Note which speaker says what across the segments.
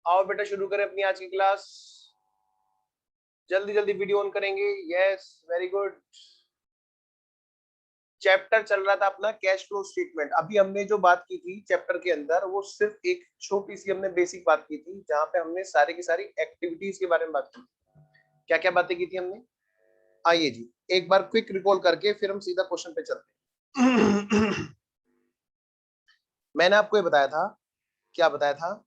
Speaker 1: आओ बेटा शुरू करें अपनी आज की क्लास। जल्दी जल्दी वीडियो ऑन करेंगे। Yes, very good. चैप्टर चल रहा था अपना कैश फ्लो स्टेटमेंट। अभी हमने जो बात की थी चैप्टर के अंदर वो सिर्फ एक छोटी सी हमने बेसिक बात की थी, जहां पे हमने सारी की सारी एक्टिविटीज के बारे में बात की थी। क्या क्या बातें की थी हमने? आइए जी एक बार क्विक रिकॉल करके फिर हम सीधा क्वेश्चन पे चलते हैं। मैंने आपको ये बताया था, क्या बताया था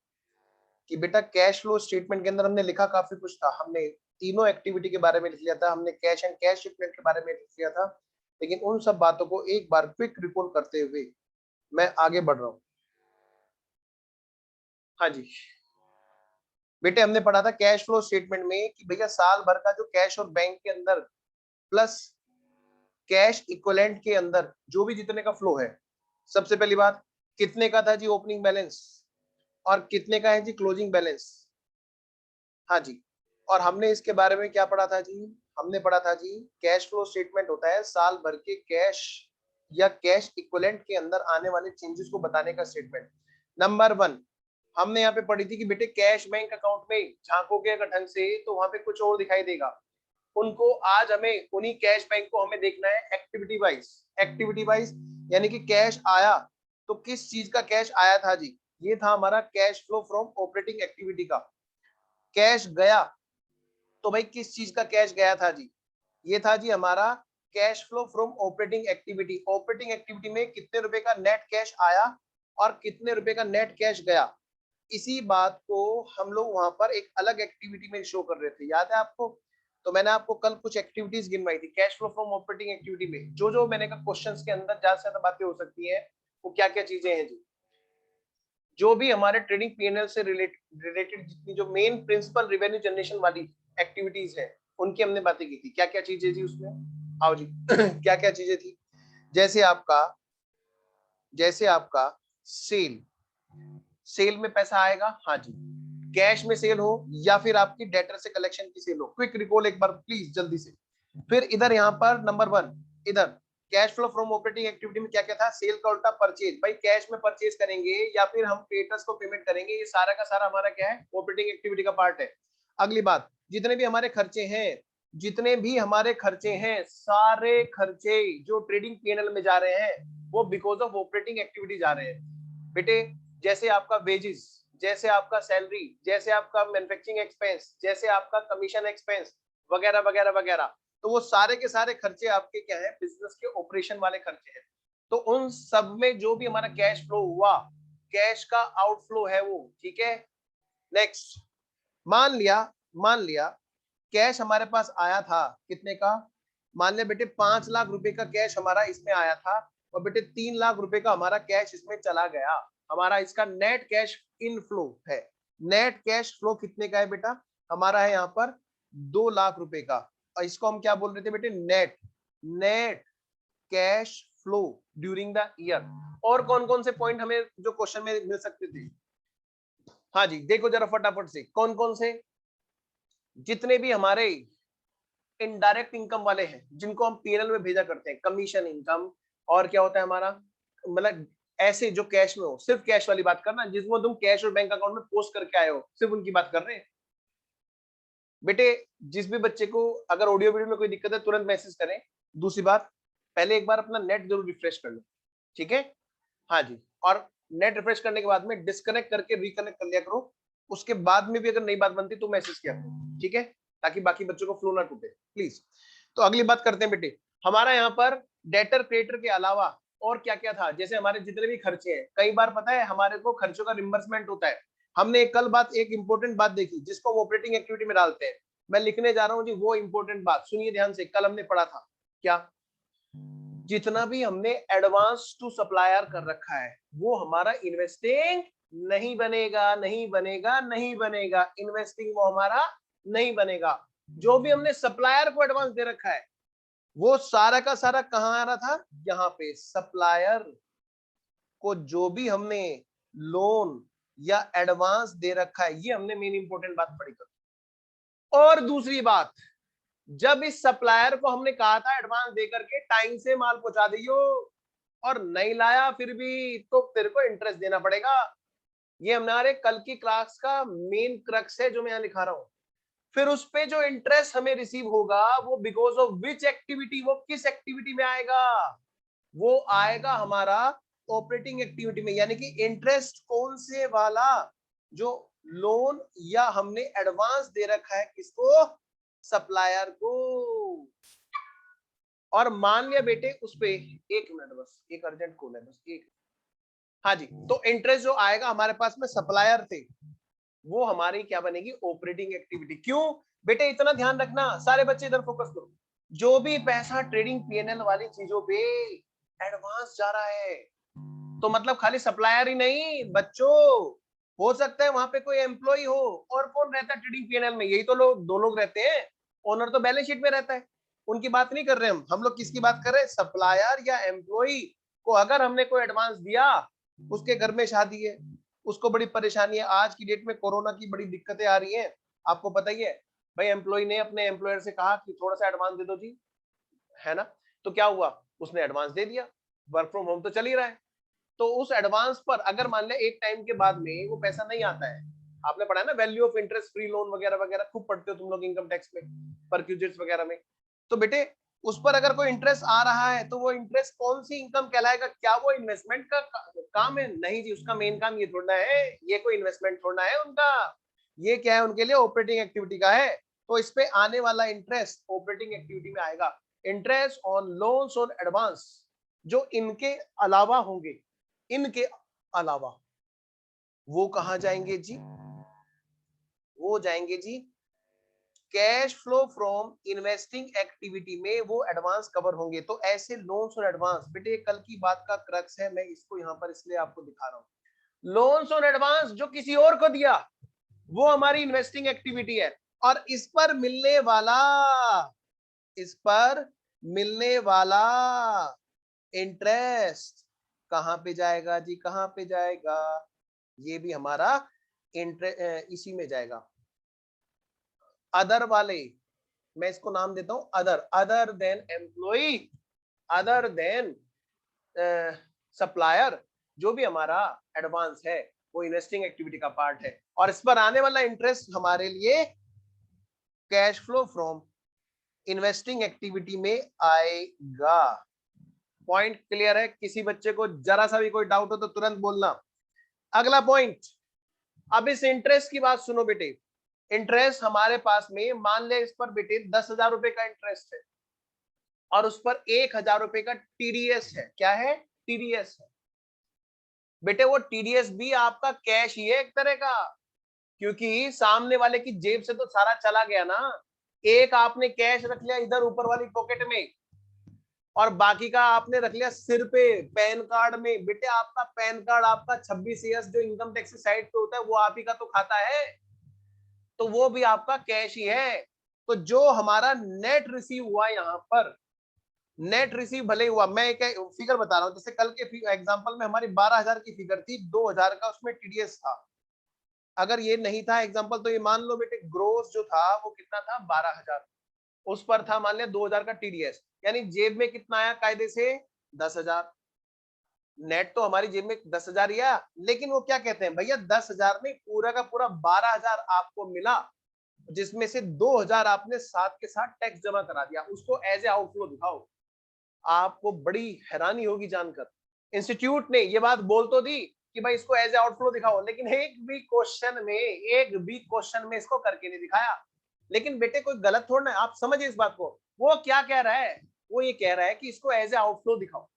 Speaker 1: कि बेटा कैश फ्लो स्टेटमेंट के अंदर हमने लिखा काफी कुछ था। हमने तीनों एक्टिविटी के बारे में लिख लिया था, हमने कैश एंड कैश शिपमेंट के बारे में लिख लिया था। लेकिन उन सब बातों को एक बार क्विक रिकॉल करते हुए मैं आगे बढ़ रहा हूं। हाँ जी बेटे, हमने पढ़ा था कैश फ्लो स्टेटमेंट में कि भैया साल भर का जो कैश और बैंक के अंदर प्लस कैश इक्विवेलेंट के अंदर जो भी जितने का फ्लो है, सबसे पहली बात कितने का था जी ओपनिंग बैलेंस और कितने का है जी क्लोजिंग बैलेंस। हाँ जी, और हमने इसके बारे में क्या पढ़ा था जी? हमने पढ़ा था जी कैश फ्लो स्टेटमेंट होता है साल भर के कैश या कैश इक्विवेलेंट के अंदर आने वाले चेंजेस को बताने का स्टेटमेंट। नंबर वन हमने यहाँ पे पढ़ी थी कि बेटे कैश बैंक अकाउंट में झांकोगे अगर ढंग से तो वहां पे कुछ और दिखाई देगा। उनको आज हमें उन्हीं कैश बैंक को हमें देखना है एक्टिविटी वाइज। एक्टिविटी वाइज यानी कि कैश आया तो किस चीज का कैश आया था जी? ये था हमारा cash flow from operating activity का। कैश गया तो भाई किस चीज का कैश गया था जी? ये था जी हमारा cash flow from operating activity. Operating activity में कितने रुपए का नेट कैश आया और कितने रुपए का नेट कैश गया। इसी बात को हम लोग वहां पर एक अलग एक्टिविटी में शो कर रहे थे, याद है आपको? तो मैंने आपको कल कुछ एक्टिविटीज गिनवाई थी cash flow from operating activity में। जो जो मैंने कहा क्वेश्चंस के अंदर ज्यादा से ज्यादा बातें हो सकती है, वो क्या क्या चीजें हैं जी? जो भी हमारे ट्रेडिंग पीएनएल से रिलेटेड जितनी जो मेन प्रिंसिपल रेवेन्यू जनरेशन वाली एक्टिविटीज है, उनकी हमने बातें की थी। क्या क्या चीजें थी उसमें? आओ जी क्या क्या चीजें थी? जैसे आपका जैसे आपका सेल, सेल में पैसा आएगा, हाँ जी, कैश में सेल हो या फिर आपकी डेटर से कलेक्शन की सेल हो। क्विक रिकॉल एक बार प्लीज जल्दी से। फिर इधर यहाँ पर नंबर वन, इधर cash flow from operating activity में क्या क्या था? सेल का उल्टा परचेज। भाई कैश में परचेज करेंगे या फिर हम क्रिएटर्स को पेमेंट करेंगे, ये सारा का सारा हमारा क्या है? ऑपरेटिंग एक्टिविटी का पार्ट है। अगली बात, जितने भी हमारे खर्चे हैं, जितने भी हमारे खर्चे हैं, सारे खर्चे जो ट्रेडिंग पीएनएल में जा रहे हैं वो बिकॉज ऑफ ऑपरेटिंग एक्टिविटी जा रहे हैं बेटे। जैसे आपका वेजेस, जैसे आपका सैलरी, जैसे आपका मैन्युफैक्चरिंग एक्सपेंस, जैसे आपका कमीशन एक्सपेंस वगैरह वगैरह वगैरह, तो वो सारे के सारे खर्चे आपके क्या है? बिजनेस के ऑपरेशन वाले खर्चे हैं। तो उन सब में जो भी हमारा कैश फ्लो हुआ, कैश का आउटफ्लो है वो, ठीक है। नेक्स्ट, मान लिया कैश हमारे पास आया था कितने का? मान लिया बेटे 5 लाख रुपए का कैश हमारा इसमें आया था और बेटे 3 लाख रुपए का हमारा कैश इसमें चला गया। हमारा इसका नेट कैश इनफ्लो है। नेट कैश फ्लो कितने का है बेटा? हमारा है यहाँ पर 2 लाख रुपए का। और इसको हम क्या बोल रहे थे बेटे? Net net cash flow during the year. और कौन कौन से पॉइंट हमें जो क्वेश्चन में मिल सकते थे? हाँ जी देखो जरा फटाफट से, कौन कौन से? जितने भी हमारे इनडायरेक्ट इनकम वाले हैं जिनको हम पीएनएल में भेजा करते हैं, कमीशन इनकम, और क्या होता है हमारा, मतलब ऐसे जो कैश में हो, सिर्फ कैश वाली बात करना, जिसको तुम कैश और बैंक अकाउंट में पोस्ट करके आए हो, सिर्फ उनकी बात कर रहे हैं बेटे। जिस भी बच्चे को अगर ऑडियो वीडियो में कोई दिक्कत है तुरंत मैसेज करें। दूसरी बात, पहले एक बार अपना नेट जरूर रिफ्रेश कर लो, ठीक है? हाँ जी, और नेट रिफ्रेश करने के बाद में डिस्कनेक्ट करके रिकनेक्ट कर लिया करो। उसके बाद में भी अगर नई बात बनती तो मैसेज किया करो, ठीक है, ताकि बाकी बच्चों को फ्लो ना टूटे प्लीज। तो अगली बात करते हैं बेटे, हमारा यहाँ पर डेटर क्रेडिटर के अलावा और क्या क्या था? जैसे हमारे जितने भी खर्चे हैं, कई बार पता है हमारे को खर्चों का रिम्बर्समेंट होता है। हमने कल बात एक इंपॉर्टेंट बात देखी जिसको हम ऑपरेटिंग एक्टिविटी में डालते हैं। मैं लिखने जा रहा हूँ जी वो इंपॉर्टेंट बात, सुनिए ध्यान से। कल हमने पढ़ा था क्या? जितना भी हमने एडवांस टू सप्लायर कर रखा है वो हमारा इन्वेस्टिंग नहीं बनेगा, नहीं बनेगा, नहीं बनेगा। इन्वेस्टिंग वो हमारा नहीं बनेगा। जो भी हमने सप्लायर को एडवांस दे रखा है वो सारा का सारा कहां आ रहा था? यहाँ पे सप्लायर को जो भी हमने लोन या एडवांस दे रखा है, ये हमने मेन इंपॉर्टेंट बात पढ़ी कर। और दूसरी बात, जब इस सप्लायर को हमने कहा था एडवांस दे करके टाइम से माल पहुंचा दियो और नहीं लाया फिर भी, तो तेरे को इंटरेस्ट देना पड़ेगा। ये हमारे कल की क्लास का मेन क्रक्स है जो मैं यहाँ लिखा रहा हूं। फिर उस पे जो इंटरेस्ट हमें रिसीव होगा वो बिकॉज ऑफ विच एक्टिविटी, वो किस एक्टिविटी में आएगा, वो आएगा हमारा ऑपरेटिंग एक्टिविटी में। यानी कि इंटरेस्ट कौन से वाला, जो लोन या हमने एडवांस दे रखा है किसको, सप्लायर को। और मान लिया बेटे उस पे, एक मिनट बस, एक अर्जेंट कॉल है बस एक। हाँ जी, तो इंटरेस्ट जो आएगा हमारे पास में सप्लायर थे, वो हमारी क्या बनेगी, ऑपरेटिंग एक्टिविटी। क्यों बेटे, इतना ध्यान रखना, सारे बच्चे इधर फोकस करो। जो भी पैसा ट्रेडिंग पीएनएल वाली चीजों पे एडवांस जा रहा है, तो मतलब खाली सप्लायर ही नहीं बच्चों, हो सकता है वहां पे कोई एम्प्लॉय हो। और कौन रहता है ट्रेडिंग पीएनएल में, यही तो लोग, दो लोग रहते हैं। ओनर तो बैलेंस शीट में रहता है, उनकी बात नहीं कर रहे हम लोग किसकी बात कर रहे हैं, सप्लायर या एम्प्लॉय को अगर हमने कोई एडवांस दिया, उसके घर में शादी है, उसको बड़ी परेशानी है, आज की डेट में कोरोना की बड़ी दिक्कतें आ रही हैं, आपको पता ही है भाई। एम्प्लॉय ने अपने एम्प्लॉयर से कहा कि थोड़ा सा एडवांस दे दो जी, है ना, तो क्या हुआ, उसने एडवांस दे दिया, वर्क फ्रॉम होम तो चल ही रहा है। तो उस एडवांस पर अगर मान ले एक टाइम के बाद में वो पैसा नहीं आता है, आपने पढ़ा है ना value of interest free loan वगैरह वगैरह, खूब पढ़ते हो तुम लोग इनकम टैक्स में, परक्यूजिट्स वगैरह में। तो बेटे उस पर अगर कोई इंटरेस्ट आ रहा है तो वो इंटरेस्ट कौन सी इनकम कहलाएगा, क्या वो इन्वेस्टमेंट का काम है, नहीं जी, उसका मेन काम ये थोड़ा है, ये कोई इन्वेस्टमेंट थोड़ा है उनका, ये क्या है उनके लिए ऑपरेटिंग एक्टिविटी का है। तो इस पे आने वाला इंटरेस्ट ऑपरेटिंग एक्टिविटी में आएगा। इंटरेस्ट ऑन लोन्स और एडवांस जो इनके अलावा होंगे, इनके अलावा वो कहां जाएंगे जी, वो जाएंगे जी cash flow from investing activity में, वो एडवांस कवर होंगे। तो ऐसे लोन्स और एडवांस बेटे कल की बात का क्रक्स है, मैं इसको यहां पर इसलिए आपको दिखा रहा हूं। लोन्स और एडवांस जो किसी और को दिया वो हमारी इन्वेस्टिंग एक्टिविटी है, और इस पर मिलने वाला, इस पर मिलने वाला इंटरेस्ट कहां पे जाएगा जी, कहां पे जाएगा, ये भी हमारा इसी में जाएगा। अदर वाले, मैं इसको नाम देता हूं other, other than employ, other than supplier, जो भी हमारा एडवांस है वो इन्वेस्टिंग एक्टिविटी का पार्ट है, और इस पर आने वाला इंटरेस्ट हमारे लिए cash flow from investing activity में आएगा। पॉइंट क्लियर है, किसी बच्चे को जरा सा भी कोई डाउट हो तो तुरंत बोलना। अगला पॉइंट, अब इस इंटरेस्ट की बात सुनो बेटे। इंटरेस्ट हमारे पास में मान ले इस पर बेटे 10,000 रुपए का इंटरेस्ट है, और उस पर 1,000 रुपए का टीडीएस है। क्या है, टीडीएस है बेटे। वो टीडीएस भी आपका कैश ही है एक तरह का, क्योंकि सामने वाले की जेब से तो सारा चला गया ना। एक आपने कैश रख लिया इधर ऊपर वाली पॉकेट में, और बाकी का आपने रख लिया सिर पे पैन कार्ड में। बेटे आपका पैन कार्ड, आपका 26 जो इनकम टैक्स साइड पे होता है वो आप ही का तो खाता है, तो वो भी आपका कैश ही है। तो जो हमारा नेट रिसीव हुआ यहाँ पर, नेट रिसीव भले हुआ, मैं एक फिगर बता रहा हूं, जैसे कल के एग्जांपल में हमारी 12,000 की फिगर थी, 2,000 का उसमें टीडीएस था। अगर ये नहीं था एग्जांपल, तो ये मान लो बेटे ग्रोस जो था वो कितना था, 12,000, उस पर था मान लिया 2,000 का टीडीएस, यानी जेब में कितना आया कायदे से 10,000। नेट तो हमारी जेब में 10,000 ही आया, लेकिन वो क्या कहते हैं भैया 10,000 नहीं, पूरा का पूरा 12,000 आपको मिला, जिसमें से 2,000 आपने साथ के साथ टैक्स जमा करा दिया, उसको एज ए आउटफ्लो दिखाओ। आपको बड़ी हैरानी होगी जानकर, इंस्टीट्यूट ने ये बात बोल तो दी कि भाई इसको एज ए आउटफ्लो दिखाओ, लेकिन एक भी क्वेश्चन में इसको करके नहीं दिखाया। लेकिन बेटे कोई गलत थोड़ा है, आप समझिए इस बात को। वो क्या कह रहा है, वो ये कह रहा है कि इसको एज ए आउटफ्लो दिखाओ।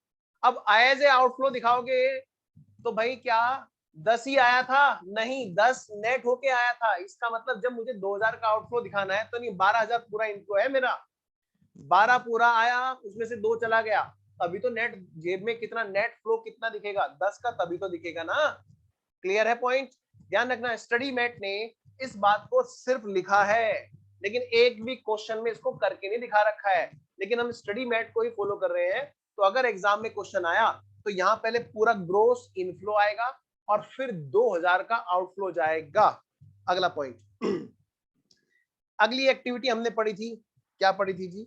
Speaker 1: अब एज ए आउटफ्लो दिखाओगे तो भाई क्या 10 ही आया था, नहीं 10 नेट होके आया था। इसका मतलब जब मुझे 2,000 का आउटफ्लो दिखाना है तो नहीं, 12,000 पूरा इनफ्लो है मेरा, 12 पूरा आया उसमें से 2 चला गया, तभी तो नेट जेब में कितना नेट फ्लो कितना दिखेगा, 10 का, तभी तो दिखेगा ना। क्लियर है पॉइंट, ध्यान रखना। स्टडी मैट ने इस बात को सिर्फ लिखा है, लेकिन एक भी क्वेश्चन में इसको करके नहीं दिखा रखा है, लेकिन हम स्टडी मैट को ही फॉलो कर रहे हैं। तो अगर एग्जाम में क्वेश्चन आया तो यहाँ पहले पूरा ग्रोस इनफ्लो आएगा और फिर 2,000 का आउटफ्लो जाएगा। अगला पॉइंट, अगली एक्टिविटी हमने पढ़ी थी, क्या पढ़ी थी जी,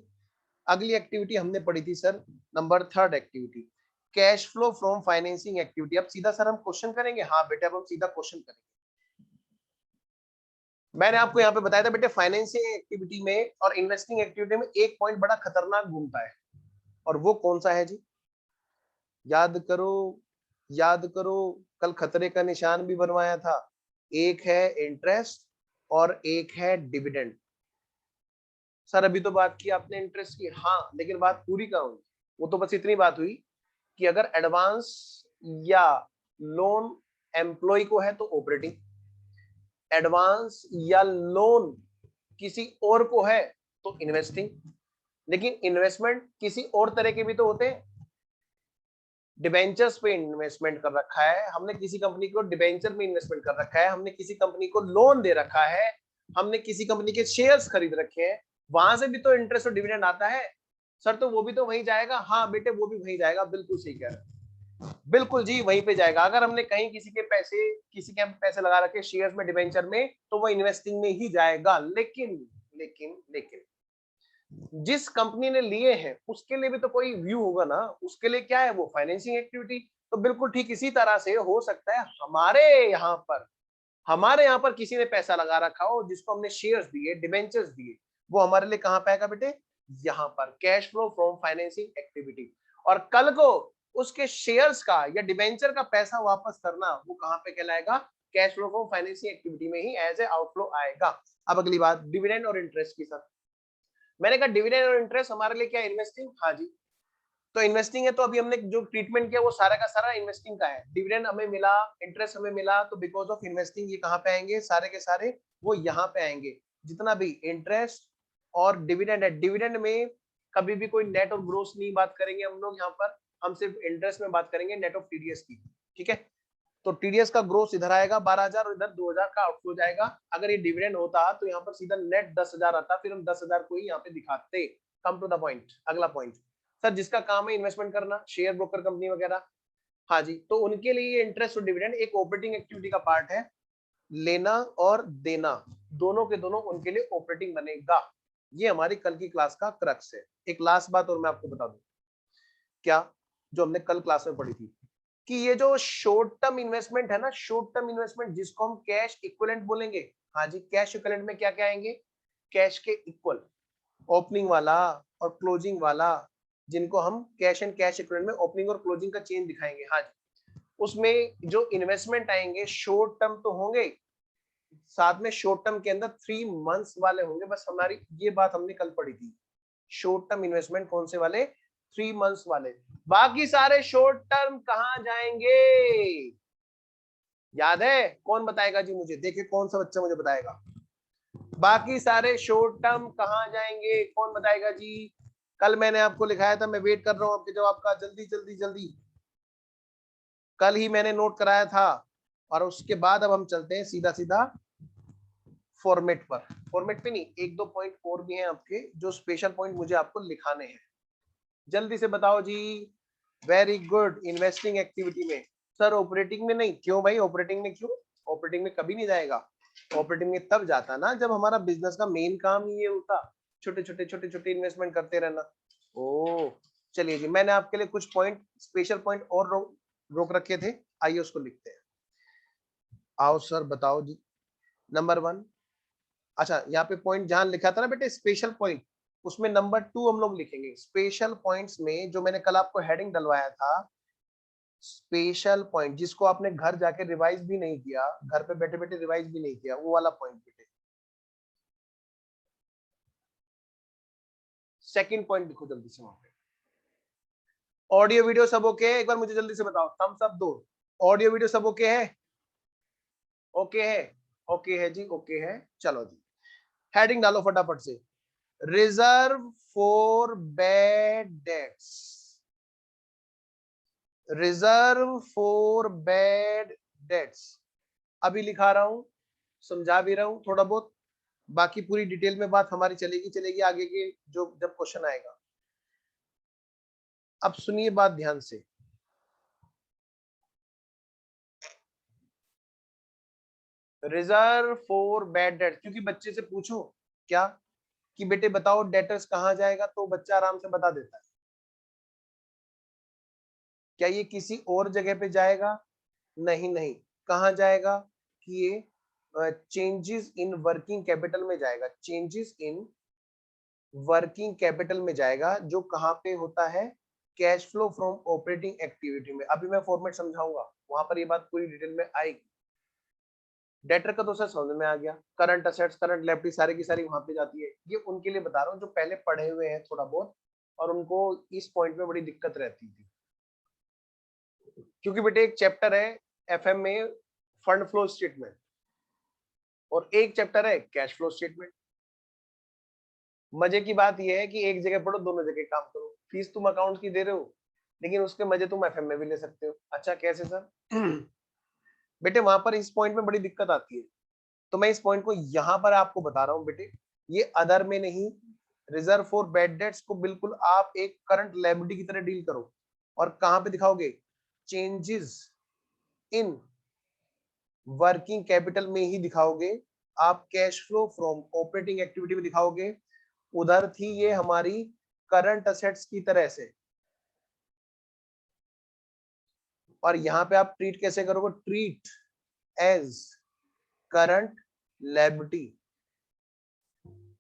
Speaker 1: अगली एक्टिविटी हमने पढ़ी थी sir number 3 activity, cash flow from financing activity. अब सीधा सर हम क्वेश्चन करेंगे? हाँ बेटे अब हम सीधा क्वेश्चन करेंगे। मैंने आपको यहाँ पे बताया था बेटे फाइनेंसिंग एक्टिविटी में और इन्वेस्टिंग एक्टिविटी में एक पॉइंट बड़ा खतरनाक घूमता है, और वो कौन सा है जी? याद करो, याद करो, कल खतरे का निशान भी बनवाया था। एक है इंटरेस्ट और एक है डिविडेंड। सर अभी तो बात की आपने इंटरेस्ट की, हाँ, लेकिन बात पूरी कहाँ हुई? वो तो बस इतनी बात हुई कि अगर एडवांस या लोन एम्प्लॉय को है तो ऑपरेटिंग, एडवांस या लोन किसी और को है तो इन्वेस्टिंग। लेकिन इन्वेस्टमेंट किसी और तरह के भी तो होते हैं। डिबेंचर्स पे इन्वेस्टमेंट कर रखा है हमने, किसी कंपनी को डिबेंचर में इन्वेस्टमेंट कर रखा है हमने, किसी कंपनी को लोन दे रखा है हमने, किसी कंपनी के शेयर्स खरीद रखे हैं, वहां से भी तो इंटरेस्ट और डिविडेंड आता है। सर तो वो भी तो वहीं जाएगा? हाँ बेटे वो भी वहीं जाएगा, बिल्कुल सही कह रहे हैं, बिल्कुल जी वहीं पे जाएगा। अगर हमने कहीं किसी के पैसे लगा रखे शेयर्स में, डिबेंचर में, तो वो इन्वेस्टिंग में ही जाएगा। लेकिन लेकिन लेकिन जिस कंपनी ने लिए हैं उसके लिए भी तो कोई व्यू होगा ना, उसके लिए क्या है वो फाइनेंसिंग एक्टिविटी। तो बिल्कुल ठीक इसी तरह से हो सकता है हमारे यहाँ पर किसी ने पैसा लगा रखा हो जिसको हमने शेयर्स दिए, डिबेंचर्स दिए, वो हमारे लिए कहाँ पाएगा बेटे? यहाँ पर cash flow from financing activity. और कल को उसके शेयर्स का या डिबेंचर का पैसा वापस करना वो कहाँ पे कहलाएगा? Cash flow from financing activity में ही एज ए आउटफ्लो आएगा। अब अगली बात डिविडेंड और इंटरेस्ट की। सर मैंने कहा डिविडेंड और इंटरेस्ट हमारे लिए क्या है? इन्वेस्टिंग। हाँ जी, तो इन्वेस्टिंग है तो अभी हमने जो ट्रीटमेंट किया वो सारा का सारा इन्वेस्टिंग का है। डिविडेंड हमें मिला, इंटरेस्ट हमें मिला, तो बिकॉज ऑफ इन्वेस्टिंग ये कहाँ पे आएंगे? सारे के सारे वो यहाँ पे आएंगे। जितना भी इंटरेस्ट और डिविडेंड है, डिविडेंड में कभी भी कोई नेट और ग्रोस नहीं बात करेंगे हम लोग यहाँ पर, हम सिर्फ इंटरेस्ट में बात करेंगे, नेट ऑफ टीडीएस की। ठीक है, तो टीडीएस का ग्रोस इधर आएगा 12,000 और इधर 2,000 का आउटफ्लो जाएगा। अगर ये डिविडेंड होता तो यहाँ पर सीधा नेट 10,000 आता, फिर हम 10,000 को ही यहाँ पे दिखाते। Come to the point. अगला पॉइंट, सर जिसका काम है इन्वेस्टमेंट करना, शेयर ब्रोकर कंपनी वगैरह, हाँ जी, तो उनके लिए इंटरेस्ट और डिविडेंड एक ऑपरेटिंग एक्टिविटी का पार्ट है। लेना और देना दोनों के दोनों उनके लिए ऑपरेटिंग बनेगा। ये हमारी कल की क्लास का क्रक्स है। एक लास्ट बात और मैं आपको बता दूं, क्या जो हमने कल क्लास में पढ़ी थी कि ये जो शॉर्ट टर्म इन्वेस्टमेंट है ना, शॉर्ट टर्म इन्वेस्टमेंट जिसको हम कैश इक्विवेलेंट बोलेंगे। हाँ जी, कैश इक्विवेलेंट में क्या क्या आएंगे? कैश के इक्वल, ओपनिंग वाला और क्लोजिंग वाला, जिनको हम कैश एंड कैश इक्विवेलेंट में ओपनिंग और क्लोजिंग का चेंज दिखाएंगे। हाँ जी, उसमें जो इन्वेस्टमेंट आएंगे शॉर्ट टर्म तो होंगे, साथ में शॉर्ट टर्म के अंदर 3 मंथ्स वाले होंगे। बस हमारी ये बात हमने कल पढ़ी थी, शॉर्ट टर्म इन्वेस्टमेंट कौन से वाले? 3 मंथ्स वाले। बाकी सारे शॉर्ट टर्म कहाँ जाएंगे? याद है? कौन बताएगा जी मुझे? देखिए कौन सा बच्चा मुझे बताएगा। बाकी सारे शॉर्ट टर्म कहाँ जाएंगे? कौन बताएगा जी? कल मैंने आपको लिखाया था, मैं वेट कर रहा हूँ आपके जवाब का। जल्दी जल्दी जल्दी, कल ही मैंने नोट कराया था। और उसके बाद अब हम चलते हैं सीधा सीधा फॉर्मेट पर। फॉर्मेट पे नहीं, एक दो पॉइंट और भी हैं आपके जो स्पेशल पॉइंट मुझे आपको लिखाने हैं। जल्दी से बताओ जी। वेरी गुड, इन्वेस्टिंग एक्टिविटी में। सर ऑपरेटिंग में नहीं, क्यों भाई? ऑपरेटिंग में क्यों? ऑपरेटिंग में कभी नहीं जाएगा। ऑपरेटिंग में तब जाता ना जब हमारा बिजनेस का मेन काम ही ये होता, छोटे छोटे इन्वेस्टमेंट करते रहना। ओ चलिए जी, मैंने आपके लिए कुछ पॉइंट, स्पेशल पॉइंट और रोक रखे थे, आइए उसको लिखते हैं। आओ सर बताओ जी। नंबर 1, अच्छा यहाँ पे पॉइंट जहां लिखा था ना बेटे स्पेशल पॉइंट, उसमें नंबर 2 हम लोग लिखेंगे। स्पेशल पॉइंट्स में जो मैंने कल आपको हेडिंग डलवाया था, स्पेशल पॉइंट जिसको आपने घर जाके रिवाइज भी नहीं किया, घर पे बैठे बैठे रिवाइज भी नहीं किया, वो वाला पॉइंट बेटे। सेकंड पॉइंट लिखो जल्दी से वहां पे। ऑडियो वीडियो सब ओके है? एक बार मुझे जल्दी से बताओ, थम्स अप दो। ऑडियो वीडियो सब ओके है? ओके है, ओके है जी, ओके है। चलो जी, हेडिंग डालो फटाफट से। Reserve for bad debts, reserve for bad debts. अभी लिखा रहा हूं, समझा भी रहा हूं थोड़ा बहुत, बाकी पूरी डिटेल में बात हमारी चलेगी चलेगी आगे के जो जब क्वेश्चन आएगा। अब सुनिए बात ध्यान से। रिजर्व फॉर बैड डेट्स, क्योंकि बच्चे से पूछो क्या कि बेटे बताओ डेटर्स कहां जाएगा, तो बच्चा आराम से बता देता है। क्या ये किसी और जगह पे जाएगा? नहीं नहीं, कहाँ जाएगा कि ये चेंजेस इन वर्किंग कैपिटल में जाएगा, चेंजेस इन वर्किंग कैपिटल में जाएगा, जो कहाँ पे होता है? Cash flow from operating activity में। अभी मैं फॉर्मेट समझाऊंगा, वहां पर ये बात पूरी डिटेल में आएगी। डेटर का तो सर समझ में आ गया, करंट असेट्स करंट लायबिलिटी सारी की सारी वहां पे जाती है। ये उनके लिए बता रहा हूँ जो पहले पढ़े हुए हैं थोड़ा बहुत और उनको इस पॉइंट में बड़ी दिक्कत रहती थी, क्योंकि बेटे एक चैप्टर है एफएम में फंड फ्लो स्टेटमेंट और एक चैप्टर है कैश फ्लो स्टेटमेंट। मजे की बात यह है कि एक जगह पढ़ो दोनों जगह काम करो, फीस तुम अकाउंट की दे रहे हो लेकिन उसके मजे तुम एफएम में भी ले सकते हो। अच्छा कैसे सर? बेटे वहां पर इस पॉइंट में बड़ी दिक्कत आती है, तो मैं इस पॉइंट को यहां पर आपको बता रहा हूं बेटे। ये अदर में नहीं, रिजर्व फॉर बैड डेट्स को बिल्कुल आप एक करंट लायबिलिटी की तरह डील करो। और कहां पे दिखाओगे? चेंजेस इन वर्किंग कैपिटल में ही दिखाओगे, आप cash flow from operating activity में दिखाओगे। उधर थी ये हमारी करंट असेट्स की तरह से, और यहां पे आप ट्रीट कैसे करोगे? ट्रीट एज करंट लायबिलिटी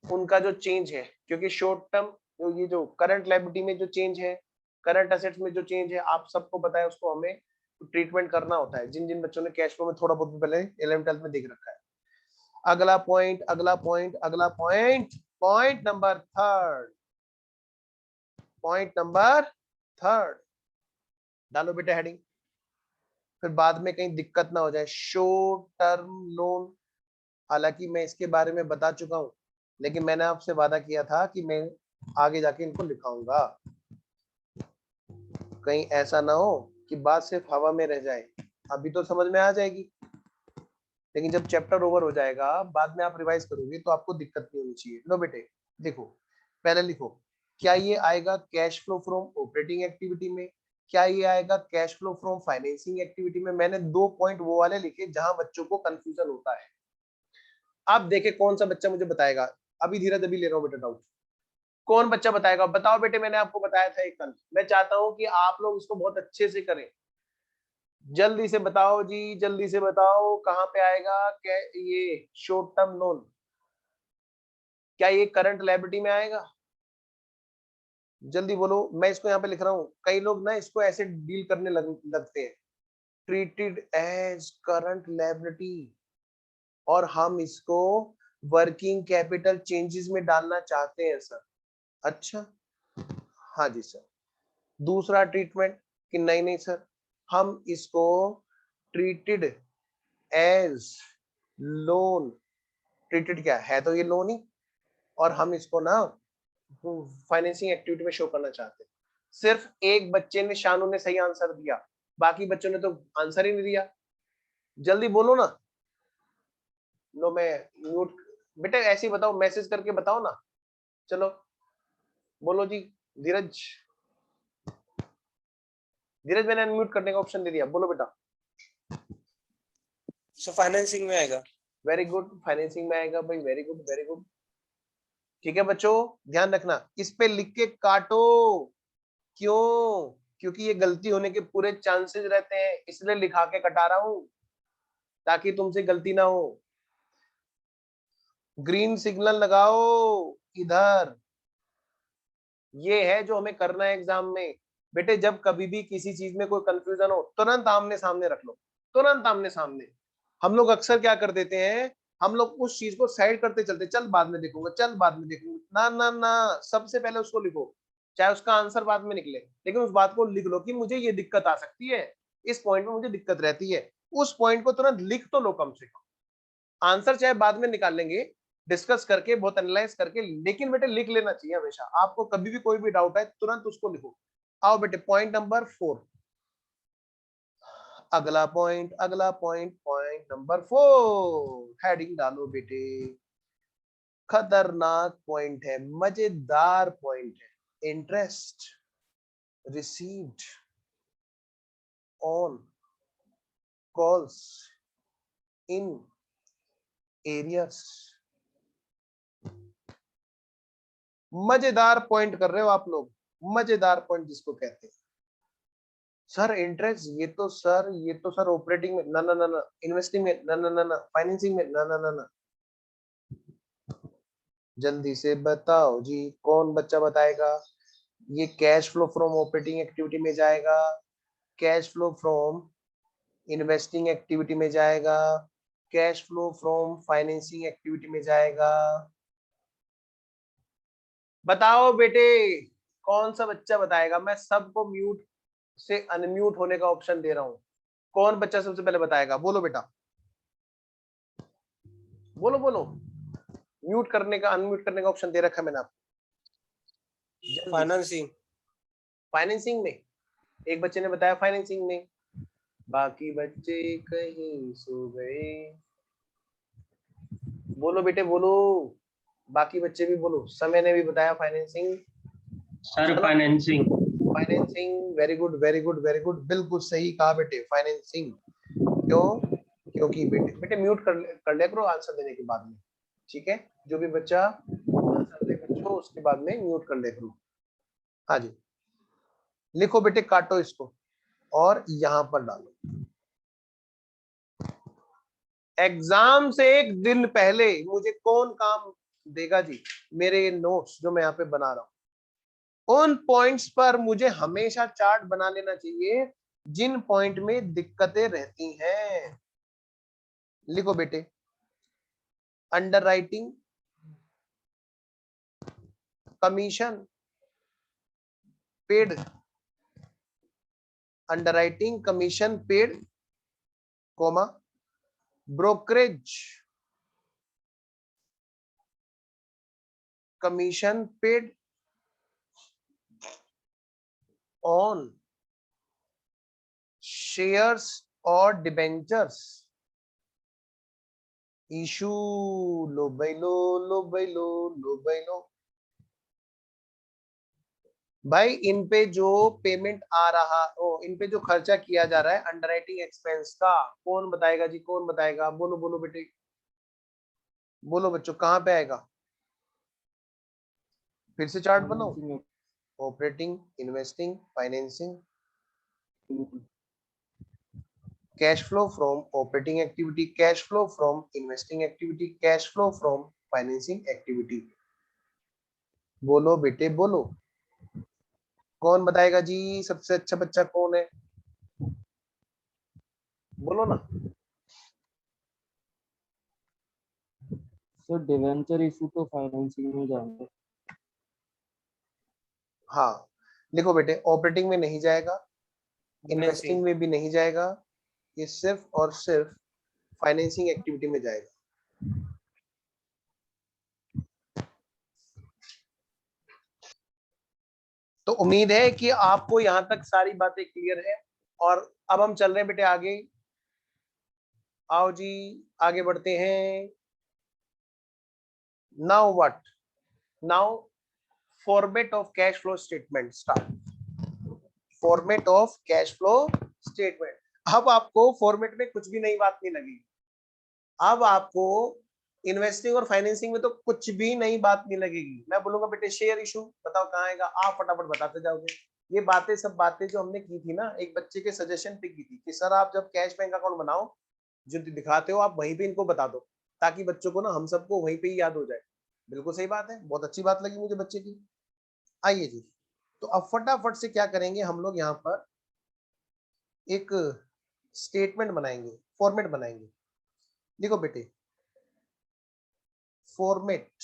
Speaker 1: उनका जो चेंज है, क्योंकि शॉर्ट टर्म ये जो करंट लायबिलिटी में जो चेंज है, करंट असेट्स में जो चेंज है, आप सबको पता है, उसको हमें ट्रीटमेंट करना होता है। जिन जिन बच्चों ने कैश फ्लो में थोड़ा बहुत पहले 11th 12th में देख रखा है। अगला पॉइंट, अगला पॉइंट, अगला point, point number third, point number third डालो बेटा हेडिंग, फिर बाद में कहीं दिक्कत ना हो जाए। शॉर्ट टर्म लोन, हालांकि मैं इसके बारे में बता चुका हूं, लेकिन मैंने आपसे वादा किया था कि मैं आगे जाके इनको लिखाऊंगा, कहीं ऐसा ना हो कि बात सिर्फ हवा में रह जाए। अभी तो समझ में आ जाएगी, लेकिन जब चैप्टर ओवर हो जाएगा बाद में आप रिवाइज करोगे तो आपको दिक्कत नहीं होनी चाहिए। लो बेटे देखो, पहले लिखो, क्या ये आएगा cash flow from operating activity में? क्या ये आएगा cash flow from financing activity में? मैंने 2 पॉइंट वो वाले लिखे जहां बच्चों को कंफ्यूजन होता है। अब देखे कौन सा बच्चा मुझे बताएगा। अभी धीरज अभी ले रहा हूँ बेटा डाउट, कौन बच्चा बताएगा? बताओ बेटे, मैंने आपको बताया था एक कल, मैं चाहता हूं कि आप लोग इसको बहुत अच्छे से करें। जल्दी से बताओ जी, जल्दी से बताओ कहां पे आएगा क्या ये शॉर्ट टर्म लोन? क्या ये करंट लायबिलिटी में आएगा? जल्दी बोलो, मैं इसको यहाँ पे लिख रहा हूँ। कई लोग ना इसको ऐसे डील करने लगते हैं, ट्रीटेड एज करंट लायबिलिटी, और हम इसको वर्किंग कैपिटल चेंजेस में डालना चाहते हैं सर। अच्छा, हाँ जी सर। दूसरा ट्रीटमेंट कि नहीं नहीं सर, हम इसको ट्रीटेड एज लोन, ट्रीटेड क्या है, तो ये लोन ही, और हम इसको ना फाइनेंसिंग एक्टिविटी में शो करना चाहते हैं। सिर्फ एक बच्चे ने, शानू ने सही आंसर दिया, बाकी बच्चों ने तो आंसर ही नहीं दिया। जल्दी बोलो ना। लो मैं म्यूट, बेटा ऐसे ही बताओ, मैसेज करके बताओ ना। चलो बोलो जी। धीरज, धीरज मैंने अनम्यूट करने का ऑप्शन दे दिया, बोलो बेटा।
Speaker 2: सो फाइनेंसिंग में आएगा।
Speaker 1: वेरी गुड, फाइनेंसिंग में आएगा भाई, वेरी गुड वेरी गुड। ठीक है बच्चों, ध्यान रखना, इस पे लिख के काटो। क्यों? क्योंकि ये गलती होने के पूरे चांसेस रहते हैं, इसलिए लिखा के कटा रहा हूं ताकि तुमसे गलती ना हो। ग्रीन सिग्नल लगाओ इधर, ये है जो हमें करना है एग्जाम में। बेटे जब कभी भी किसी चीज में कोई कंफ्यूजन हो, तुरंत आमने सामने रख लो, तुरंत आमने सामने। हम लोग अक्सर क्या कर देते हैं, हम लोग उस चीज को साइड करते चलते, चल बाद में देखूंगा, चल बाद में देखूंगा, ना ना ना, सबसे पहले उसको लिखो, चाहे उसका आंसर बाद में निकले, लेकिन उस बात को लिख लो कि मुझे ये दिक्कत आ सकती है, इस पॉइंट में मुझे दिक्कत रहती है। उस पॉइंट को तुरंत लिख तो लो कम से कम, आंसर चाहे बाद में निकाल लेंगे डिस्कस करके, बहुत एनालाइज करके, लेकिन बेटे लिख लेना चाहिए हमेशा। आपको कभी भी कोई भी डाउट है तुरंत उसको लिखो। आओ बेटे पॉइंट नंबर 4, अगला पॉइंट, अगला पॉइंट, पॉइंट नंबर 4, हेडिंग डालो बेटे। खतरनाक पॉइंट है, मजेदार पॉइंट है। Interest received on calls in arrears. मजेदार पॉइंट कर रहे हो आप लोग, मजेदार पॉइंट जिसको कहते हैं। सर इंटरेस्ट, ये तो सर ऑपरेटिंग में, ना ना ना ना, इन्वेस्टिंग में, ना ना ना ना, फाइनेंसिंग में, ना ना ना ना। जल्दी से बताओ जी, कौन बच्चा बताएगा? ये cash flow from operating activity में जाएगा, cash flow from investing activity में जाएगा, cash flow from financing activity में जाएगा? बताओ बेटे, कौन सा बच्चा बताएगा? मैं सबको म्यूट से अनम्यूट होने का ऑप्शन दे रहा हूं। कौन बच्चा सबसे पहले बताएगा? बोलो बेटा, बोलो बोलो। म्यूट करने का, अनम्यूट करने का ऑप्शन दे रखा है मैंने आपको।
Speaker 2: फाइनेंसिंग।
Speaker 1: फाइनेंसिंग में एक बच्चे ने बताया फाइनेंसिंग में, बाकी बच्चे कहीं सो गए। बोलो बेटे बोलो, बाकी बच्चे भी बोलो। समय ने भी बताया financing.
Speaker 3: Sir financing.
Speaker 1: Financing, very good very good very good, बिल्कुल सही कहा बेटे, फाइनेंसिंग। क्यों? क्योंकि बेटे बेटे म्यूट कर लिया करो आंसर देने के बाद में, ठीक है? जो भी बच्चा आंसर दे बच्चों, उसके बाद में म्यूट कर लिया करो। हाँ जी, लिखो बेटे, काटो इसको और यहां पर डालो। एग्जाम से एक दिन पहले मुझे कौन काम देगा जी? मेरे ये नोट्स जो मैं यहाँ पे बना रहा हूं, उन पॉइंट्स पर मुझे हमेशा चार्ट बना लेना चाहिए जिन पॉइंट में दिक्कतें रहती हैं। लिखो बेटे, underwriting, commission paid, underwriting commission paid, comma, brokerage commission paid on shares और डिबेंचर्स इशू। लो भाई लो, लो भाई लो, लो भाई लो। भाई इन पे जो पेमेंट आ रहा, इन पे जो खर्चा किया जा रहा है अंडरराइटिंग एक्सपेंस का, कौन बताएगा जी? कौन बताएगा? बोलो बोलो बेटे, बोलो बच्चों, कहाँ पे आएगा? फिर से चार्ट बनाओ, operating, investing, financing, cash flow from operating activity, cash flow from investing activity, cash flow from financing activity. बोलो बेटे बोलो, कौन बताएगा जी? सबसे अच्छा बच्चा कौन है? बोलो ना।
Speaker 4: सर डिवेंचर इशू तो फाइनेंसिंग में जाएंगे।
Speaker 1: हाँ, लिखो बेटे, ऑपरेटिंग में नहीं जाएगा, इन्वेस्टिंग में भी नहीं जाएगा, ये सिर्फ और सिर्फ फाइनेंसिंग एक्टिविटी में जाएगा। तो उम्मीद है कि आपको यहां तक सारी बातें क्लियर है। और अब हम चल रहे हैं बेटे आगे। आओ जी, आगे बढ़ते हैं। Now what? Now format of cash flow statement start. Format of cash flow statement. अब आपको फॉर्मेट में कुछ भी नई बात नहीं लगेगी। अब आपको इन्वेस्टिंग और फाइनेंसिंग में तो कुछ भी नई बात नहीं लगेगी। मैं बोलूंगा बेटे शेयर इशू, बताओ कहाँ आएगा? आप फटाफट बताते जाओगे। ये बातें, सब बातें जो हमने की थी ना, एक बच्चे के सजेशन पे की थी कि सर आप जब कैश बैंक अकाउंट बनाओ, जो दिखाते हो आप वहीं पे इनको बता दो, ताकि बच्चों को ना, हम सबको वहीं पे ही याद हो जाए। बिल्कुल सही बात है, बहुत अच्छी बात लगी मुझे बच्चे की। आइए जी, तो अब फटाफट से क्या करेंगे हम लोग, यहाँ पर एक स्टेटमेंट बनाएंगे, फॉर्मेट बनाएंगे। देखो बेटे, format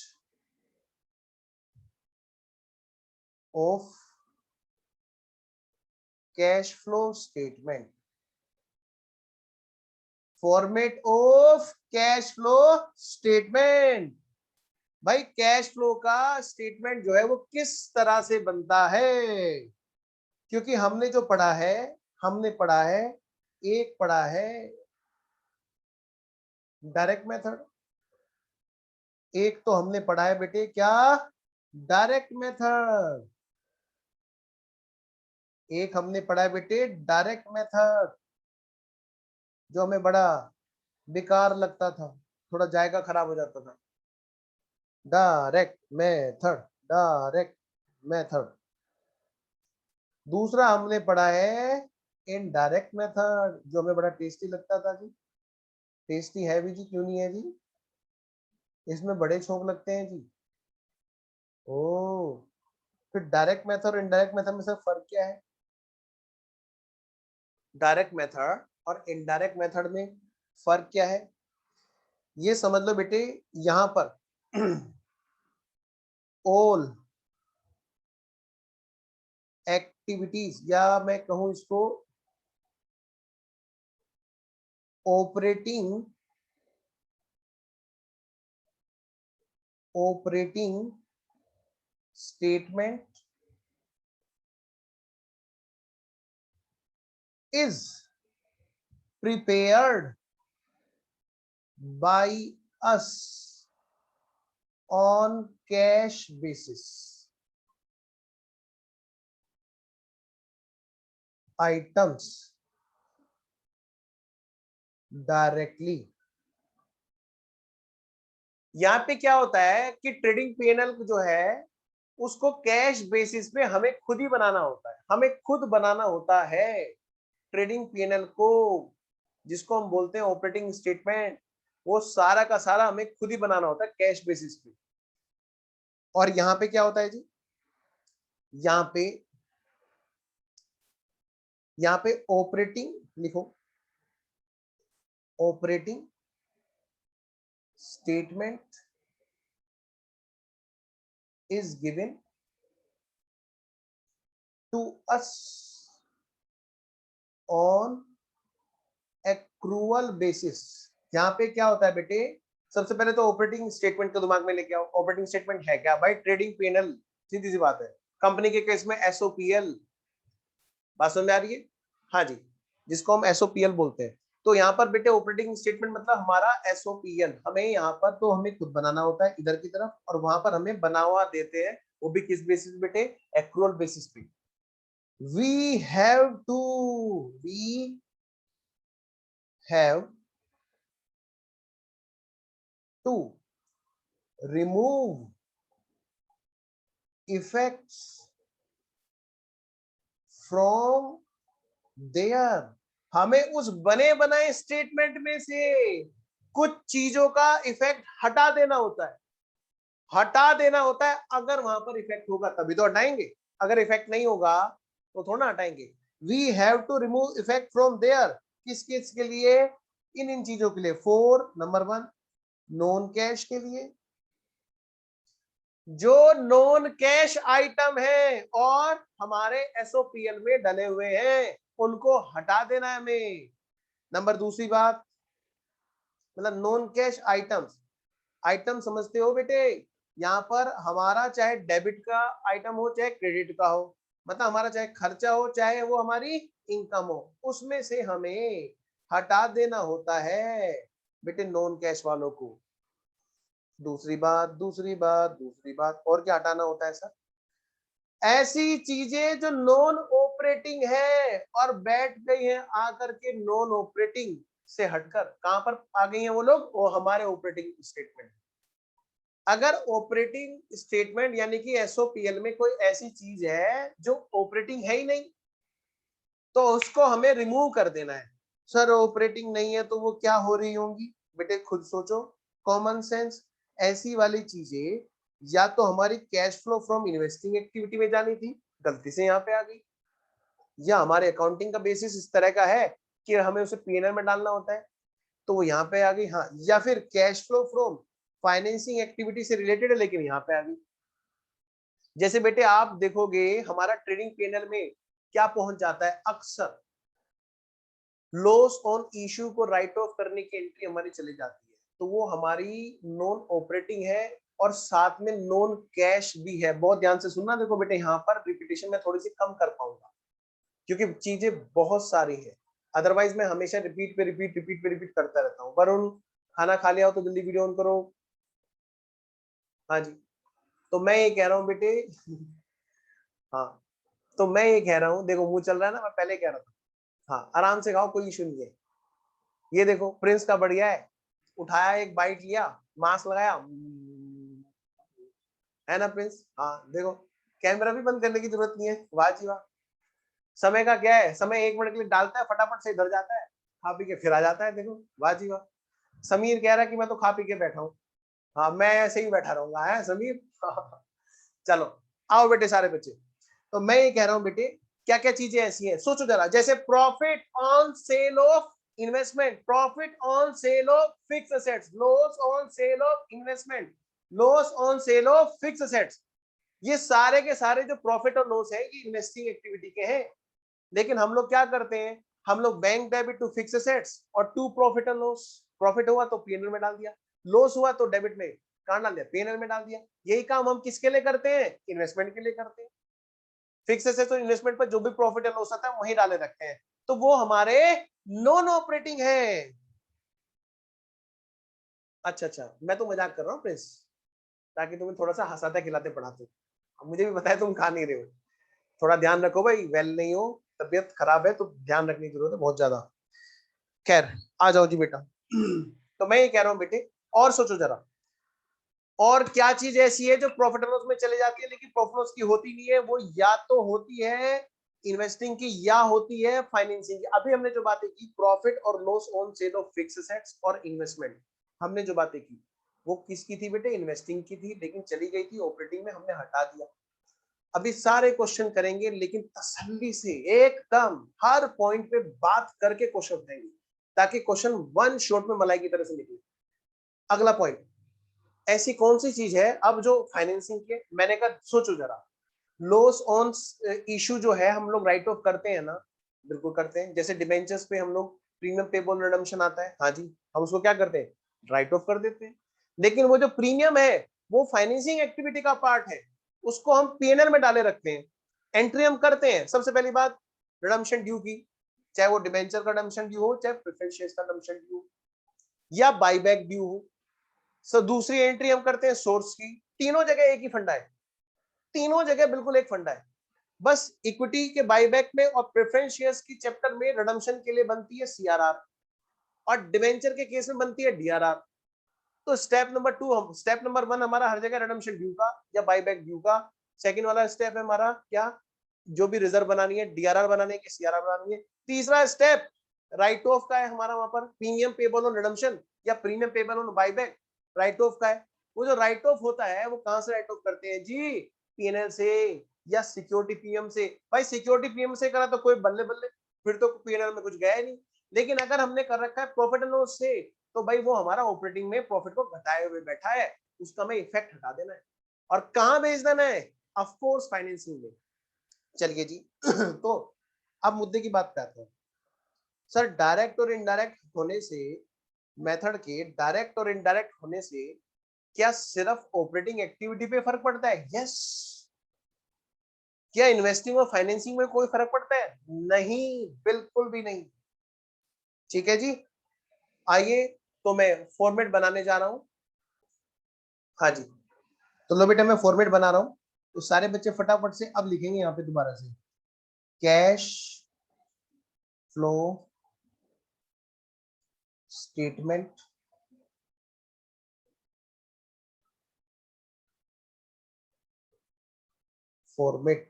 Speaker 1: of cash flow statement, format of cash flow statement. भाई कैश फ्लो का स्टेटमेंट जो है वो किस तरह से बनता है? क्योंकि हमने जो पढ़ा है, हमने पढ़ा है, एक पढ़ा है डायरेक्ट मेथड, एक तो हमने पढ़ा है बेटे क्या? Direct method. एक हमने पढ़ा है बेटे डायरेक्ट मेथड, जो हमें बड़ा बेकार लगता था, थोड़ा जायका खराब हो जाता था। Direct method, direct method. दूसरा हमने पढ़ा है इनडायरेक्ट मेथड जो हमें बड़ा टेस्टी लगता था जी, टेस्टी है भी जी, क्यों नहीं है जी, इसमें बड़े छोंक लगते हैं जी। ओ, फिर डायरेक्ट मेथड और इनडायरेक्ट मेथड में सर फर्क क्या है? डायरेक्ट मेथड और इनडायरेक्ट मेथड में फर्क क्या है? ये समझ लो बेटे, यहां पर ऑल एक्टिविटीज, या मैं कहूं इसको operating statement is prepared by us on cash basis. Items directly. यहाँ पे क्या होता है कि ट्रेडिंग पीएनएल जो है उसको कैश बेसिस पे हमें खुद ही बनाना होता है, हमें खुद बनाना होता है ट्रेडिंग पीएनएल को, जिसको हम बोलते हैं ऑपरेटिंग स्टेटमेंट। वो सारा का सारा हमें खुद ही बनाना होता है कैश बेसिस पे। और यहाँ पे क्या होता है जी, यहाँ पे ऑपरेटिंग लिखो, operating statement is given to us on accrual basis। यहाँ पे क्या होता है बेटे, सबसे पहले तो ऑपरेटिंग स्टेटमेंट को दिमाग में लेके आओ। ऑपरेटिंग स्टेटमेंट है क्या भाई? ट्रेडिंग पीएनएल, सीधी सी बात है। कंपनी के केस में एसओपीएल, बात समझ में आ रही है? हाँ जी, जिसको हम एसओपीएल बोलते हैं। तो यहाँ पर बेटे ऑपरेटिंग स्टेटमेंट मतलब हमारा एसओपीएल, हमें यहाँ पर तो हमें खुद बनाना होता है इधर की तरफ, और वहां पर हमें बना हुआ देते हैं, वो भी किस बेसिस बेटे? एक्रूअल बेसिस पे। we have to remove effects from there। हमें उस बने बनाए स्टेटमेंट में से कुछ चीजों का इफेक्ट हटा देना होता है, हटा देना होता है। अगर वहां पर इफेक्ट होगा तभी तो हटाएंगे, अगर इफेक्ट नहीं होगा तो थोड़ा हटाएंगे। We have to remove effect from there, किस केस के लिए? इन चीजों के लिए। फॉर नंबर 1 नॉन कैश के लिए, जो नॉन कैश आइटम है और हमारे एसओपीएल में डले हुए हैं, उनको हटा देना है हमें। नंबर दूसरी बात, मतलब नॉन कैश आइटम्स, आइटम समझते हो बेटे? यहाँ पर हमारा चाहे डेबिट का आइटम हो चाहे क्रेडिट का हो, मतलब हमारा चाहे खर्चा हो चाहे वो हमारी इनकम हो, उसमें से हमें हटा देना होता है बेटे नॉन कैश वालों को। दूसरी बात, और क्या हटाना होता है सर? ऐसी चीजें जो नॉन ऑपरेटिंग है और बैठ गई हैं आकर के नॉन ऑपरेटिंग से हटकर, कहां पर आ गई हैं वो लोग? वो हमारे ऑपरेटिंग स्टेटमेंट। अगर ऑपरेटिंग स्टेटमेंट यानी कि एसओपीएल में कोई ऐसी चीज है जो ऑपरेटिंग है ही नहीं, तो उसको हमें रिमूव कर देना है। सर ऑपरेटिंग नहीं है तो वो क्या हो रही होंगी? बेटे खुद सोचो, कॉमन सेंस। ऐसी वाली चीजें या तो हमारी cash flow from investing activity में जानी थी, गलती से यहाँ पे आ गई, या हमारे अकाउंटिंग का बेसिस इस तरह का है कि हमें उसे पीएनएल में डालना होता है, तो वो यहाँ पे आ गई। हाँ, या फिर cash flow from financing activity से रिलेटेड है लेकिन यहाँ पे आ गई। जैसे बेटे आप देखोगे हमारा ट्रेडिंग पीएनएल में क्या पहुंच जाता है, अक्सर लॉस ऑन इश्यू को राइट ऑफ करने की एंट्री हमारी चली जाती है, तो वो हमारी नॉन ऑपरेटिंग है और साथ में नॉन कैश भी है। बहुत ध्यान से सुनना, देखो बेटे यहाँ पर रिपीटेशन में थोड़ी सी कम कर पाऊंगा क्योंकि चीजें बहुत सारी है, अदरवाइज मैं हमेशा रिपीट करता रहता हूँ। वरुण खाना खा लिया हो तो जल्दी वीडियो ऑन करो। हाँ जी, तो मैं ये कह रहा हूँ बेटे हाँ, तो मैं ये कह रहा हूँ, देखो मुंह चल रहा है ना, मैं पहले कह रहा था। हाँ, आराम से खाओ, कोई इशू नहीं है। ये देखो प्रिंस का बढ़िया है, उठाया एक बाइट लिया, मास्क लगाया, है ना प्रिंस? हाँ देखो, कैमरा भी बंद करने की जरूरत नहीं है, वाह जी वाह। समय का क्या है, समय 1 मिनट के लिए डालता है, फटाफट से इधर जाता है, खा पी के फिर आ जाता है। देखो वाह जी वाह। समीर कह रहा है कि मैं तो खा पी के बैठा हूँ। हाँ मैं ऐसे ही बैठा रहूंगा है समीर। चलो आओ बेटे सारे बच्चे। तो मैं ये कह रहा हूँ बेटे, क्या क्या चीजें ऐसी हैं सोचो जरा, जैसे profit on sale of investment, profit on sale of fix assets, loss on sale of investment, loss on sale of fix assets. ये सारे के सारे जो प्रॉफिट और लॉस है ये इन्वेस्टिंग एक्टिविटी के हैं। लेकिन हम लोग क्या करते हैं, हम लोग bank debit to fix assets और टू प्रॉफिट और लॉस, प्रॉफिट हुआ तो पीएनएल में डाल दिया, लॉस हुआ तो डेबिट में कहां डाल दिया, पीएनएल में डाल दिया। यही काम हम किसके लिए करते हैं, इन्वेस्टमेंट के लिए करते हैं। फिक्स असेट्स और इन्वेस्टमेंट पर जो भी प्रॉफिट और लॉस आता है वही डाले रखते हैं, तो वो हमारे नॉन ऑपरेटिंग है। अच्छा अच्छा, मैं तो मजाक कर रहा हूँ प्रिंस, ताकि तुम्हें थोड़ा सा हंसाते खिलाते पढ़ाते। मुझे भी पता है तुम खा नहीं रहे हो, थोड़ा ध्यान रखो भाई, वेल नहीं हो, तबीयत खराब है तो ध्यान रखने की जरूरत है बहुत ज्यादा। खैर आ जाओ जी बेटा। तो मैं ये कह रहा हूँ बेटे, और सोचो जरा, और क्या चीज ऐसी है जो प्रॉफिट एंड लॉस में चले जाती है लेकिन प्रॉफिट लॉस की होती नहीं है, वो या तो होती है इन्वेस्टिंग की या होती है फाइनेंसिंग की। अभी हमने जो बातें की प्रॉफिट और loss on sale of fix assets और इन्वेस्टमेंट, हमने जो बातें की वो किसकी थी बेटे, इन्वेस्टिंग की थी, लेकिन चली गई थी ऑपरेटिंग में, हमने हटा दिया। अभी सारे क्वेश्चन करेंगे लेकिन तसल्ली से एकदम हर पॉइंट पे बात करके क्वेश्चन उठाएंगे, ताकि क्वेश्चन वन शॉट में मलाई की तरह से निकले। अगला पॉइंट, ऐसी कौन सी चीज है अब जो फाइनेंसिंग के, मैंने कहा सोचो जरा, लॉस ऑन इशू जो है हम लोग राइट ऑफ करते हैं ना, बिल्कुल करते हैं। जैसे डिबेंचर्स पे हम लोग प्रीमियम पेबल रिडम्पशन आता है, हाँ जी, हम उसको क्या करते हैं, राइट ऑफ कर देते हैं। लेकिन वो जो प्रीमियम है वो फाइनेंसिंग एक्टिविटी का पार्ट है, उसको हम पीएनएल में डाले रखते हैं, एंट्री हम करते हैं। सबसे पहली बात, रिडम्पशन ड्यू की, चाहे वो डिबेंचर का रिडम्पशन ड्यू हो, चाहे प्रेफरेंस शेयर्स का रिडम्पशन ड्यू हो, या बाईबैक ड्यू हो। सो दूसरी एंट्री हम करते हैं सोर्स की। तीनों जगह एक ही फंडा है, तीनों जगह बिल्कुल एक फंडा है। बस इक्विटी के बाईबैक में और प्रेफरेंस शेयर्स की चैप्टर में रिडम्पशन के लिए बनती है सीआरआर, और डिवेंचर के केस में बनती है डीआरआर। तो स्टेप नंबर 2, हम स्टेप नंबर 1 हमारा हर जगह रिडम्पशन ड्यू का या बाईबैक ड्यू का। सेकंड वाला स्टेप है हमारा क्या, जो भी रिजर्व बनानी है, डीआरआर बनानी है कि सीआरआर बनानी है। तीसरा स्टेप राइट ऑफ का है हमारा, वहां पर प्रीमियम पेबल ऑन रिडम्पशन या premium payable on buyback right of का है। वो जो राइट ऑफ होता है वो कहां से राइट ऑफ करते हैं जी, पीएनएल से या सिक्योरिटी प्रीमियम से। भाई सिक्योरिटी प्रीमियम से करा तो कोई बल्ले बल्ले, फिर तो पीएनएल में कुछ गया ही नहीं। लेकिन अगर हमने कर रखा है प्रॉफिट एंड लॉस से, तो भाई वो हमारा ऑपरेटिंग में प्रॉफिट को घटाए हुए बैठा है, उसका हमें इफेक्ट हटा देना है। और कहां भेज देना है, ऑफ कोर्स फाइनेंसिंग में। चलिए जी। तो अब मुद्दे की बात करते हैं। सर डायरेक्ट और इनडायरेक्ट होने से, मेथड के डायरेक्ट और इनडायरेक्ट होने से क्या सिर्फ ऑपरेटिंग एक्टिविटी पे फर्क पड़ता है? यस। क्या इन्वेस्टिंग और फाइनेंसिंग में कोई फर्क पड़ता है? नहीं, बिल्कुल भी नहीं। ठीक है जी। आइए, तो मैं फॉर्मेट बनाने जा रहा हूं। हाँ जी, तो लो बेटा मैं फॉर्मेट बना रहा हूं, तो सारे बच्चे फटाफट से अब लिखेंगे यहाँ पे दोबारा से, कैश फ्लो स्टेटमेंट फॉर्मेट।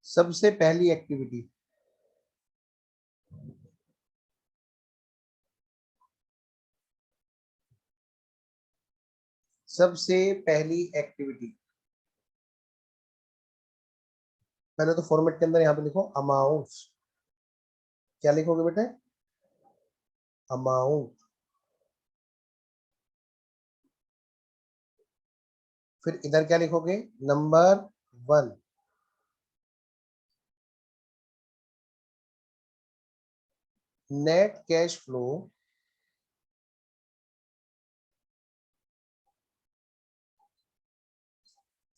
Speaker 1: सबसे पहली एक्टिविटी, सबसे पहली एक्टिविटी, पहले तो फॉर्मेट के अंदर यहाँ पे लिखो अमाउंट्स। क्या लिखोगे बेटा, अमाउंट। फिर इधर क्या लिखोगे, number 1, net cash flow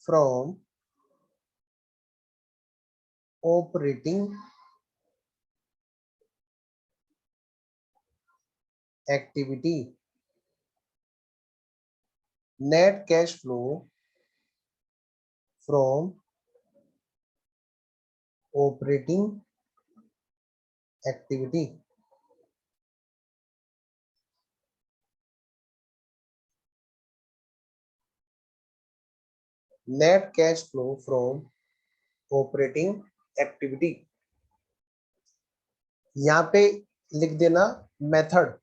Speaker 1: from operating activity. Net cash flow from operating activity, net cash flow from operating activity. यहां पे लिख देना मेथड,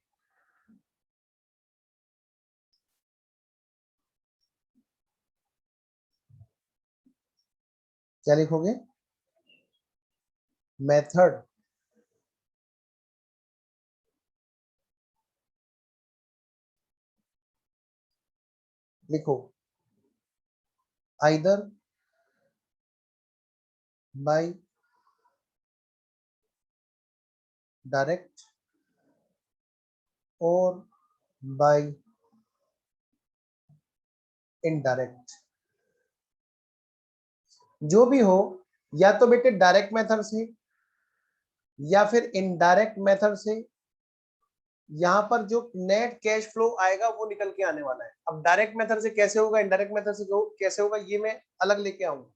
Speaker 1: क्या लिखोगे? मेथड। लिखो आइदर बाय डायरेक्ट और बाय इनडायरेक्ट, जो भी हो, या तो बेटे डायरेक्ट मेथड से या फिर इनडायरेक्ट मेथड से। यहां पर जो नेट कैश फ्लो आएगा वो निकल के आने वाला है। अब डायरेक्ट मेथड से कैसे होगा, इनडायरेक्ट मेथड से कैसे होगा, ये मैं अलग लेके आऊंगा,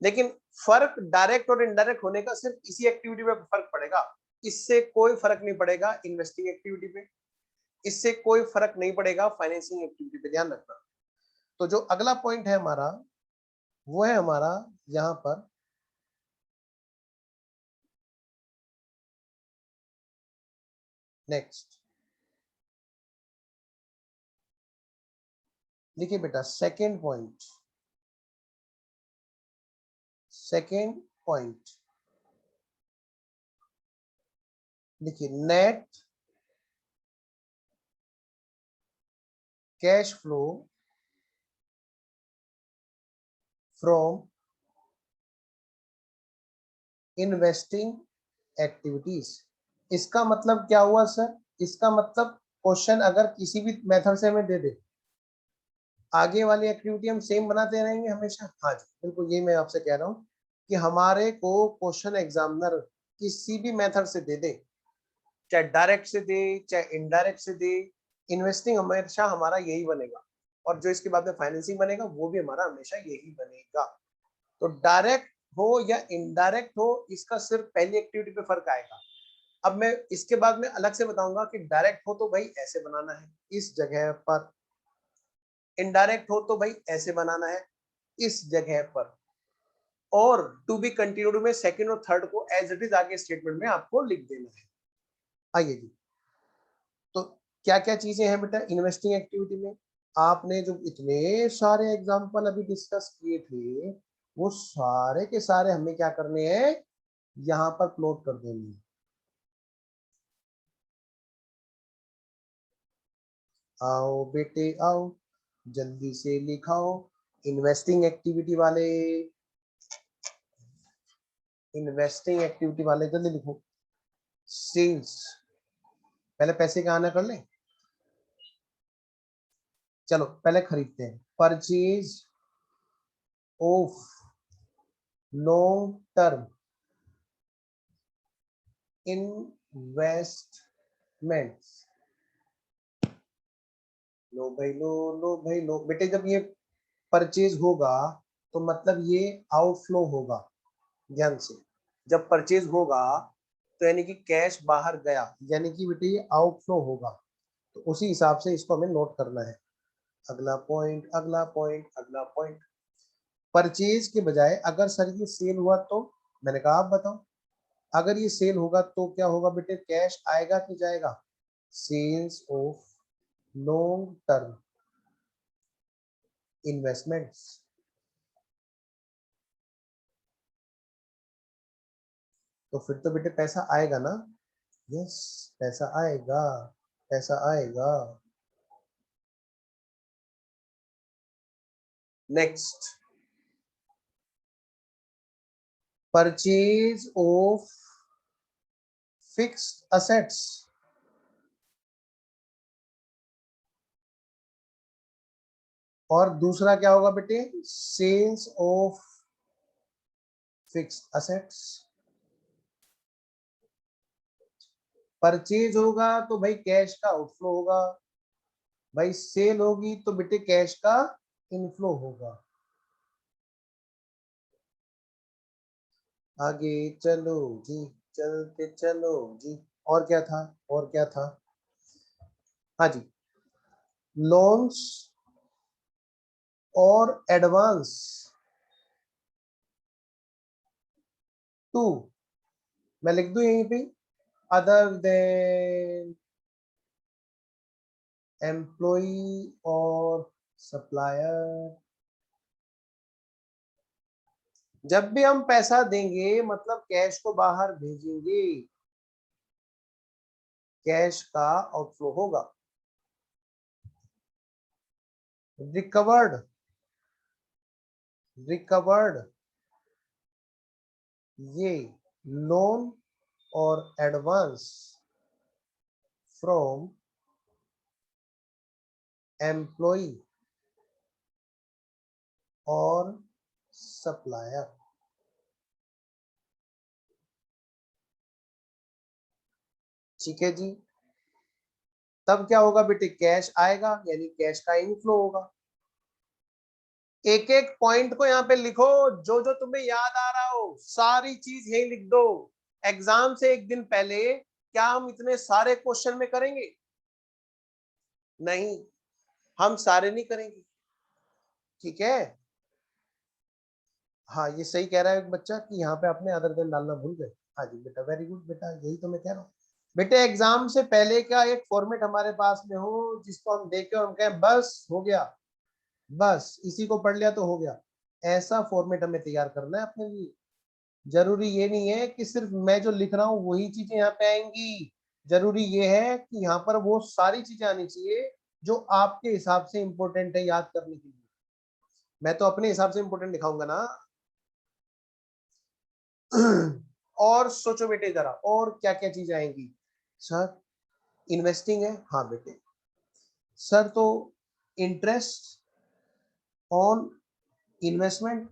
Speaker 1: लेकिन फर्क डायरेक्ट और इनडायरेक्ट होने का सिर्फ इसी एक्टिविटी पे फर्क पड़ेगा। इससे कोई फर्क नहीं पड़ेगा इन्वेस्टिंग एक्टिविटी पे, इससे कोई फर्क नहीं पड़ेगा फाइनेंसिंग एक्टिविटी पे, ध्यान रखना। तो जो अगला पॉइंट है हमारा, वो है हमारा यहां पर नेक्स्ट। देखिए बेटा सेकेंड पॉइंट, सेकेंड पॉइंट देखिए, net cash flow from investing activities. इसका मतलब क्या हुआ सर? इसका मतलब क्वेश्चन अगर किसी भी मेथड से हमें दे दे, आगे वाली एक्टिविटी हम सेम बनाते रहेंगे हमेशा। हाँ जी बिल्कुल, ये मैं आपसे कह रहा हूँ कि हमारे को क्वेश्चन एग्जामिनर किसी भी मेथड से दे दे, चाहे डायरेक्ट से दे चाहे इनडायरेक्ट से दे, इन्वेस्टिंग हमेशा हमारा यही बनेगा, और जो इसके बाद में फाइनेंसिंग बनेगा वो भी हमारा हमेशा यही बनेगा। तो डायरेक्ट हो या इनडायरेक्ट हो, इसका सिर्फ पहली एक्टिविटी पे फर्क आएगा। अब मैं इसके बाद में अलग से बताऊंगा कि डायरेक्ट हो तो भाई ऐसे बनाना है इस जगह पर, इनडायरेक्ट हो तो भाई ऐसे बनाना है इस जगह पर, और टू बी कंटिन्यूड में सेकंड और थर्ड को एज इट इज आगे स्टेटमेंट में आपको लिख देना है। आइए जी, तो क्या क्या चीजें हैं बेटा इन्वेस्टिंग एक्टिविटी में? आपने जो इतने सारे एग्जांपल अभी डिस्कस किए थे, वो सारे के सारे हमें क्या करने हैं, यहां पर प्लॉट कर देंगे। आओ बेटे आओ, जल्दी से लिखाओ। इन्वेस्टिंग एक्टिविटी वाले, इन्वेस्टिंग एक्टिविटी वाले जल्दी लिखो। सेल्स, पहले पैसे का आना कर ले। चलो पहले खरीदते हैं। Purchase of long term investments. लो भाई लो, लो भाई लो बेटे, जब ये परचेज होगा तो मतलब ये आउटफ्लो होगा। ध्यान से, जब परचेज होगा तो यानी कि कैश बाहर गया, यानी कि बेटे ये आउटफ्लो होगा, तो उसी हिसाब से इसको हमें नोट करना है। अगला पॉइंट, अगला पॉइंट, अगला पॉइंट, परचेज के बजाय अगर सर ये सेल हुआ तो, मैंने कहा आप बताओ, अगर ये सेल होगा तो क्या होगा बेटे, कैश आएगा कि जाएगा? Sales of long term investments. तो फिर तो बेटे पैसा आएगा ना? यस, पैसा आएगा, पैसा आएगा। Next, purchase of fixed assets. और दूसरा क्या होगा बेटे, sales of fixed assets. Purchase होगा तो भाई कैश का आउटफ्लो होगा, भाई सेल होगी तो बेटे कैश का इनफ्लो होगा। आगे चलो जी, चलते चलो जी। और क्या था, और क्या था? हाँ जी, लोन्स और एडवांस टू, मैं लिख दूं यहीं पे, अदर देन एम्प्लॉई और सप्लायर। जब भी हम पैसा देंगे मतलब कैश को बाहर भेजेंगे, कैश का आउटफ्लो होगा। रिकवर्ड, रिकवर्ड ये लोन और एडवांस फ्रॉम एम्प्लॉय और सप्लायर। ठीक है जी। तब क्या होगा बेटे, कैश आएगा यानी कैश का इनफ्लो होगा। एक एक पॉइंट को यहाँ पे लिखो, जो जो तुम्हें याद आ रहा हो सारी चीज यही लिख दो। एग्जाम से एक दिन पहले क्या हम इतने सारे क्वेश्चन में करेंगे? नहीं, हम सारे नहीं करेंगे। ठीक है, हाँ ये सही कह रहा है एक बच्चा कि यहाँ पे आपने अदर देन डालना भूल गए। हाँ जी बेटा, वेरी गुड बेटा, यही तो मैं कह रहा हूँ। बेटे एग्जाम से पहले का एक फॉर्मेट हमारे पास में हो जिसको हम देख के हम कहें बस हो गया, बस इसी को पढ़ लिया तो हो गया, ऐसा फॉर्मेट हमें तैयार करना है अपने लिए। जरूरी ये नहीं है कि सिर्फ मैं जो लिख रहा हूँ वही चीजें यहाँ पे आएंगी, जरूरी ये है कि यहाँ पर वो सारी चीजें आनी चाहिए जो आपके हिसाब से इंपॉर्टेंट है याद करने के लिए। मैं तो अपने हिसाब से इंपॉर्टेंट दिखाऊंगा ना। और सोचो बेटे जरा, और क्या क्या चीज आएंगी? सर इन्वेस्टिंग है, हाँ बेटे। सर तो इंटरेस्ट ऑन इन्वेस्टमेंट,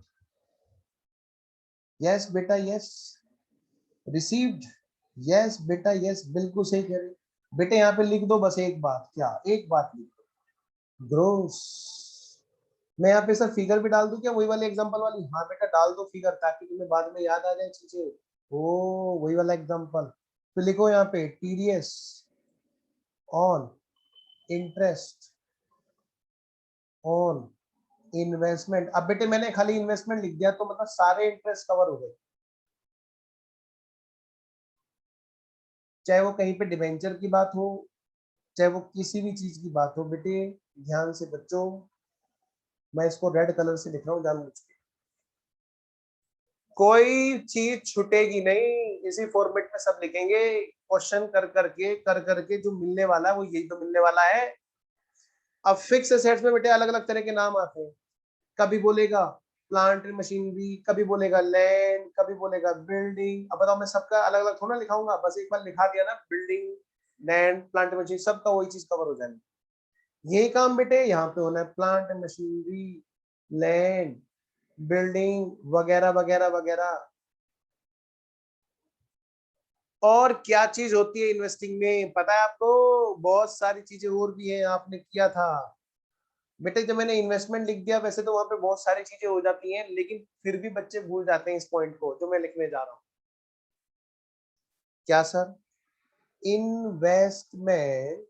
Speaker 1: यस बेटा यस। रिसीव्ड, यस बेटा यस, बिल्कुल सही कह रहे हो। बेटे यहाँ पे लिख दो बस एक बात, क्या एक बात लिख दो, ग्रोस। मैं यहाँ पे सर फिगर भी डाल दूं क्या, वही वाली एग्जांपल वाली? हाँ बेटा डाल दो फिगर, ताकि तुम्हें बाद में याद आ जाए चीजें। ओ वही वाला एग्जांपल। तो लिखो यहाँ पे TDS on interest on investment. अब बेटे मैंने खाली इन्वेस्टमेंट लिख दिया तो मतलब सारे इंटरेस्ट कवर हो गए, चाहे वो कहीं पे डिवेंचर की बात हो, चाहे वो किसी भी चीज की बात हो। बेटे ध्यान से बच्चों, मैं इसको रेड कलर से लिख रहा हूँ जानबूझ के, कोई चीज छूटेगी नहीं, इसी फॉर्मेट में सब लिखेंगे। क्वेश्चन कर करके जो मिलने वाला है वो यही तो मिलने वाला है। अब फिक्स एसेट्स में बेटे अलग अलग तरह के नाम आते हैं, कभी बोलेगा प्लांट मशीनरी, कभी बोलेगा लैंड, कभी बोलेगा बिल्डिंग। अब बताओ मैं सबका अलग अलग थोड़ा लिखाऊंगा, बस एक बार लिखा दिया ना, बिल्डिंग लैंड प्लांट मशीन, सबका वही चीज कवर हो जाएगी। यही काम बेटे यहाँ पे होना है, प्लांट मशीनरी लैंड बिल्डिंग वगैरह वगैरह वगैरह। और क्या चीज होती है इन्वेस्टिंग में पता है आपको? बहुत सारी चीजें और भी हैं, आपने किया था बेटे। जब मैंने इन्वेस्टमेंट लिख दिया वैसे तो वहां पे बहुत सारी चीजें हो जाती हैं, लेकिन फिर भी बच्चे भूल जाते हैं इस पॉइंट को जो मैं लिखने जा रहा हूँ। क्या सर? इन्वेस्टमेंट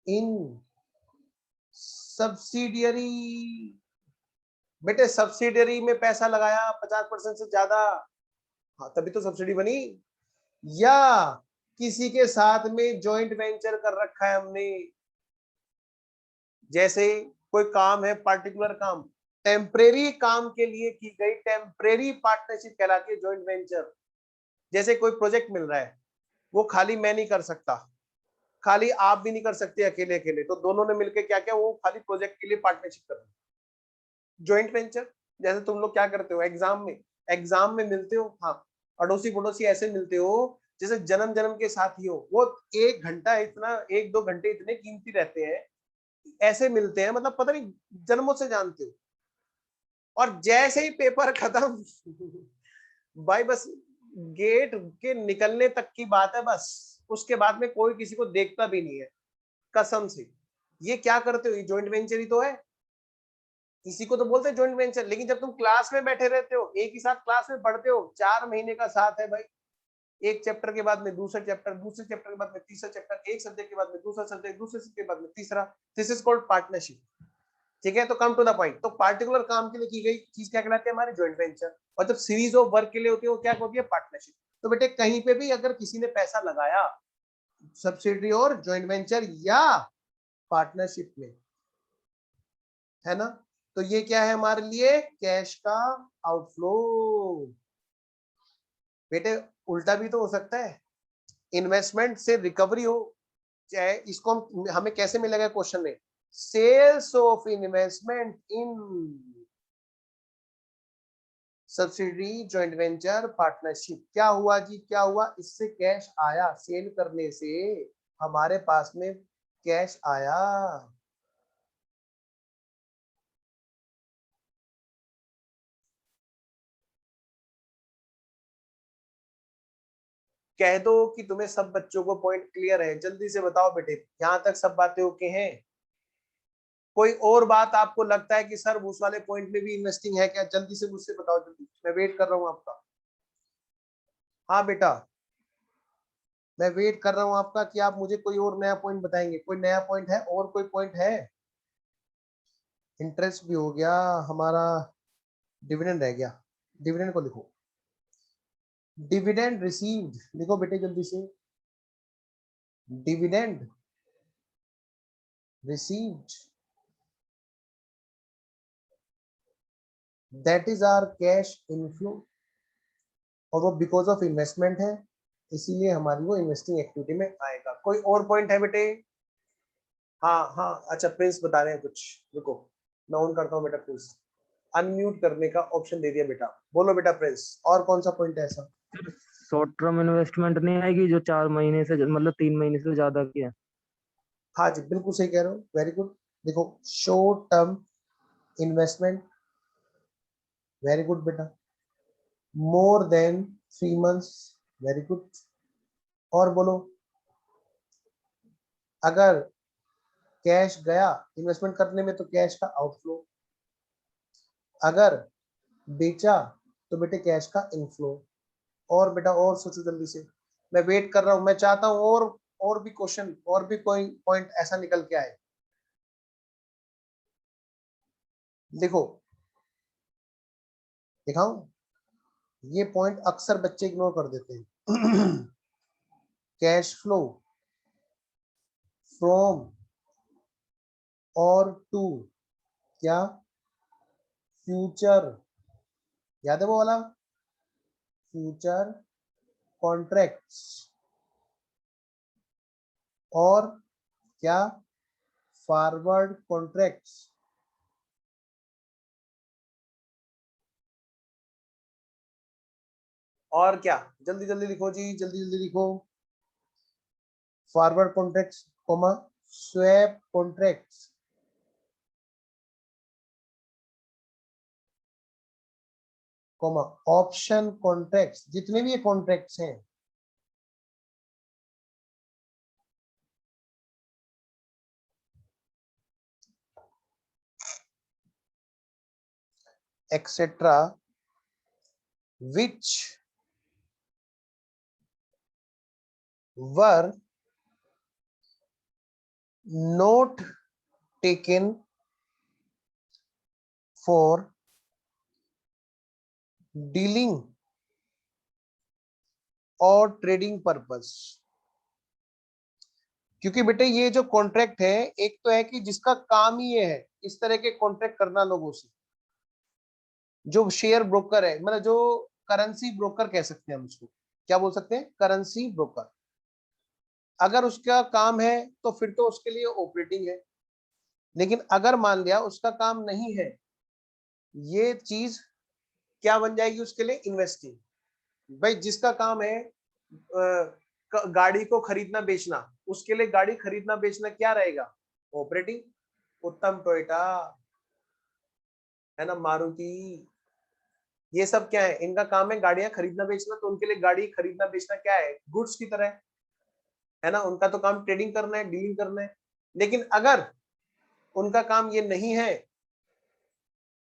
Speaker 1: इन सब्सिडियरी। बेटे सब्सिडियरी में पैसा लगाया 50% से ज्यादा, हाँ तभी तो सब्सिडी बनी। या किसी के साथ में जॉइंट वेंचर कर रखा है हमने, जैसे कोई काम है पार्टिकुलर काम, टेम्परेरी काम के लिए की गई टेम्परेरी पार्टनरशिप कहलाती है जॉइंट वेंचर। जैसे कोई प्रोजेक्ट मिल रहा है, वो खाली मैं नहीं कर सकता, खाली आप भी नहीं कर सकते अकेले अकेले, तो दोनों ने मिलकर क्या क्या वो खाली प्रोजेक्ट के लिए पार्टनरशिप कर रहे हैं, जॉइंट वेंचर। जैसे तुम लोग क्या करते हो एग्जाम में मिलते हो, हाँ अड़ोसी पड़ोसी ऐसे मिलते हो जैसे जन्म जन्म के साथी हो, वो एक घंटा इतना, एक दो घंटे इतने कीमती रहते हैं, ऐसे मिलते हैं मतलब पता नहीं जन्मों से जानते हो। और जैसे ही पेपर खत्म भाई बस गेट के निकलने तक की बात है, बस उसके बाद में कोई किसी को देखता भी नहीं है, कसम से। ये क्या करते हो, ये जॉइंट वेंचर ही तो है, इसी को तो बोलते हैं जॉइंट वेंचर। लेकिन जब तुम क्लास में बैठे रहते हो, एक ही साथ क्लास में पढ़ते हो, 4 महीने का साथ है भाई, एक चैप्टर के बाद में दूसरा चैप्टर, दूसरे चैप्टर के बाद में तीसरा चैप्टर, एक सब्जेक्ट के बाद में दूसरा सब्जेक्ट, दूसरे सब्जेक्ट के बाद में तीसरा, दिस इज कॉल्ड पार्टनरशिप। ठीक है, तो कम टू द पॉइंट, तो पार्टिकुलर काम के लिए की गई चीज क्या कहलाती है, हमारी जॉइंट वेंचर। और जब सीरीज ऑफ वर्क के लिए होती है, वो क्या होती है, पार्टनरशिप। तो बेटे कहीं पे भी अगर किसी ने पैसा लगाया सब्सिडरी और जॉइंट वेंचर या पार्टनरशिप में, है ना, तो ये क्या है हमारे लिए, कैश का आउटफ्लो। बेटे उल्टा भी तो हो सकता है, इन्वेस्टमेंट से रिकवरी हो, चाहे इसको हमें कैसे मिलेगा क्वेश्चन में, sales of investment in subsidy joint venture partnership. क्या हुआ जी, क्या हुआ, इससे कैश आया, सेल करने से हमारे पास में कैश आया। कह दो कि तुम्हें सब बच्चों को पॉइंट क्लियर है, जल्दी से बताओ बेटे, यहां तक सब बातें ओके हैं? कोई और बात आपको लगता है कि सर उस वाले पॉइंट में भी इन्वेस्टिंग है क्या, जल्दी से मुझसे बताओ, जल्दी, मैं वेट कर रहा हूं आपका। हाँ बेटा, मैं वेट कर रहा हूं आपका कि आप मुझे कोई और नया पॉइंट बताएंगे। कोई नया पॉइंट है, और कोई पॉइंट है? इंटरेस्ट भी हो गया हमारा, डिविडेंड रह गया, डिविडेंड को लिखो, डिविडेंड रिसीव्ड लिखो बेटे जल्दी से, dividend received, that is our cash inflow, और वो बिकॉज ऑफ इन्वेस्टमेंट है, इसीलिए हमारी वो इन्वेस्टिंग एक्टिविटी में आएगा। कोई और पॉइंट है बेटे? हाँ हाँ, अच्छा प्रिंस बता रहे हैं कुछ, रुको मैं ऑन करता हूँ बेटा, प्रिंस अनम्यूट करने का ऑप्शन दे दिया बेटा, बोलो बेटा प्रिंस, और कौन सा पॉइंट है ऐसा?
Speaker 4: शॉर्ट टर्म इन्वेस्टमेंट नहीं आएगी जो 4 महीने से मतलब 3 महीने से ज्यादा की है।
Speaker 1: हाँ जी बिल्कुल सही कह रहे हो, वेरी गुड। देखो short term investment, very good बेटा, more than 3 months, very good. और बोलो, अगर कैश गया इन्वेस्टमेंट करने में तो कैश का आउटफ्लो, अगर बेचा तो बेटे कैश का इनफ्लो। और बेटा और सोचो जल्दी से, मैं वेट कर रहा हूं, मैं चाहता हूं और भी क्वेश्चन, और भी कोई पॉइंट ऐसा निकल के आए। देखो दिखाऊं, ये पॉइंट अक्सर बच्चे इग्नोर कर देते हैं। कैश फ्लो फ्रॉम और टू, क्या, फ्यूचर, याद है वो वाला, फ्यूचर कॉन्ट्रैक्ट्स, और क्या, फॉरवर्ड कॉन्ट्रैक्ट्स। और क्या, जल्दी जल्दी लिखो जी, जल्दी जल्दी लिखो, forward contracts comma, swap contracts, comma, option contracts, जितने भी ये कॉन्ट्रैक्ट्स हैं, etcetera, which were not taken for dealing और ट्रेडिंग पर्पस। क्योंकि बेटे ये जो कॉन्ट्रैक्ट है, एक तो है कि जिसका काम ही ये है इस तरह के कॉन्ट्रैक्ट करना लोगों से, जो शेयर ब्रोकर है, मतलब जो करेंसी ब्रोकर कह सकते हैं हम उसको, क्या बोल सकते हैं, करेंसी ब्रोकर। अगर उसका काम है तो फिर तो उसके लिए ऑपरेटिंग है, लेकिन अगर मान लिया उसका काम नहीं है, ये चीज क्या बन जाएगी उसके लिए, इन्वेस्टिंग। भाई जिसका काम है गाड़ी को खरीदना बेचना, उसके लिए गाड़ी खरीदना बेचना क्या रहेगा, ऑपरेटिंग। उत्तम टोयोटा, है ना, मारुति, ये सब क्या है, इनका काम है गाड़ियां खरीदना बेचना, तो उनके लिए गाड़ी खरीदना बेचना क्या है, गुड्स की तरह है। है ना, उनका तो काम ट्रेडिंग करना है, डीलिंग करना है। लेकिन अगर उनका काम ये नहीं है,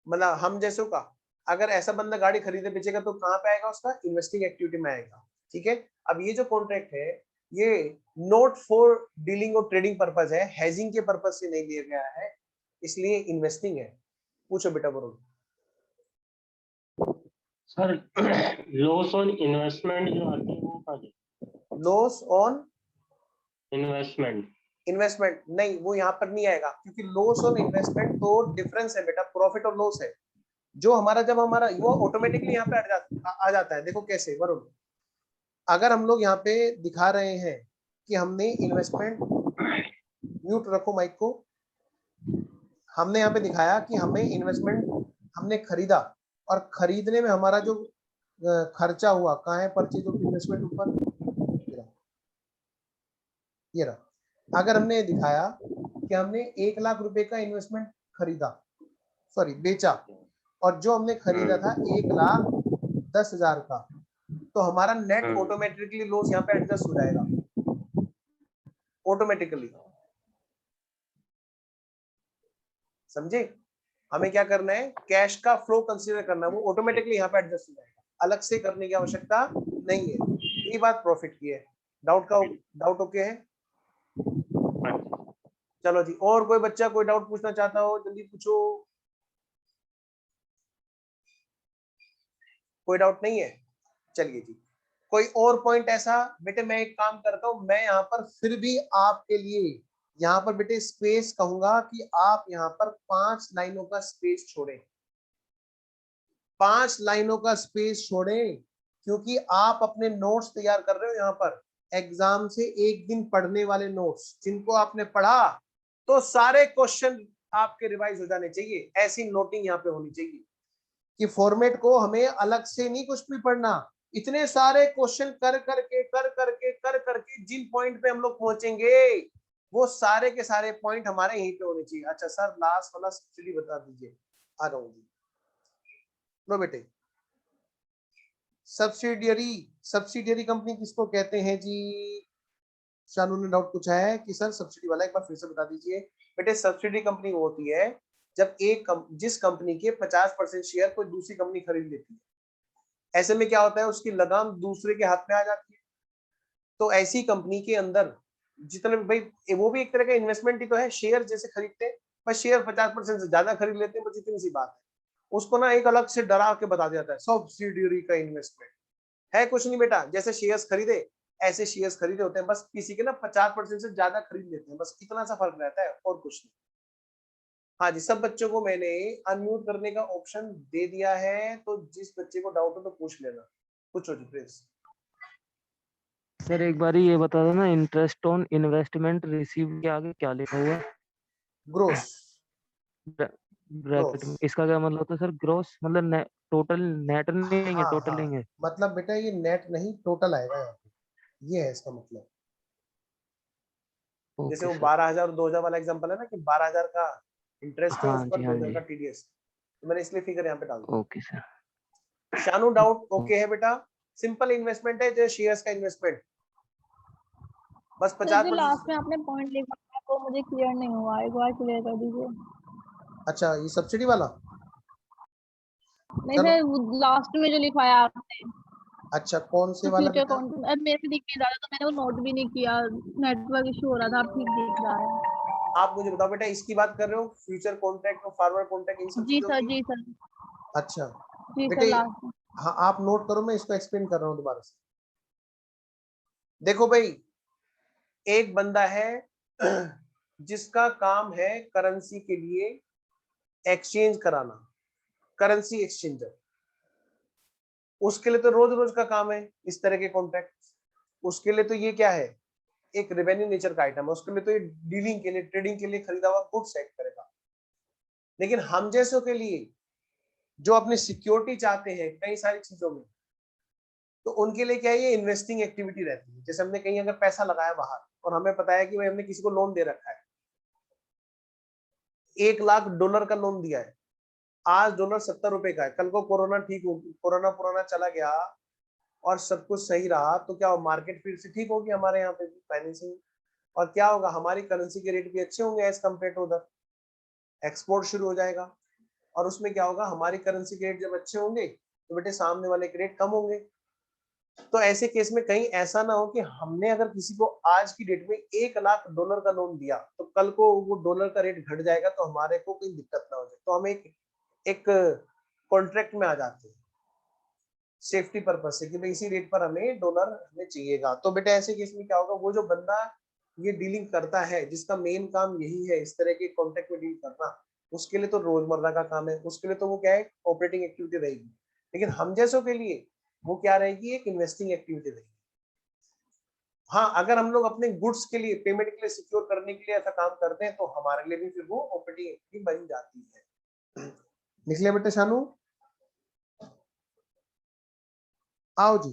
Speaker 1: मतलब हम जैसों का, अगर ऐसा बंदा गाड़ी खरीदे बेचेगा तो कहाँ पे आएगा, उसका इन्वेस्टिंग एक्टिविटी में आएगा। ठीक है, अब ये जो कॉन्ट्रैक्ट है ये नॉट फॉर डीलिंग और ट्रेडिंग पर्पज है, हेजिंग के पर्पज से नहीं लिया गया है, इसलिए इन्वेस्टिंग है। पूछो बेटा Varun.
Speaker 3: Sir loss on investment जो आती है वो कहाँ
Speaker 1: लॉस ऑन
Speaker 3: इन्वेस्टमेंट?
Speaker 1: इन्वेस्टमेंट नहीं, वो यहाँ पर नहीं आएगा, क्योंकि लॉस ऑन इन्वेस्टमेंट तो डिफरेंस है बेटा, प्रॉफिट और लॉस है। जो हमारा जब हमारा वो ऑटोमेटिकली यहाँ पे आ जाता है। देखो कैसे वरुण, अगर हम लोग यहाँ पे दिखा रहे हैं कि हमने इन्वेस्टमेंट, म्यूट रखो माइक को, हमने यहाँ पे दिखाया कि हमें इन्वेस्टमेंट हमने खरीदा, और खरीदने में हमारा जो खर्चा हुआ, कहाँ है परचेज ऑफ इन्वेस्टमेंट, ऊपर ये रहा। अगर हमने दिखाया कि हमने 1,00,000 रुपए का इन्वेस्टमेंट खरीदा, सॉरी बेचा, और जो हमने खरीदा था 1,10,000 का, तो हमारा नेट ऑटोमेटिकली लॉस यहाँ पे एडजस्ट हो जाएगा ऑटोमेटिकली। समझे? हमें क्या करना है, कैश का फ्लो कंसीडर करना है, वो ऑटोमेटिकली यहाँ पे एडजस्ट हो जाएगा, अलग से करने की आवश्यकता नहीं है। ये बात प्रॉफिट की है। डाउट ओके है? चलो जी, और कोई बच्चा कोई डाउट पूछना चाहता हो जल्दी पूछो। कोई डाउट नहीं है? चलिए जी, कोई और पॉइंट ऐसा? बेटे मैं एक काम करता हूं, मैं यहाँ पर फिर भी आपके लिए यहाँ पर बेटे स्पेस कहूंगा कि आप यहाँ पर 5 लाइनों का स्पेस छोड़ें, 5 लाइनों का स्पेस छोड़ें, क्योंकि आप अपने नोट्स तैयार कर रहे हो यहाँ पर, एग्जाम से एक दिन पढ़ने वाले नोट्स, जिनको आपने पढ़ा तो सारे क्वेश्चन आपके रिवाइज हो जाने चाहिए, ऐसी नोटिंग यहाँ पे होनी चाहिए कि फॉर्मेट को हमें अलग से नहीं कुछ भी पढ़ना, इतने सारे क्वेश्चन कर करके जिन पॉइंट पे हम लोग पहुंचेंगे वो सारे के सारे पॉइंट हमारे यहीं पे होने चाहिए। अच्छा सर लास्ट वाला सब्सिडी बता दीजिए, आ रहा हूँ जी। लो बेटे, सब्सिडियरी कंपनी किसको कहते हैं जी? शानू ने डाउट पूछा है कि सर सब्सिडी वाला एक बार फिर से बता दीजिए। बेटे सब्सिडी कंपनी वो होती है जब जिस कंपनी के 50% शेयर कोई दूसरी कंपनी खरीद लेती है, ऐसे में क्या होता है, उसकी लगाम दूसरे के हाथ में आ जाती है। तो ऐसी कंपनी के अंदर जितने भाई, वो भी एक तरह का इन्वेस्टमेंट ही तो है, शेयर जैसे खरीदते हैं, पर शेयर 50% से ज्यादा खरीद लेते हैं, बस इतनी सी बात है। उसको ना एक अलग से डरा के बता दिया जाता है सब्सिडियरी का इन्वेस्टमेंट है। कुछ नहीं बेटा, जैसे शेयर्स खरीदे ऐसे शेयर्स खरीदे होते हैं, बस किसी के ना 50% से ज्यादा खरीद लेते हैं, बस इतना सा फर्क रहता है और कुछ नहीं। हाँ जी, सब बच्चों को मैंने अनम्यूट करने का ऑप्शन दे दिया है, तो जिस बच्चे को डाउट हो तो पूछ लेना। पूछो जी प्लीज।
Speaker 4: सर एक बार ये बता देना, इंटरेस्ट ऑन इन्वेस्टमेंट रिसीव के आगे क्या लिखा हुआ है?
Speaker 1: ग्रोस।
Speaker 4: ब्रैकेट
Speaker 1: ग्रोस,
Speaker 4: में इसका क्या मतलब होता है सर? ग्रोस मतलब टोटल नेट नहीं है,
Speaker 1: हाँ
Speaker 4: टोटल
Speaker 1: हाँ,
Speaker 4: नहीं है?
Speaker 1: मतलब बेटा ये नेट नहीं टोटल आएगा यहाँ पे, ये है इसका मतलब। जैसे
Speaker 4: ओके
Speaker 1: वो
Speaker 4: सर।
Speaker 1: 12,000 और 2,000 वाला एग्जांपल है ना, कि 12,000 का इंटरेस्ट है,
Speaker 4: हाँ
Speaker 1: उस पर
Speaker 4: जी, हाँ
Speaker 1: 2,000
Speaker 4: जी।
Speaker 1: का टीडीएस, तो मैंने इसलिए फिगर यहाँ पे डाल दिया।
Speaker 4: Okay sir.
Speaker 1: Shanu doubt okay है बेटा? सिंपल इन्वेस्टमेंट है जो शेयर्स का इन्वेस्टमेंट, बस
Speaker 2: सर जो
Speaker 1: 50%।
Speaker 2: लास्ट में आपने पॉइंट लिखा है वो मुझे क्लियर नहीं हुआ, एक बार क्लियर कर दीजिए।
Speaker 1: अच्छा ये सब्सिडी वाला,
Speaker 2: नहीं
Speaker 1: चलो
Speaker 2: सर, लास्ट में जो लिखवाया आपने,
Speaker 1: अच्छा कौन से
Speaker 2: तो
Speaker 1: वाला
Speaker 2: फ्यूचर
Speaker 1: बेटा?
Speaker 2: अब मेरे से दिख नहीं रहा था तो मैंने वो नोट भी नहीं किया, नेटवर्क इशू हो रहा था, अब ठीक दिख रहा है।
Speaker 1: आप मुझे बताओ बेटा, इसकी बात कर रहे हो, फ्यूचर कॉन्ट्रैक्ट और फॉरवर्ड कॉन्ट्रैक्ट, इन सब
Speaker 2: जी
Speaker 1: चीजों
Speaker 2: सर,
Speaker 1: की?
Speaker 2: जी सर,
Speaker 1: अच्छा
Speaker 2: जी सर,
Speaker 1: बेटे,
Speaker 2: लास्ट में।
Speaker 1: हाँ आप नोट करो, मैं इसको एक्सप्लेन कर रहा हूँ दोबारा से। देखो भाई, एक बंदा है जिसका काम है करेंसी के लिए एक्सचेंज कराना, करेंसी एक्सचेंजर, उसके लिए तो रोज रोज का काम है इस तरह के कॉन्ट्रैक्ट। उसके लिए तो ये क्या है, एक रेवेन्यू नेचर का आइटम है, उसके लिए तो ये डीलिंग के लिए, ट्रेडिंग के लिए खरीदा हुआ गुड्स एक्ट करेगा। लेकिन हम जैसों के लिए जो अपनी सिक्योरिटी चाहते हैं कई सारी चीजों में, तो उनके लिए क्या है, ये इन्वेस्टिंग एक्टिविटी रहती है। जैसे हमने कहीं अगर पैसा लगाया बाहर और हमें पता है कि भाई हमने किसी को लोन दे रखा है, $1,00,000 का लोन दिया है, आज डॉलर 70 रुपए का है, कल को कोरोना ठीक हो, कोरोना पुराना चला गया, और सब कुछ सही रहा तो क्या मार्केट फिर से ठीक होगी हमारे यहाँ पे भी फाइनेंसिंग, और क्या होगा, हमारी करेंसी के रेट भी अच्छे होंगे एज कम्पेयर टू उधर, एक्सपोर्ट शुरू हो जाएगा, और उसमें क्या होगा, हमारी करेंसी के रेट जब अच्छे होंगे तो बेटे सामने वाले के रेट कम होंगे। तो ऐसे केस में कहीं ऐसा ना हो कि हमने अगर किसी को आज की डेट में $1,00,000 का लोन दिया तो कल को वो डॉलर का रेट घट जाएगा तो हमारे को कोई दिक्कत ना हो जाए, तो हम एक कॉन्ट्रैक्ट में आ जाते हैं सेफ्टी पर्पज से कि भाई इसी रेट पर हमें डॉलर हमें चाहिएगा। तो बेटा ऐसे केस में क्या होगा, वो जो बंदा ये डीलिंग करता है जिसका मेन काम यही है इस तरह के कॉन्ट्रैक्ट में डील करना, उसके लिए तो रोजमर्रा का काम है, उसके लिए तो वो क्या है, ऑपरेटिंग एक्टिविटी रहेगी। लेकिन हम जैसों के लिए वो क्या रहेगी, एक इन्वेस्टिंग एक्टिविटी रहेगी। हाँ, अगर हम लोग अपने गुड्स के लिए पेमेंट के लिए सिक्योर करने के लिए ऐसा काम करते हैं तो हमारे लिए भी फिर वो ऑपरेटिंग एक्टिविटी बन जाती है। निकले बेटे शानू, आओ जी।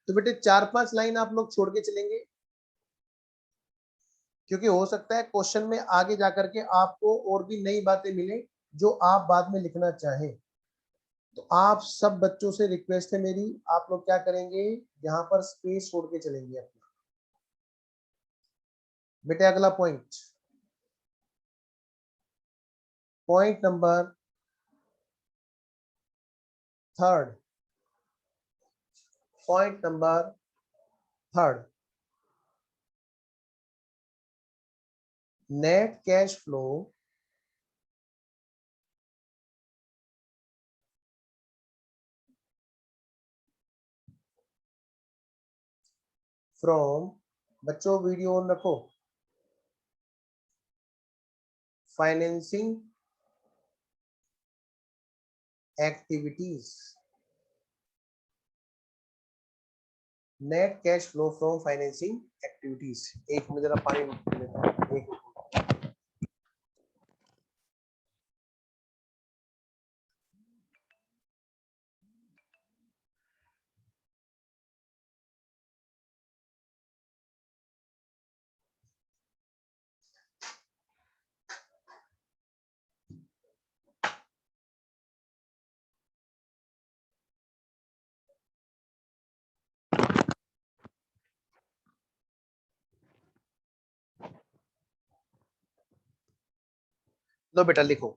Speaker 1: तो बेटे 4-5 लाइन आप लोग छोड़ के चलेंगे, क्योंकि हो सकता है क्वेश्चन में आगे जाकर के आपको और भी नई बातें मिले जो आप बाद में लिखना चाहें। तो आप सब बच्चों से रिक्वेस्ट है मेरी, आप लोग क्या करेंगे, यहाँ पर स्पेस छोड़ के चलेंगे अपना। बेटे अगला point, point number 3, point number 3, net cash flow from, बच्चों वीडियो ऑन रखो, financing activities, net cash flow from financing activities. एक मिनट जरा पानी पी लेता हूं, एक मिनट। लो बेटा लिखो,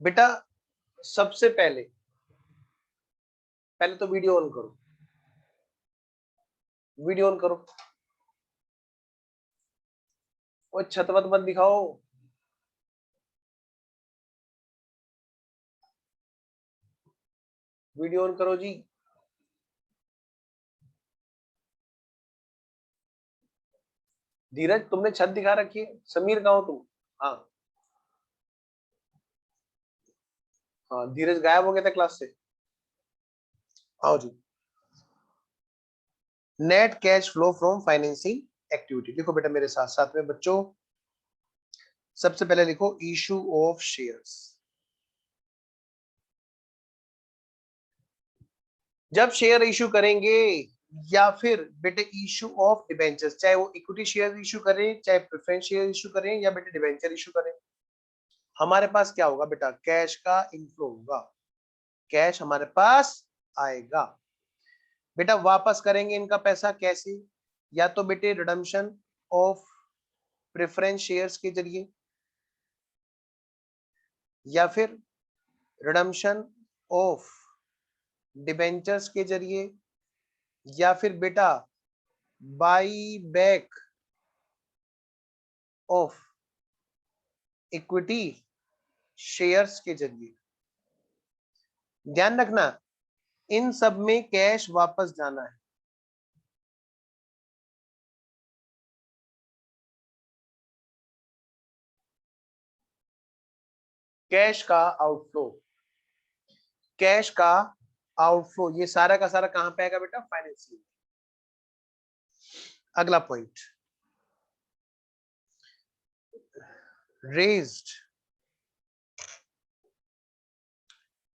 Speaker 1: बेटा सबसे पहले पहले तो वीडियो ऑन करो, वीडियो ऑन करो, और छत वत मत दिखाओ। वीडियो ऑन करो जी। धीरज तुमने छत दिखा रखी है, समीर कहाँ हो तुम? हाँ हाँ, धीरज गायब हो गया था क्लास से। आओ जी। Net cash flow from financing activity लिखो बेटा मेरे साथ साथ में बच्चों। सबसे पहले लिखो इशू ऑफ शेयर्स। जब शेयर इशू करेंगे या फिर बेटे इशू ऑफ डिबेंचर्स, चाहे वो इक्विटी शेयर इशू करें, चाहे प्रेफरेंस शेयर इशू करें, या बेटे डिबेंचर इशू करें, हमारे पास क्या होगा बेटा, कैश का इनफ्लो होगा, कैश हमारे पास आएगा। बेटा वापस करेंगे इनका पैसा कैसे, या तो बेटे रिडम्पशन ऑफ प्रेफरेंस शेयर्स के जरिए, या फिर रिडम्पशन ऑफ डिबेंचर्स के जरिए, या फिर बेटा by back of equity shares के जरिए। ध्यान रखना इन सब में कैश वापस जाना है। कैश का आउटफ्लो, कैश का आउटफ्लो ये सारा का सारा कहां पे आएगा बेटा, फाइनेंसिंग। अगला पॉइंट, रेज्ड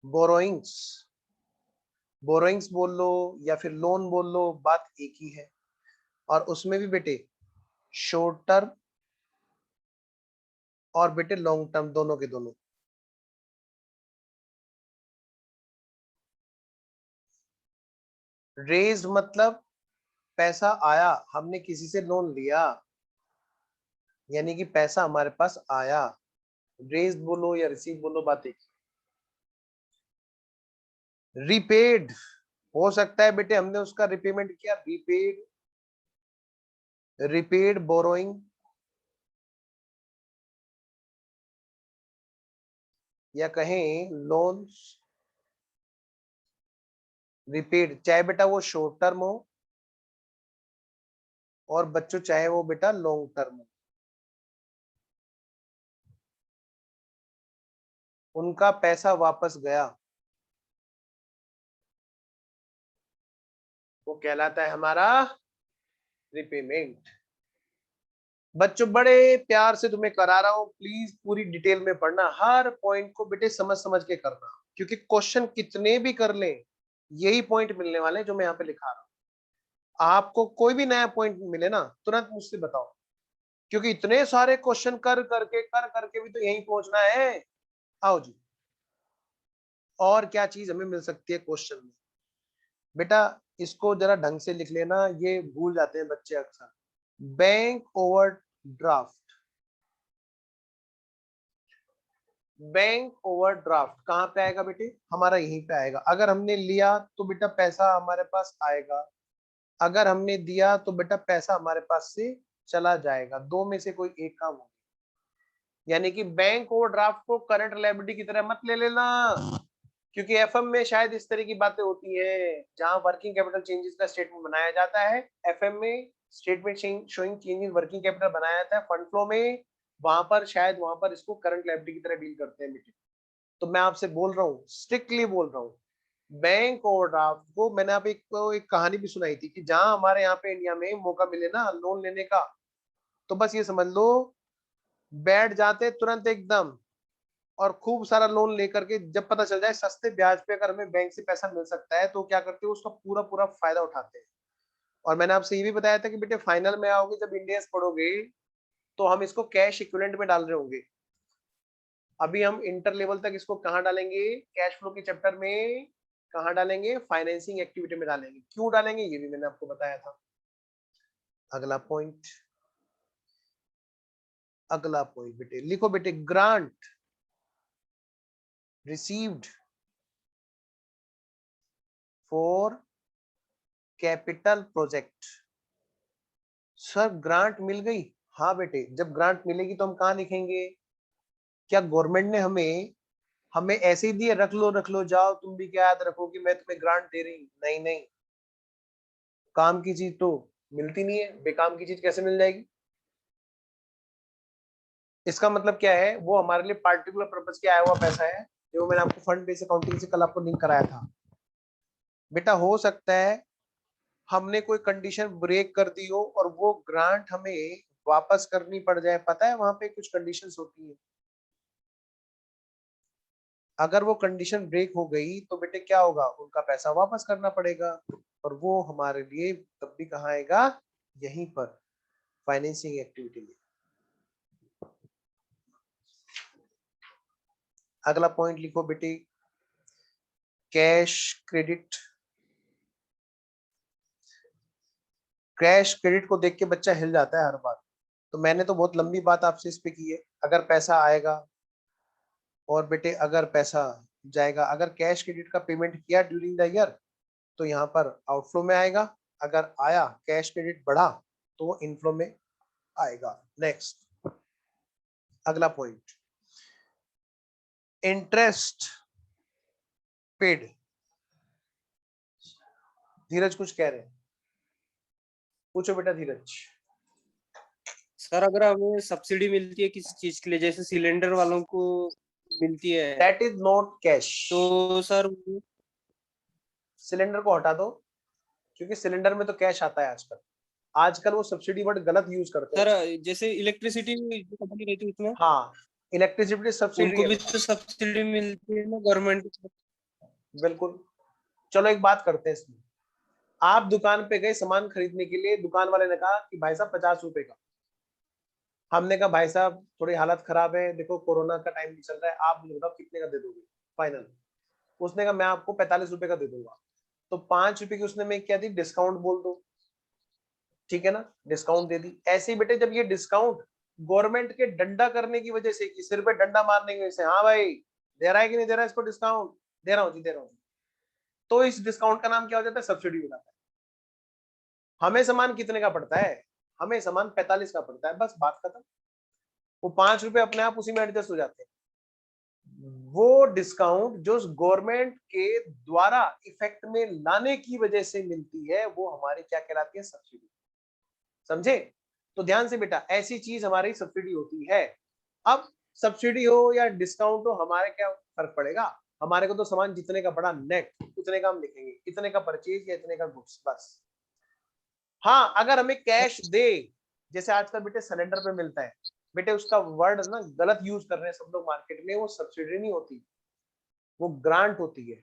Speaker 1: बोरोइंग्स बोरोइंग्स बोल लो या फिर लोन बोल लो, बात एक ही है। और उसमें भी बेटे शॉर्ट टर्म और बेटे लॉन्ग टर्म, दोनों के दोनों। रेज मतलब पैसा आया, हमने किसी से लोन लिया, यानी कि पैसा हमारे पास आया। रेज बोलो या रिसीव बोलो, बात एक। रिपेड हो सकता है बेटे हमने उसका रिपेमेंट किया, रिपेड, रिपेड बोरोइंग या कहें लोन्स रिपेड, चाहे बेटा वो शॉर्ट टर्म हो और बच्चों चाहे वो बेटा लॉन्ग टर्म हो, उनका पैसा वापस गया, वो कहलाता है हमारा रिपेमेंट। बच्चों बड़े प्यार से तुम्हें करा रहा हूं, प्लीज पूरी डिटेल में पढ़ना, हर पॉइंट को बेटे समझ समझ के करना, क्योंकि क्वेश्चन कितने भी कर लें यही पॉइंट मिलने वाले हैं जो मैं यहाँ पे लिखा रहा हूं। आपको कोई भी नया पॉइंट मिले ना तुरंत मुझसे बताओ, क्योंकि इतने सारे क्वेश्चन कर करके भी तो यहीं पहुंचना है। आओ जी, और क्या चीज हमें मिल सकती है क्वेश्चन में? बेटा इसको जरा ढंग से लिख लेना, ये भूल जाते हैं बच्चे अक्सर। बैंक ओवरड्राफ्ट, बैंक ओवरड्राफ्ट कहां पे आएगा बेटे? हमारा यहीं पे आएगा। अगर हमने लिया तो बेटा पैसा हमारे पास आएगा, अगर हमने दिया तो बेटा पैसा हमारे पास से चला जाएगा, दो में से कोई एक काम होगा। यानी कि बैंक ओवरड्राफ्ट को करंट लायबिलिटी की तरह मत ले लेना, क्योंकि एफएम में शायद इस तरह की बातें होती है जहां वर्किंग कैपिटल चेंजेस का स्टेटमेंट बनाया जाता है। एफएम में statement showing change in working capital बनाया जाता है, फंड फ्लो में वहां पर शायद वहां पर इसको करंट लायबिलिटी की तरह डील करते हैं बेटे। तो मैं आपसे बोल रहा हूँ, स्ट्रिक्टली बोल रहा हूँ, बैंक ओवरड्राफ्ट को मैंने आप एक कहानी भी सुनाई थी कि जहां हमारे यहाँ पे इंडिया में मौका मिले ना लोन लेने का, तो बस ये समझ लो बैठ जाते तुरंत एकदम, और खूब सारा लोन लेकर के जब पता चल जाए सस्ते ब्याज पे अगर हमें बैंक से पैसा मिल सकता है तो क्या करते हैं, उसका पूरा पूरा फायदा उठाते हैं। और मैंने आपसे ये भी बताया था कि बेटे फाइनल में आओगे जब इंडियंस पढ़ोगे तो हम इसको कैश इक्विवेलेंट में डाल रहे होंगे। अभी हम इंटर लेवल तक इसको कहाँ डालेंगे? कैश फ्लो के चैप्टर में कहाँ डालेंगे? फाइनेंसिंग एक्टिविटी में डालेंगे। क्यों डालेंगे ये भी मैंने आपको बताया था। अगला पॉइंट, अगला पॉइंट बेटे लिखो बेटे, grant received for capital project. Sir grant मिल गई, हाँ बेटे जब ग्रांट मिलेगी तो हम कहाँ लिखेंगे? क्या गवर्नमेंट ने हमें हमें ऐसे ही दिए रख लो जाओ, तुम भी क्या याद रखो कि मैं तुम्हें ग्रांट दे रही? नहीं नहीं, काम की चीज तो मिलती नहीं है, बेकाम की चीज कैसे मिल जाएगी? इसका मतलब क्या है, वो हमारे लिए पार्टिकुलर पर्पस के आया हुआ पैसा है, जो मैंने आपको फंड बेस्ड अकाउंटिंग से कल आपको लिंक कराया था। बेटा हो सकता है हमने कोई कंडीशन ब्रेक कर दी हो और वो ग्रांट हमें वापस करनी पड़ जाए, पता है वहां पे कुछ कंडीशंस होती है। अगर वो कंडीशन ब्रेक हो गई तो बेटे क्या होगा, उनका पैसा वापस करना पड़ेगा, और वो हमारे लिए तब भी कहाँ आएगा? यहीं पर फाइनेंसिंग एक्टिविटी में। अगला पॉइंट लिखो बेटे, कैश क्रेडिट। कैश क्रेडिट को देख के बच्चा हिल जाता है हर बार, तो मैंने तो बहुत लंबी बात आपसे इस पे की है। अगर पैसा आएगा और बेटे अगर पैसा जाएगा, अगर कैश क्रेडिट का पेमेंट किया ड्यूरिंग द ईयर तो यहाँ पर आउटफ्लो में आएगा, अगर आया कैश क्रेडिट बढ़ा तो वो इनफ्लो में आएगा। नेक्स्ट, अगला पॉइंट, इंटरेस्ट पेड। धीरज कुछ कह रहे हैं, पूछो बेटा धीरज।
Speaker 5: सर अगर हमें सब्सिडी मिलती है किसी चीज के लिए, जैसे सिलेंडर वालों को मिलती है,
Speaker 1: दैट इज नॉट कैश।
Speaker 5: तो सर
Speaker 1: सिलेंडर को हटा दो, क्योंकि सिलेंडर में तो कैश आता है आजकल। आजकल वो सब्सिडी वर्ड गलत यूज करते हैं।
Speaker 5: सर जैसे इलेक्ट्रिसिटी जो कंपनी रहती है उसमें,
Speaker 1: हाँ, इलेक्ट्रिसिटी सब्सिडी
Speaker 5: उनको
Speaker 1: है
Speaker 5: भी
Speaker 1: बेटा।
Speaker 5: तो सब्सिडी मिलती है ना गवर्नमेंट।
Speaker 1: बिल्कुल, चलो एक बात करते हैं इसमें, आप दुकान पे गए सामान खरीदने के लिए, दुकान वाले ने कहा कि भाई साहब 50 रुपए का। हमने कहा भाई साहब थोड़ी हालत खराब है, देखो कोरोना का टाइम भी चल रहा है, आप मुझे बताओ कितने का दे दोगे फाइनल। उसने कहा मैं आपको 45 रुपए का दे दूंगा। तो 5 रुपए की उसने मैं क्या दी, डिस्काउंट बोल दो, ठीक है ना, डिस्काउंट दे दी। ऐसे ही बेटे जब ये डिस्काउंट गवर्नमेंट के डंडा करने की वजह से, कि सिर पे डंडा मारने की वजह से, हाँ भाई दे रहा है कि नहीं दे रहा है इसको डिस्काउंट, दे रहा हूँ जी दे रहा हूँ, तो इस डिस्काउंट का नाम क्या हो जाता है, सब्सिडी हो जाता है। हमें सामान कितने का पड़ता है, हमें सामान 45 का पड़ता है, बस बात खत्म। वो 5 रुपए अपने आप उसी में एडजस्ट हो जाते हैं। वो डिस्काउंट जो गवर्नमेंट के द्वारा इफेक्ट में लाने की वजह से मिलती है, वो हमारी क्या कहलाती है, सब्सिडी। समझे? तो ध्यान से बेटा, ऐसी चीज हमारी सब्सिडी होती है। अब सब्सिडी हो या डिस्काउंट हो, हमारे क्या फर्क पड़ेगा, हमारे को तो सामान जितने का पड़ा नेट उतने का हम लिखेंगे, इतने का परचेज या इतने का गुड्स, बस। हाँ अगर हमें कैश दे, जैसे आजकल बेटे सिलेंडर पे मिलता है, बेटे उसका वर्ड ना गलत यूज कर रहे हैं सब लोग मार्केट में, वो सब्सिडी नहीं होती, वो ग्रांट होती है।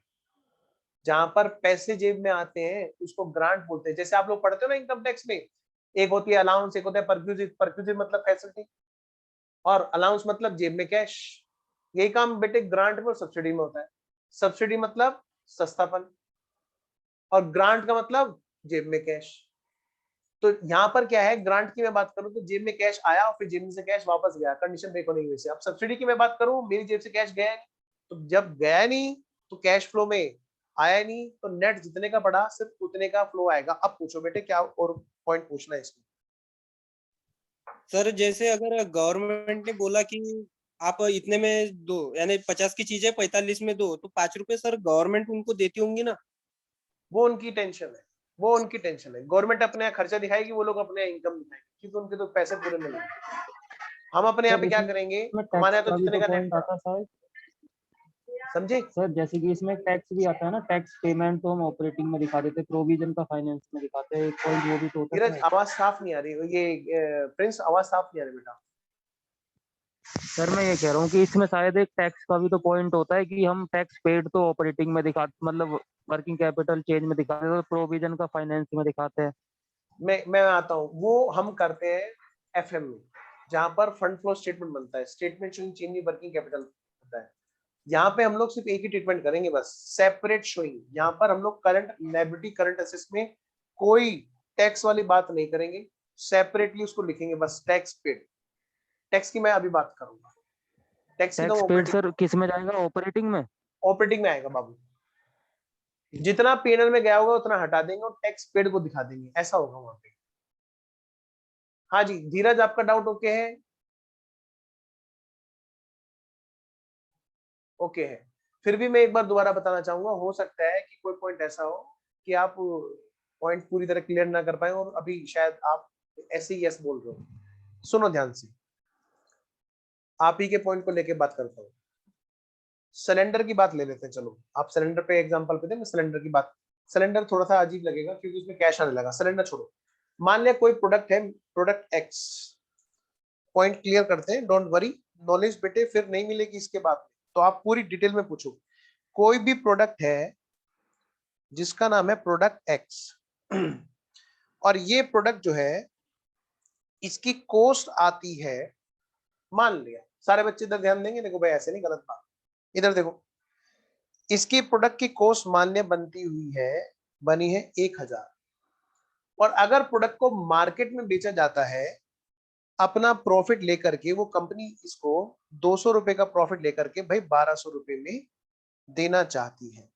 Speaker 1: जहां पर पैसे जेब में आते हैं उसको ग्रांट बोलते हैं। जैसे आप लोग पढ़ते हो ना इनकम टैक्स में, एक होती है अलाउंस, एक होता है परक्यूजिट। परक्यूजिट मतलब फैसिलिटी, और अलाउंस मतलब जेब में कैश। यही काम बेटे ग्रांट में और सब्सिडी में होता है। सब्सिडी मतलब सस्तापन, और ग्रांट का मतलब जेब में कैश। तो यहाँ पर क्या है, ग्रांट की मैं बात करूं तो जेब में कैश आया और फिर जेब में से कैश वापस गया, कंडीशन ब्रेक होने की वजह से। अब सब्सिडी की मैं बात करूं, मेरी जेब से कैश गया नहीं, तो जब गया नहीं तो कैश फ्लो में आया नहीं, तो नेट जितने का पड़ा सिर्फ उतने का फ्लो आएगा। अब पूछो बेटे क्या और पॉइंट पूछना है इसमें।
Speaker 5: सर जैसे अगर गवर्नमेंट ने बोला कि आप इतने में दो, यानी 50 की चीजें 45 में दो, तो 5 रुपए सर गवर्नमेंट उनको देती होंगी ना?
Speaker 1: वो उनकी टेंशन है, वो उनकी टेंशन है। गवर्नमेंट अपने यहाँ खर्चा दिखाएगी, वो लोग अपने इनकम दिखाएंगे, क्योंकि उनके तो पैसे पूरे मिलेंगे। हम अपने यहाँ
Speaker 4: सर
Speaker 1: पे क्या
Speaker 4: इसमें
Speaker 1: करेंगे, हमारे
Speaker 4: टैक्स
Speaker 1: यहाँ तो
Speaker 4: का भी
Speaker 1: जितने
Speaker 4: तो
Speaker 1: का नेट
Speaker 4: पॉइंट
Speaker 1: पड़ा,
Speaker 4: आता है शायद।
Speaker 1: समझे?
Speaker 4: सर जैसे कि इसमें टैक्स भी आता है ना, टैक्स पेमेंट तो हम ऑपरेटिंग में दिखा देते, प्रोविजन का फाइनेंस में दिखाते हैं, एक पॉइंट वो भी तो होता है
Speaker 1: धीरज
Speaker 4: शायद।
Speaker 1: आवाज साफ नहीं आ रही, ये प्रिंस आवाज साफ नहीं आ रही बेटा।
Speaker 4: सर मैं ये कह रहा हूँ कि इसमें शायद एक टैक्स का भी तो पॉइंट होता है कि हम टैक्स पेड तो ऑपरेटिंग में दिखा, मतलब वर्किंग कैपिटल चेंज में दिखाते हैं, प्रोविजन का फाइनेंस में दिखाते हैं।
Speaker 1: मैं आता हूँ, वो हम करते हैं एफएम में, जहां पर फंड फ्लो स्टेटमेंट बनता है, statement showing change in working capital होता है। यहाँ पे हम लोग सिर्फ एक ही ट्रीटमेंट करेंगे, बस सेपरेट शोइंग। यहाँ पर हम लोग करंट लायबिलिटी करंट एसेट्स में कोई टैक्स वाली बात नहीं करेंगे, सेपरेटली उसको लिखेंगे बस, टैक्स पेड। टैक्स की मैं अभी बात करूंगा, टैक्स की तो
Speaker 4: टैक्स पेड
Speaker 1: ऑपरेटिंग
Speaker 4: सर किस में जाएगा, ऑपरेटिंग में?
Speaker 1: ऑपरेटिंग में आएगा बाबू। जितना पीएनएल में गया होगा उतना हटा देंगे और टैक्स पेड को दिखा देंगे, ऐसा होगा वहां पे। हाँ जी धीरज, आपका डाउट ओके है? ओके है। फिर भी मैं एक बार दोबारा बताना चाहूंगा, हो सकता है कि कोई पॉइंट ऐसा हो कि आप पॉइंट पूरी तरह क्लियर ना कर पाए, और अभी शायद आप ऐसे ही यस बोल रहे हो। सुनो ध्यान से, आप ही के पॉइंट को लेके बात करता हूँ। सिलेंडर की बात ले लेते हैं, चलो आप सिलेंडर पे एग्जांपल पे दें, मैं सिलेंडर की बात। सिलेंडर थोड़ा सा अजीब लगेगा क्योंकि उसमें कैश आने लगा, सिलेंडर छोड़ो। मान लिया कोई प्रोडक्ट है, प्रोडक्ट एक्स, पॉइंट क्लियर करते हैं, डोंट वरी, नॉलेज बेटे फिर नहीं मिलेगी इसके बाद में, तो आप पूरी डिटेल में पूछो। कोई भी प्रोडक्ट है जिसका नाम है प्रोडक्ट एक्स, और ये प्रोडक्ट जो है इसकी कॉस्ट आती है, मान लिया, सारे बच्चे इधर ध्यान देंगे, देखो भाई ऐसे नहीं, गलत बात, इधर देखो, इसकी प्रोडक्ट की कॉस्ट मान्य बनती हुई है, बनी है 1000, और अगर प्रोडक्ट को मार्केट में बेचा जाता है अपना प्रॉफिट लेकर के, वो कंपनी इसको 200 रुपए का प्रॉफिट लेकर के भाई 1200 रुपए में देना चाहती है।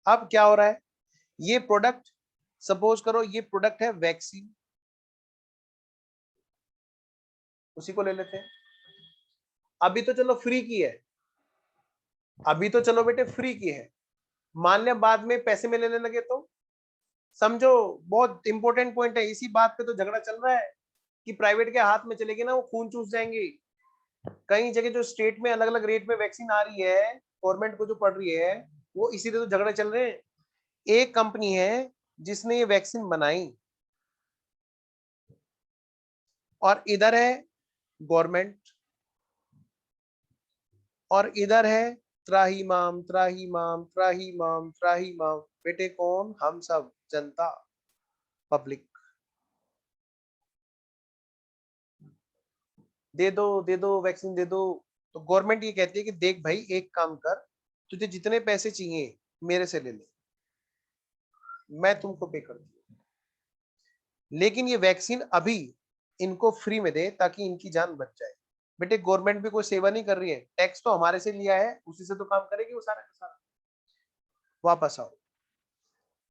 Speaker 1: अब क्या हो रहा है, ये प्रोडक्ट, सपोज करो ये प्रोडक्ट है वैक्सीन, उसी को ले लेते हैं। अभी तो चलो फ्री की है, अभी तो चलो बेटे फ्री की है, मान लिया बाद में पैसे में लेने लगे तो समझो, बहुत इंपॉर्टेंट पॉइंट है, इसी बात पे तो झगड़ा चल रहा है कि प्राइवेट के हाथ में चलेगी ना वो खून चूस जाएंगे। कई जगह जो स्टेट में अलग अलग रेट में वैक्सीन आ रही है, गवर्नमेंट को जो पड़ रही है, वो इसीलिए तो झगड़े चल रहे हैं। एक कंपनी है जिसने ये वैक्सीन बनाई, और इधर है गवर्नमेंट, और इधर है त्राहिमाम त्राहिमाम त्राहिमाम त्राहिमाम। बेटे कौन? हम सब, जनता, पब्लिक। दे दो वैक्सीन दे दो। तो गवर्नमेंट ये कहती है कि देख भाई, एक काम कर, तुझे जितने पैसे चाहिए मेरे से ले ले, मैं तुमको पे कर दूँ, लेकिन ये वैक्सीन अभी इनको फ्री में दे ताकि इनकी जान बच जाए। बेटे गवर्नमेंट भी कोई सेवा नहीं कर रही है, टैक्स तो हमारे से लिया है, उसी से तो काम करेगी वो सारा का सारा। वापस आओ।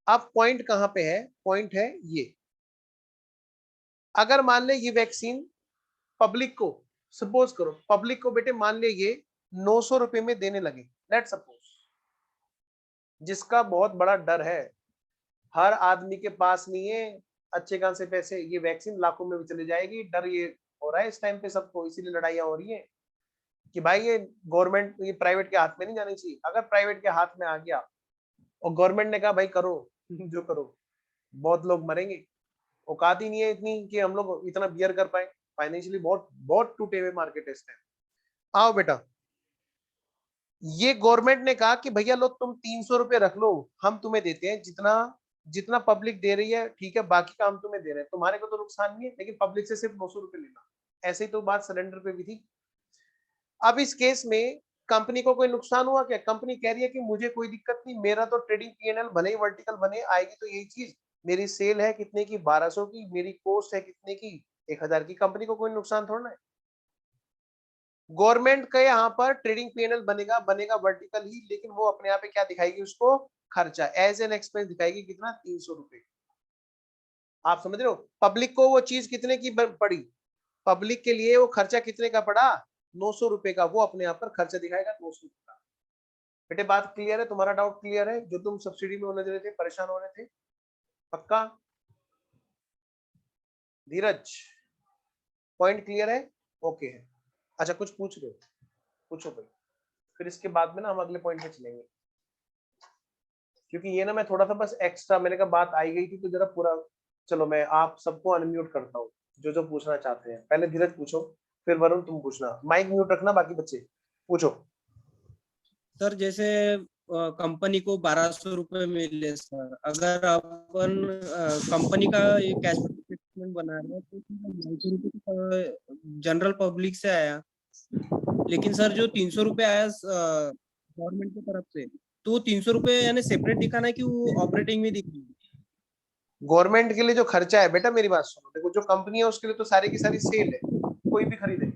Speaker 1: अब पॉइंट कहां पे है? पॉइंट है ये, अगर मान ले ये वैक्सीन पब्लिक को, सपोज करो पब्लिक को बेटे मान ले ये 900 रुपए में देने लगे, लेट सपोज, जिसका बहुत बड़ा डर है, हर आदमी के पास नहीं है अच्छे खासे पैसे, ये वैक्सीन लाखों में भी चली जाएगी, डर ये हो रहा है इस टाइम पे सबको, इसीलिए लड़ाइयां हो रही है कि भाई ये गवर्नमेंट, ये प्राइवेट के हाथ में नहीं जानी चाहिए। अगर प्राइवेट के हाथ में आ गया और गवर्नमेंट ने कहा भाई करो जो करो, बहुत लोग मरेंगे, औकात ही नहीं है इतनी कि हम लोग इतना बियर कर पाए, फाइनेंशियली बहुत बहुत टूटे हुए मार्केट है इस टाइम। आओ बेटा, ये गवर्नमेंट ने कहा कि भैया लो तुम 300 रुपए रख लो, हम तुम्हें देते हैं जितना जितना पब्लिक दे रही है, ठीक है, बाकी काम तुम्हें दे रहे हैं, तुम्हारे को तो नुकसान नहीं है, लेकिन पब्लिक से सिर्फ 900 रुपए लेना। ऐसे ही तो बात सिलेंडर पे भी थी। अब इस केस में कंपनी को कोई नुकसान हुआ क्या? कंपनी कह रही है कि मुझे कोई दिक्कत नहीं, मेरा तो ट्रेडिंग पीएनएल भले ही वर्टिकल बने, आएगी तो यही चीज, मेरी सेल है कितने की, 1200 की, मेरी कॉस्ट है कितने की, 1000 की, कंपनी को कोई नुकसान थोड़ा है। गवर्नमेंट का यहाँ पर ट्रेडिंग पीएनएल बनेगा, बनेगा वर्टिकल ही, लेकिन वो अपने यहाँ पे क्या दिखाएगी? उसको खर्चा एज एन एक्सपेंस दिखाएगी, कितना? 300 रुपए। आप समझ रहे हो? पब्लिक को वो चीज कितने की पड़ी? पब्लिक के लिए वो खर्चा कितने का पड़ा? 900 रुपए का, वो अपने यहाँ पर खर्चा दिखाएगा 900 रुपए का। बेटे बात क्लियर है? तुम्हारा डाउट क्लियर है? जो तुम सब्सिडी में उलझ रहे थे, परेशान हो रहे थे, पक्का? धीरज, पॉइंट क्लियर है? ओके है। अच्छा कुछ पूछ रहे हो? पूछो भाई, फिर इसके बाद में ना हम अगले पॉइंट पे चलेंगे, क्योंकि ये ना मैं थोड़ा सा बस एक्स्ट्रा, मैंने कहा बात आई गई थी तो जरा पूरा, चलो मैं आप सबको अनम्यूट करता हूँ जो जो पूछना चाहते हैं। पहले धीरज पूछो, फिर वरुण तुम पूछना, माइक म्यूट रखना, बाकी बच्चे पूछो।
Speaker 5: सर जैसे कंपनी को 1200 रुपए मिले सर, अगर अपन कंपनी का ये कैश स्टेटमेंट बना रहे हैं तो 900 रुपए जनरल पब्लिक से आया, लेकिन सर जो 300 रुपए आया गवर्नमेंट की तरफ से, तो 300 रुपए यानी सेपरेट दिखाना है कि वो ऑपरेटिंग में दिखाना है?
Speaker 1: गवर्नमेंट के लिए जो खर्चा है बेटा, मेरी बात सुनो, देखो जो कंपनी है उसके लिए तो सारी की सारी सेल है, कोई भी खरीदे।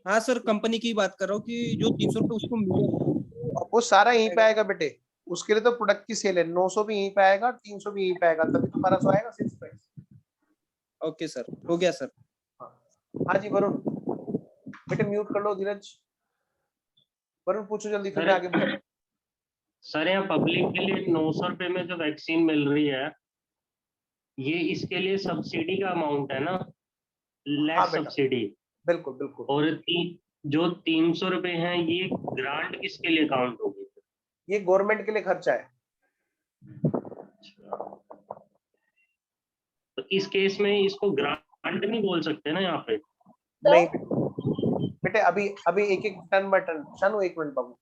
Speaker 5: हाँ सर, कंपनी की बात कर रहा हूँ कि जो 300 रुपए उसको मिले
Speaker 1: वो सारा यहीं पे आएगा बेटे, उसके लिए तो प्रोडक्ट की सेल है, 900 भी यहीं पे आएगा, 300 भी यहीं पे आएगा, तभी तो 1200 आएगा फिक्स प्राइस।
Speaker 5: ओके सर, हो गया सर।
Speaker 1: हाँ जी वरुण, बेटे म्यूट कर लो धीरज। वरुण पूछो जल्दी, फिर मैं आगे बढ़ूं।
Speaker 3: सर यहाँ पब्लिक के लिए 900 रुपए में जो वैक्सीन मिल रही है, ये इसके लिए सब्सिडी का अमाउंट है ना, लेस
Speaker 1: हाँ बेटा,
Speaker 3: सब्सिडी।
Speaker 1: बिल्कुल बिल्कुल।
Speaker 3: और जो 300 रुपए हैं, ये ग्रांट किसके लिए काउंट होगी?
Speaker 1: ये गवर्नमेंट के लिए खर्चा है।
Speaker 3: तो इस केस में इसको ग्रांट नहीं बोल सकते ना यहाँ पे?
Speaker 1: नहीं बेटे, अभी अभी एक एक टर्न बाय टर्न। शानू एक मिनट बाबू।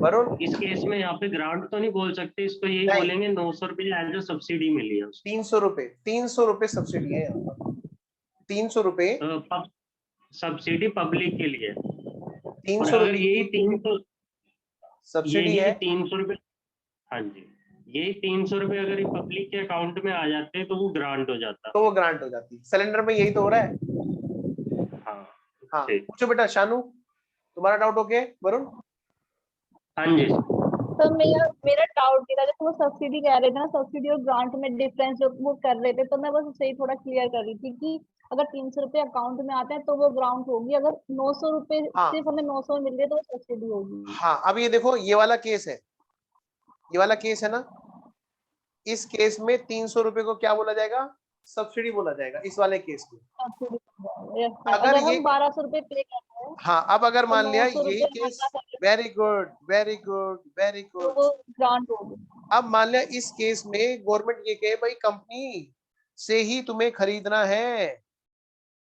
Speaker 1: वरुण,
Speaker 3: इस केस में यहाँ पे ग्रांट तो नहीं बोल सकते, इसको यही
Speaker 1: नहीं।
Speaker 3: बोलेंगे 900 रुपए एज ए सब्सिडी मिली है उसको।
Speaker 1: 300 रुपए सब्सिडी है यहाँ पर, 300 रुपए
Speaker 3: सब्सिडी पब्लिक के लिए।
Speaker 1: 300
Speaker 3: अगर
Speaker 1: रुपए
Speaker 3: यही 300
Speaker 1: सब्सिडी है।
Speaker 3: 300 रुपए, हाँ जी, यही 300 रुपए अगर पब्लिक के अकाउंट में आ जाते तो वो ग्रांट हो जाता।
Speaker 1: तो वो ग्रांट हो जाती। सिलेंडर में यही तो हो रहा है।
Speaker 3: हाँ
Speaker 1: हाँ
Speaker 3: ठीक।
Speaker 1: पूछो बेटा। शानू, तुम्हारा डाउट हो गया? वरुण,
Speaker 3: हाँ जी।
Speaker 2: तो मेरा डाउट ये था, जैसे वो सब्सिडी कह रहे थे ना, सब्सिडी और ग्रांट में डिफरेंस जो वो कर रहे थे, तो मैं बस उससे ही थोड़ा क्लियर कर रही थी कि अगर 300 रुपए अकाउंट में आते हैं तो वो ग्रांट होगी, अगर 900 रुपए
Speaker 1: हाँ
Speaker 2: सिर्फ हमें 900 मिल रही है तो वो सब्सिडी होगी।
Speaker 1: हाँ, अब ये देखो, ये वाला केस है, ये वाला केस है ना, इस केस में 300 रुपए को क्या बोला जाएगा? सब्सिडी बोला जाएगा इस वाले केस में।
Speaker 2: अगर हम 1200 रुपए पे करते हैं,
Speaker 1: हाँ, अब अगर
Speaker 2: तो
Speaker 1: मान लिया
Speaker 2: 900
Speaker 1: यही
Speaker 2: रुपए
Speaker 1: केस,
Speaker 2: ज्यादा कर,
Speaker 1: very good very good very
Speaker 2: तो
Speaker 1: गुड।
Speaker 2: वो ग्रांट होगी।
Speaker 1: अब मान लिया इस केस में गवर्नमेंट ये कहे भाई कंपनी से ही तुम्हें खरीदना है,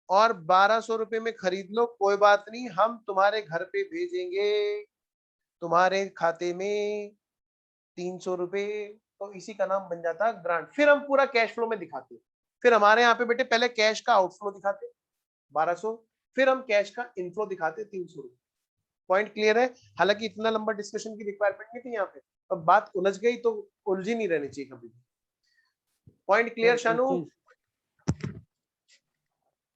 Speaker 1: और 1200 रुपए में खरीद लो, कोई बात नहीं, हम तुम्हारे घर पे भेजेंगे तुम्हारे खाते में 300 रुपए। तो इसी का नाम बन जाता है ग्रांट। फिर हम पूरा कैश फ्लो में दिखाते हैं। फिर हमारे यहाँ पे बेटे पहले कैश का आउटफ्लो दिखाते 1200, फिर हम कैश का इनफ्लो दिखाते 300 रुपए। पॉइंट क्लियर है? हालांकि इतना लंबा डिस्कशन की रिक्वायरमेंट नहीं थी यहाँ पे, अब बात उलझ गई तो उलझी नहीं रहनी चाहिए कभी भी। पॉइंट क्लियर
Speaker 4: सर, एक
Speaker 1: शानू?
Speaker 4: चीज।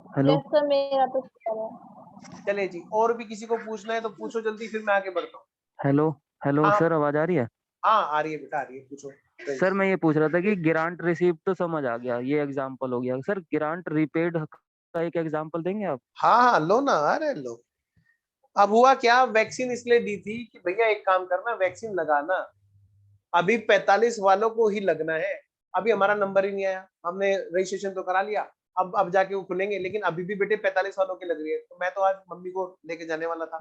Speaker 4: हेलो।
Speaker 2: यस सर, मेरा तो clear है।
Speaker 1: चले जी, और भी किसी को पूछना है तो पूछो जल्दी, फिर मैं आगे बढ़ता हूँ।
Speaker 4: हेलो। हेलो
Speaker 1: हाँ
Speaker 4: सर, आवाज आ रही है?
Speaker 1: हाँ, आ रही है बेटा, आ रही है, पूछो।
Speaker 4: सर मैं ये पूछ रहा था कि ग्रांट रिसीव तो समझ आ गया, ये एग्जांपल हो गया। सर ग्रांट रिपेड का एक एग्जांपल देंगे आप?
Speaker 1: हाँ हाँ, लो ना, अरे लो। अब हुआ क्या, वैक्सीन इसलिए दी थी कि भैया एक काम करना, वैक्सीन लगाना। अभी 45 वालों को ही लगना है। अभी हमारा नंबर ही नहीं आया, हमने रजिस्ट्रेशन तो करा लिया, अब जाके वो खुलेंगे, लेकिन अभी भी बेटे 45 वालों की लग रही है। तो मैं तो आज मम्मी को लेके जाने वाला था,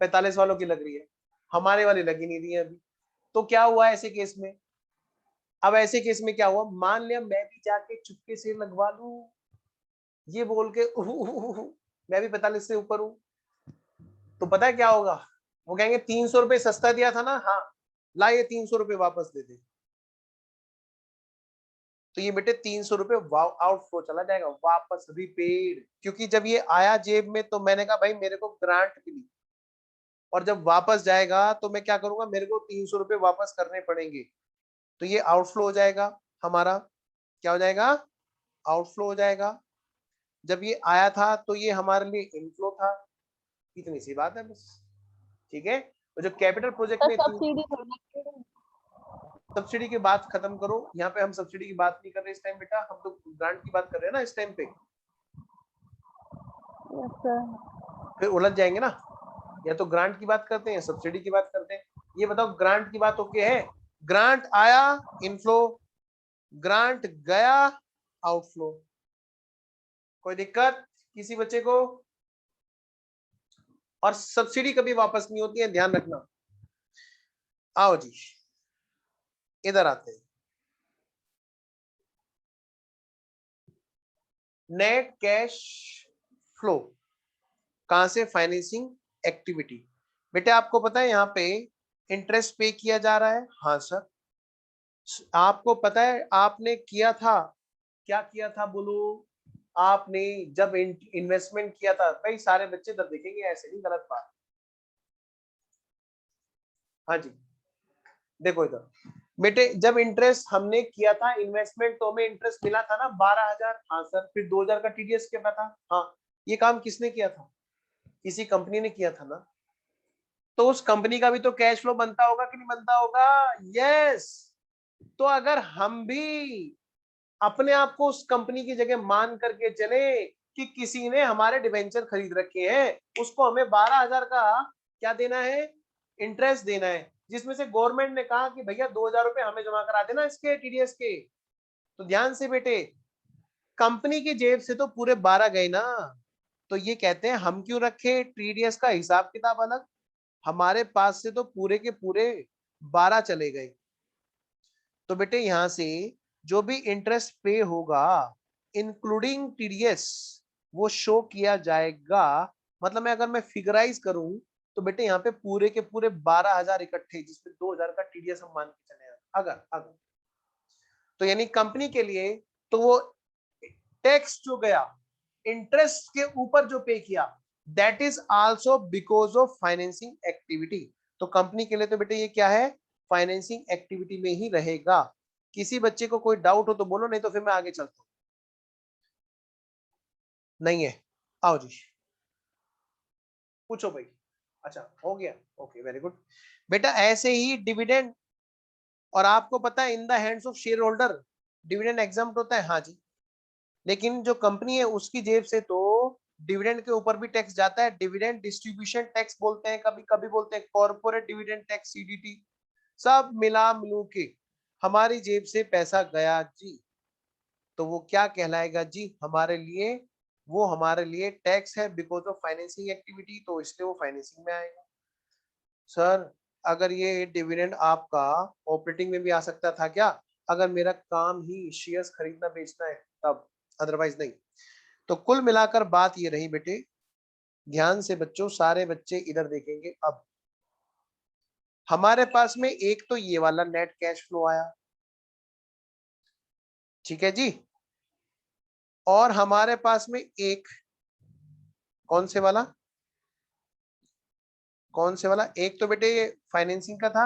Speaker 1: 45 वालों की लग रही है, हमारे वाली लगी नहीं रही है अभी। तो क्या हुआ ऐसे केस में? अब ऐसे केस में क्या हुआ, मान लिया मैं भी जाके चुपके से लगवा लू, ये बोल के मैं भी 45 से ऊपर हूं, तो पता है क्या होगा? वो कहेंगे 300 रुपए सस्ता दिया था ना, हाँ ला ये 300 रुपए वापस दे दे। तो ये बेटे 300 रुपए आउटफ्लो चला जाएगा, वापस रिपेड। क्योंकि जब ये आया जेब में तो मैंने कहा भाई मेरे को ग्रांट मिली, और जब वापस जाएगा तो मैं क्या करूंगा, मेरे को 300 रुपए वापस करने पड़ेंगे। तो ये आउटफ्लो हो जाएगा हमारा। क्या हो जाएगा? आउटफ्लो हो जाएगा। जब ये आया था तो ये हमारे लिए इनफ्लो था। इतनी सी बात है बस। ठीक है? तो जो कैपिटल प्रोजेक्ट
Speaker 2: सर
Speaker 1: में
Speaker 2: सब्सिडी होना चाहिए।
Speaker 1: सब्सिडी की बात खत्म करो, यहाँ पे हम सब्सिडी की बात नहीं कर रहे इस टाइम बेटा, हम तो ग्रांट की बात कर रहे हैं ना इस टाइम पे।
Speaker 2: Yes sir.
Speaker 1: फिर उलझ जाएंगे ना, या तो ग्रांट की बात करते हैं, सब्सिडी की बात करते हैं। ये बताओ, ग्रांट की बात ओके है? ग्रांट आया इनफ्लो, ग्रांट गया आउटफ्लो। कोई दिक्कत किसी बच्चे को? और सब्सिडी कभी वापस नहीं होती है, ध्यान रखना। आओ जी, इधर आते हैं। नेट कैश फ्लो कहां से? Financing activity. बेटे आपको पता है यहाँ पे इंटरेस्ट पे किया जा रहा है? हाँ सर। आपको पता है आपने किया था, क्या किया था बोलो? आपने जब इन्वेस्टमेंट किया था, भाई सारे बच्चे इधर देखेंगे, ऐसे नहीं, गलत बात। हाँ जी, देखो इधर बेटे, जब इंटरेस्ट हमने किया था इन्वेस्टमेंट, तो हमें इंटरेस्ट मिला था ना 12,000। हाँ सर। फिर 2,000 का टीडीएस किया था। हाँ। ये काम किसने किया था? किसी कंपनी ने किया था ना। तो उस कंपनी का भी तो कैश फ्लो बनता होगा कि नहीं बनता होगा? यस। तो अगर हम भी अपने आप को उस कंपनी की जगह मान करके चले कि किसी ने हमारे डिवेंचर खरीद रखे हैं, उसको हमें 12,000 का क्या देना है? इंटरेस्ट देना है, जिसमें से गवर्नमेंट ने कहा कि भैया 2,000 रुपए हमें जमा करा देना इसके टीडीएस के। तो ध्यान से बेटे, कंपनी की जेब से तो पूरे 12 गए ना। तो ये कहते हैं हम क्यों रखे टीडीएस का हिसाब किताब अलग, हमारे पास से तो पूरे के पूरे 12 चले गए। तो बेटे यहां से जो भी इंटरेस्ट पे होगा इंक्लूडिंग टीडीएस, वो शो किया जाएगा। मतलब मैं अगर मैं फिगराइज करूं तो बेटे यहाँ पे पूरे के पूरे 12,000 इकट्ठे, जिसमें 2,000 का टीडीएस हम मान के चले। अगर अगर तो यानी कंपनी के लिए तो वो टैक्स जो गया इंटरेस्ट के ऊपर जो पे किया, that is also because of financing activity. तो कंपनी के लिए तो बेटे ये क्या है? फाइनेंसिंग एक्टिविटी में ही रहेगा। किसी बच्चे को कोई डाउट हो तो बोलो, नहीं तो फिर मैं आगे चलता हूं। नहीं है? आओ जी, पूछो भाई। अच्छा हो गया, ओके वेरी गुड। बेटा ऐसे ही डिविडेंड, और आपको पता है in the hands of share holder dividend exempt होता है। हाँ जी, लेकिन जो कंपनी है उसकी जेब से तो डिविडेंड के ऊपर भी टैक्स जाता है। डिविडेंड डिस्ट्रीब्यूशन टैक्स बोलते हैं, कभी कभी बोलते हैं कॉर्पोरेट डिविडेंड टैक्स, सीडीटी। सब मिला मिलू के हमारी जेब से पैसा गया जी, तो वो क्या कहलाएगा जी हमारे लिए? वो हमारे लिए टैक्स है बिकॉज ऑफ फाइनेंसिंग एक्टिविटी, तो इसलिए वो फाइनेंसिंग में आएगा। सर अगर ये डिविडेंड आपका ऑपरेटिंग में भी आ सकता था क्या? अगर मेरा काम ही शेयर्स खरीदना बेचना है तब, अदरवाइज नहीं। तो कुल मिलाकर बात ये रही बेटे, ध्यान से बच्चों, सारे बच्चे इधर देखेंगे। अब हमारे पास में एक तो ये वाला नेट कैश फ्लो आया, ठीक है जी, और हमारे पास में एक कौन से वाला, कौन से वाला, एक तो बेटे ये फाइनेंसिंग का था,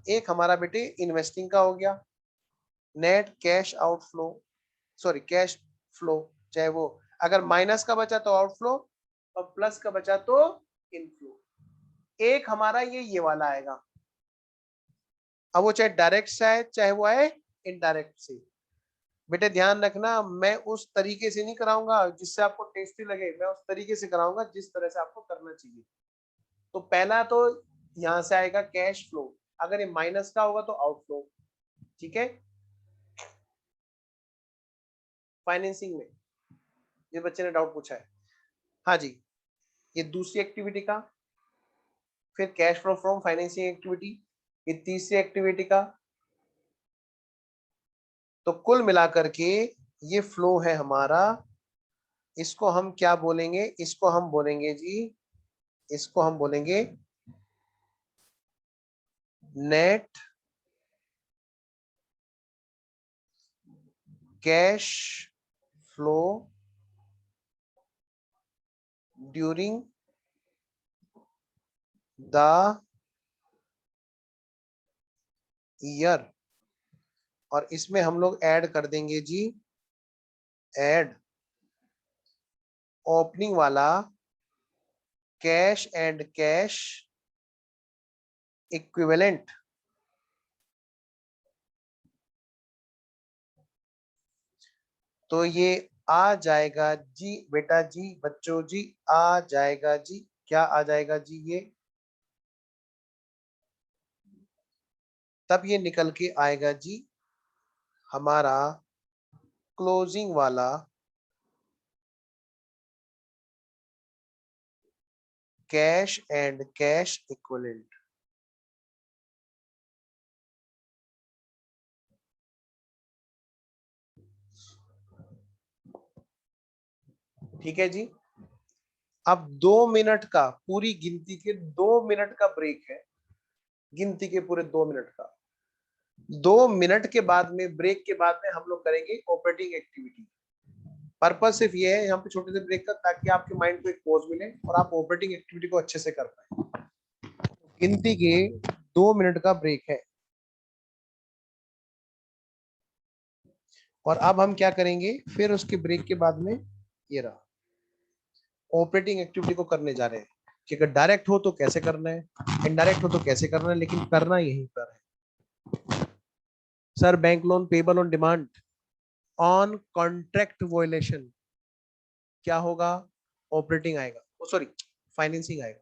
Speaker 1: एक हमारा बेटे इन्वेस्टिंग का हो गया। Net cash outflow, sorry cash flow, चाहे वो अगर माइनस का बचा तो आउटफ्लो और प्लस का बचा तो इनफ्लो। एक हमारा ये वाला आएगा। अब वो चाहे डायरेक्ट से आए चाहे वो आए इनडायरेक्ट से। बेटे ध्यान रखना, मैं उस तरीके से नहीं कराऊंगा जिससे आपको टेस्टी लगे, मैं उस तरीके से कराऊंगा जिस तरह से आपको करना चाहिए। तो पहला तो यहां से आएगा कैश फ्लो, अगर ये माइनस का होगा तो आउटफ्लो, ठीक है। फाइनेंसिंग में ये बच्चे ने डाउट पूछा है, हाँ जी, ये दूसरी एक्टिविटी का, फिर cash flow from financing activity, ये तीसरी एक्टिविटी का। तो कुल मिलाकर के ये फ्लो है हमारा, इसको हम क्या बोलेंगे, इसको हम बोलेंगे जी, इसको हम बोलेंगे net cash flow during the year. और इसमें हम लोग ऐड कर देंगे जी, ऐड ओपनिंग वाला कैश एंड कैश इक्विवेलेंट। तो ये आ जाएगा जी बेटा जी, बच्चों जी, आ जाएगा जी, क्या आ जाएगा जी, ये तब ये निकल के आएगा जी हमारा क्लोजिंग वाला कैश एंड कैश इक्विवेलेंट। ठीक है जी। अब 2 मिनट का, पूरी गिनती के 2 मिनट का ब्रेक है, गिनती के पूरे 2 मिनट का। 2 मिनट के बाद में, ब्रेक के बाद में हम लोग करेंगे ऑपरेटिंग एक्टिविटी। पर्पस सिर्फ ये है यहाँ पे छोटे से ब्रेक का, ताकि आपके माइंड को एक पॉज मिले और आप ऑपरेटिंग एक्टिविटी को अच्छे से कर पाए। गिनती के 2 मिनट का ब्रेक है। और अब हम क्या करेंगे, फिर उसके ब्रेक के बाद में ये रहा, ऑपरेटिंग एक्टिविटी को करने जा रहे हैं कि अगर डायरेक्ट हो तो कैसे करना है, इनडायरेक्ट हो तो कैसे करना है, लेकिन करना यहीं पर है। Sir bank loan payable on demand on contract वोलेशन क्या होगा, ऑपरेटिंग आएगा, सॉरी फाइनेंसिंग आएगा।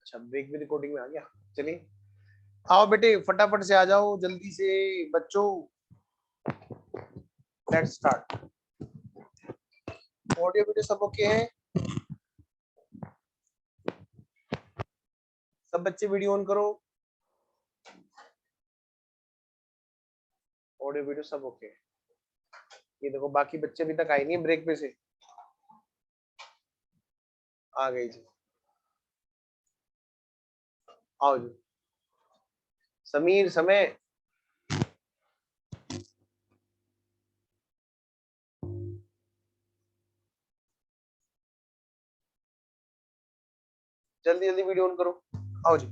Speaker 1: अच्छा ब्रेक भी रिकॉर्डिंग में आ गया। चलिए आओ बेटे फटाफट से आ जाओ जल्दी से बच्चों, लेट्स स्टार्ट। ऑडियो वीडियो सब ओके है? सब बच्चे वीडियो ऑन करो, ऑडियो वीडियो सब ओके। ये देखो बाकी बच्चे अभी तक आए नहीं ब्रेक पे से, आ गए जी, आओ जी। समीर समय जल्दी जल्दी वीडियो ऑन करो, आओ जी।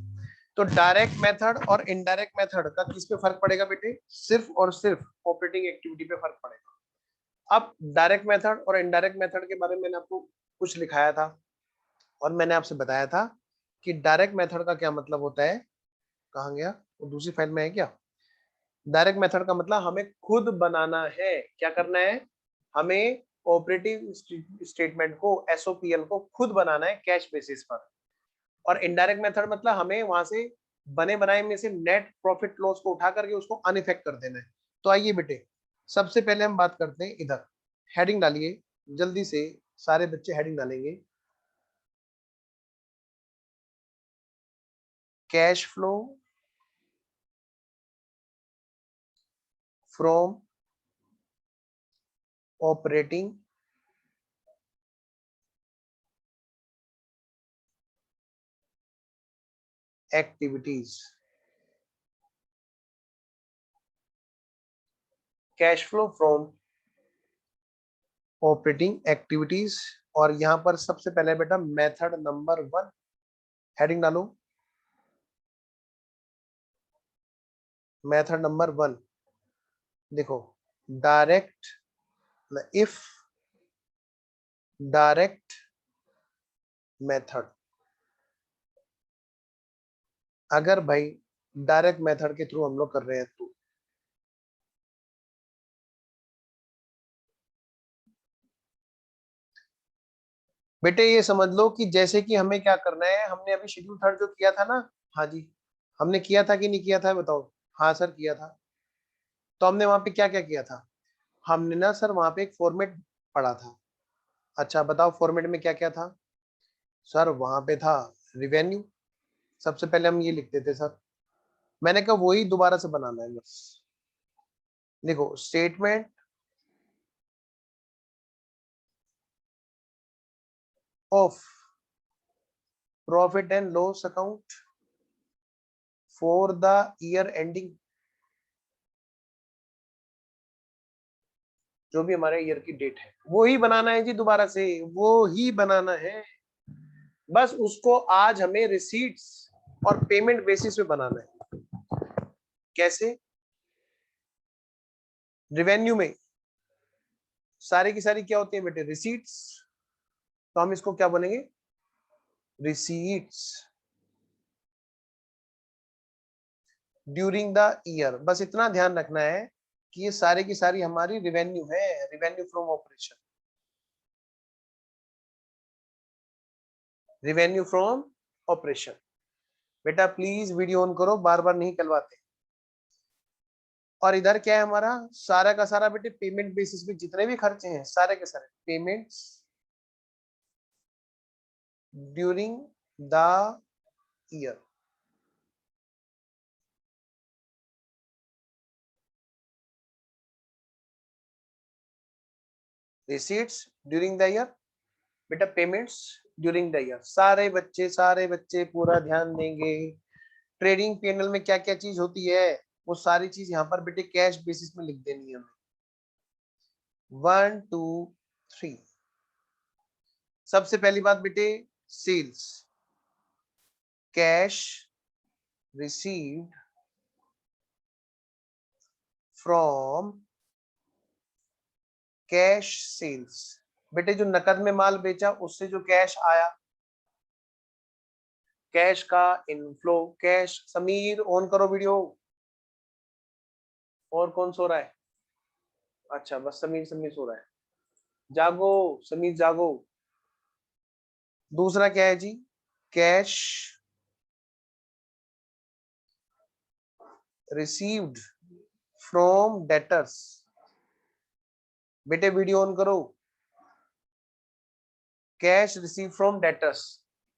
Speaker 1: तो डायरेक्ट मेथड और इनडायरेक्ट मेथड का किस पे फर्क पड़ेगा बेटे? सिर्फ और सिर्फ ऑपरेटिंग एक्टिविटी पे फर्क पड़ेगा। अब डायरेक्ट मेथड और इनडायरेक्ट मेथड के बारे में मैंने आपको कुछ लिखाया था और मैंने आपसे बताया था कि डायरेक्ट मेथड का क्या मतलब होता है। कहाँ गया वो, दूसरी फाइल में है क्या? डायरेक्ट मेथड का मतलब हमें खुद बनाना है, क्या करना है? हमें ऑपरेटिव स्टेटमेंट को, एसओपीएल को खुद बनाना है कैश बेसिस पर। और इनडायरेक्ट मेथड मतलब हमें वहां से बने बनाए में से नेट प्रॉफिट लॉस को उठा करके उसको अनइफेक्ट कर देना है। तो आइए बेटे सबसे पहले हम बात करते हैं, इधर हेडिंग डालिए जल्दी से, सारे बच्चे हेडिंग डालेंगे। Cash flow from operating activities. Cash flow from operating activities, और यहां पर सबसे पहले बेटा मेथड नंबर 1 हेडिंग डालो। मेथड नंबर 1 देखो, डायरेक्ट, इफ डायरेक्ट मेथड, अगर भाई डायरेक्ट मेथड के थ्रू हम लोग कर रहे हैं तो बेटे ये समझ लो कि जैसे कि हमें क्या करना है, हमने अभी शेड्यूल थर्ड जो किया था ना, हाँ जी हमने किया था कि नहीं किया था बताओ? हाँ सर किया था। तो हमने वहां पे क्या क्या किया था? हमने ना सर वहां पे एक फॉर्मेट पढ़ा था। अच्छा बताओ फॉर्मेट में क्या क्या था? सर वहां पे था रिवेन्यू, सबसे पहले हम ये लिखते थे सर। मैंने कहा वही दोबारा से बनाना है बस। देखो statement of profit and loss account for the year ending, जो भी हमारे ईयर की डेट है वो ही बनाना है जी, दोबारा से वो ही बनाना है। बस उसको आज हमें रिसीट्स और पेमेंट बेसिस पे बनाना है। कैसे? रिवेन्यू में सारी की सारी क्या होती है बेटे? रिसीट्स। तो हम इसको क्या बोलेंगे? Receipts during the year. बस इतना ध्यान रखना है कि ये सारी की सारी हमारी रिवेन्यू है, revenue from operation, revenue from operation. बेटा प्लीज वीडियो ऑन करो, बार बार नहीं करवाते। और इधर क्या है हमारा? सारा का सारा बेटे पेमेंट बेसिस पे जितने भी खर्चे हैं सारे के सारे payments during the year. Receipts during the year, बेटा पेमेंट्स ड्यूरिंग द ईयर। सारे बच्चे पूरा ध्यान देंगे। ट्रेडिंग पैनल में क्या क्या चीज होती है वो सारी चीज यहाँ पर बेटे कैश बेसिस में लिख देनी है हमें। 1 2 3। सबसे पहली बात बेटे sales, cash received from cash sales. बेटे जो नकद में माल बेचा उससे जो कैश आया, कैश का इनफ्लो, कैश। समीर ऑन करो वीडियो। और कौन सो रहा है? अच्छा बस समीर, समीर सो रहा है। जागो समीर जागो। दूसरा क्या है जी? कैश रिसीव्ड फ्रॉम डेटर्स, बेटे वीडियो ऑन करो, cash receive from debtors,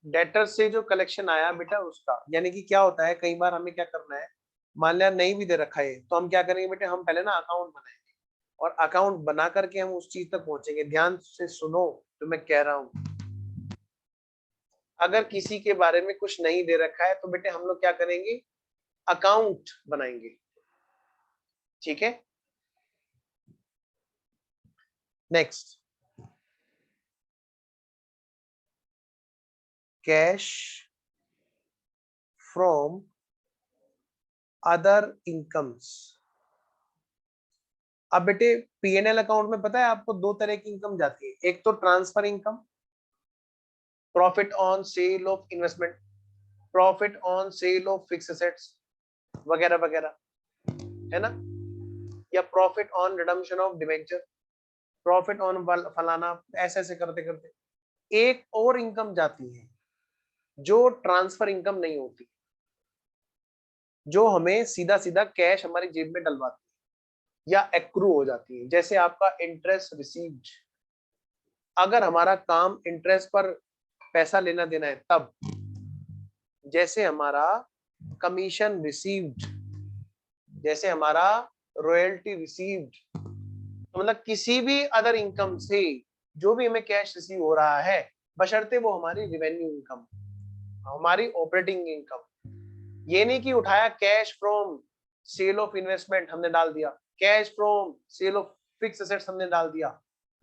Speaker 1: debtors से जो कलेक्शन आया बेटा उसका, यानी कि क्या होता है कई बार हमें क्या करना है, मान लिया नहीं भी दे रखा है तो हम क्या करेंगे बेटे, हम पहले ना अकाउंट बनाएंगे और अकाउंट बना करके हम उस चीज तक पहुंचेंगे। ध्यान से सुनो जो मैं कह रहा हूं, अगर किसी के बारे में कुछ नहीं दे रखा है तो बेटे हम लोग क्या करेंगे, अकाउंट बनाएंगे, ठीक है। Next, cash from other incomes. अब बेटे पीएनएल अकाउंट में पता है आपको दो तरह की इनकम जाती है, एक तो transfer income, profit on sale of investment, profit on sale of fix assets वगैरह वगैरह, है ना, या profit on redemption of debenture, profit on फलाना, ऐसे ऐसे करते करते एक और इनकम जाती है जो ट्रांसफर इनकम नहीं होती, जो हमें सीधा सीधा कैश हमारी जेब में डलवाती है या एक्रू हो जाती है। जैसे आपका इंटरेस्ट रिसीव्ड, अगर हमारा काम इंटरेस्ट पर पैसा लेना देना है तब, जैसे हमारा कमीशन रिसीव्ड, जैसे हमारा रॉयल्टी रिसीव्ड, तो मतलब किसी भी अदर इनकम से जो भी हमें कैश रिसीव हो रहा है, बशर्ते वो हमारी रेवेन्यू इनकम, हमारी ऑपरेटिंग इनकम, ये नहीं कि उठाया cash from sale of investment हमने डाल दिया, cash from sale of fix assets हमने डाल दिया,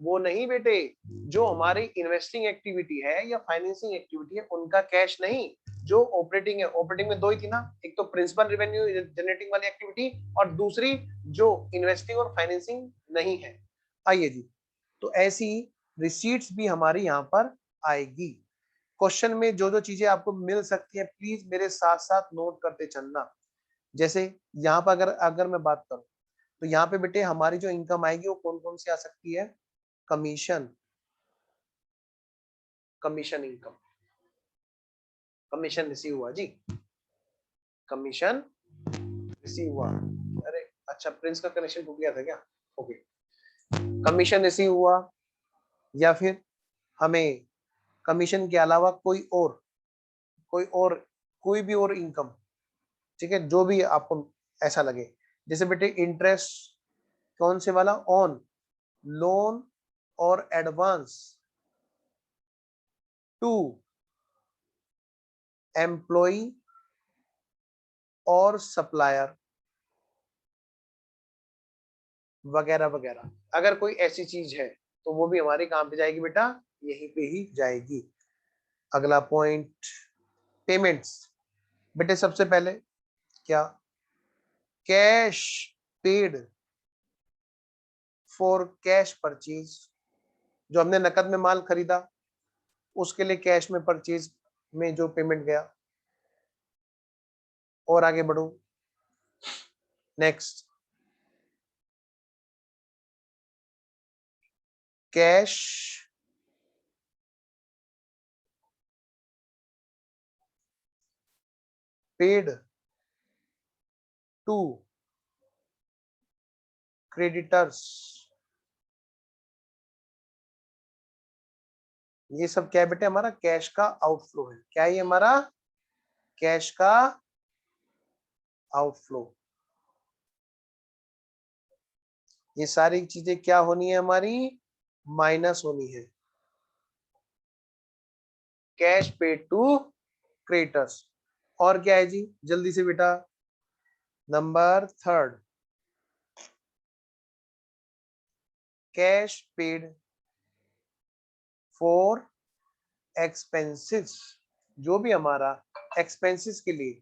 Speaker 1: वो नहीं बेटे। जो हमारी इन्वेस्टिंग एक्टिविटी है या फाइनेंसिंग एक्टिविटी है उनका कैश नहीं, जो ऑपरेटिंग है, ऑपरेटिंग में दो ही थी ना, एक तो प्रिंसिपल रेवेन्यू जनरेटिंग वाली एक्टिविटी और दूसरी जो इन्वेस्टिंग और फाइनेंसिंग नहीं है। आइए जी, तो ऐसी रिसीट्स भी हमारी यहाँ पर आएगी। क्वेश्चन में जो जो चीजें आपको मिल सकती है प्लीज मेरे साथ साथ नोट करते चलना। जैसे यहाँ पर अगर अगर मैं बात करूं तो यहाँ पे बेटे हमारी जो इनकम आएगी वो कौन कौन सी आ सकती है, commission, commission income, commission receive हुआ जी, कमीशन रिसीव हुआ, अरे अच्छा प्रिंस का कनेक्शन टूट गया था क्या, ओके, कमीशन रिसीव हुआ, या फिर हमें कमीशन के अलावा कोई और कोई भी और इनकम, ठीक है, जो भी आपको ऐसा लगे। जैसे बेटे इंटरेस्ट कौन से वाला, ऑन लोन और एडवांस टू एम्प्लॉय और सप्लायर वगैरह वगैरह, अगर कोई ऐसी चीज है तो वो भी हमारी कहां पे जाएगी बेटा, यहीं पे ही जाएगी। अगला पॉइंट, पेमेंट्स। बेटे सबसे पहले क्या, cash paid for cash purchase, जो हमने नकद में माल खरीदा उसके लिए कैश में परचेज में जो पेमेंट गया। और आगे बढ़ो, next, cash paid to creditors, ये सब क्या है बेटे, हमारा कैश का आउटफ्लो है। क्या ये हमारा कैश का आउटफ्लो, ये सारी चीजें क्या होनी है हमारी, माइनस होनी है। Cash paid to creditors. और क्या है जी, जल्दी से बेटा, number third, cash paid for expenses, जो भी हमारा एक्सपेंसेस के लिए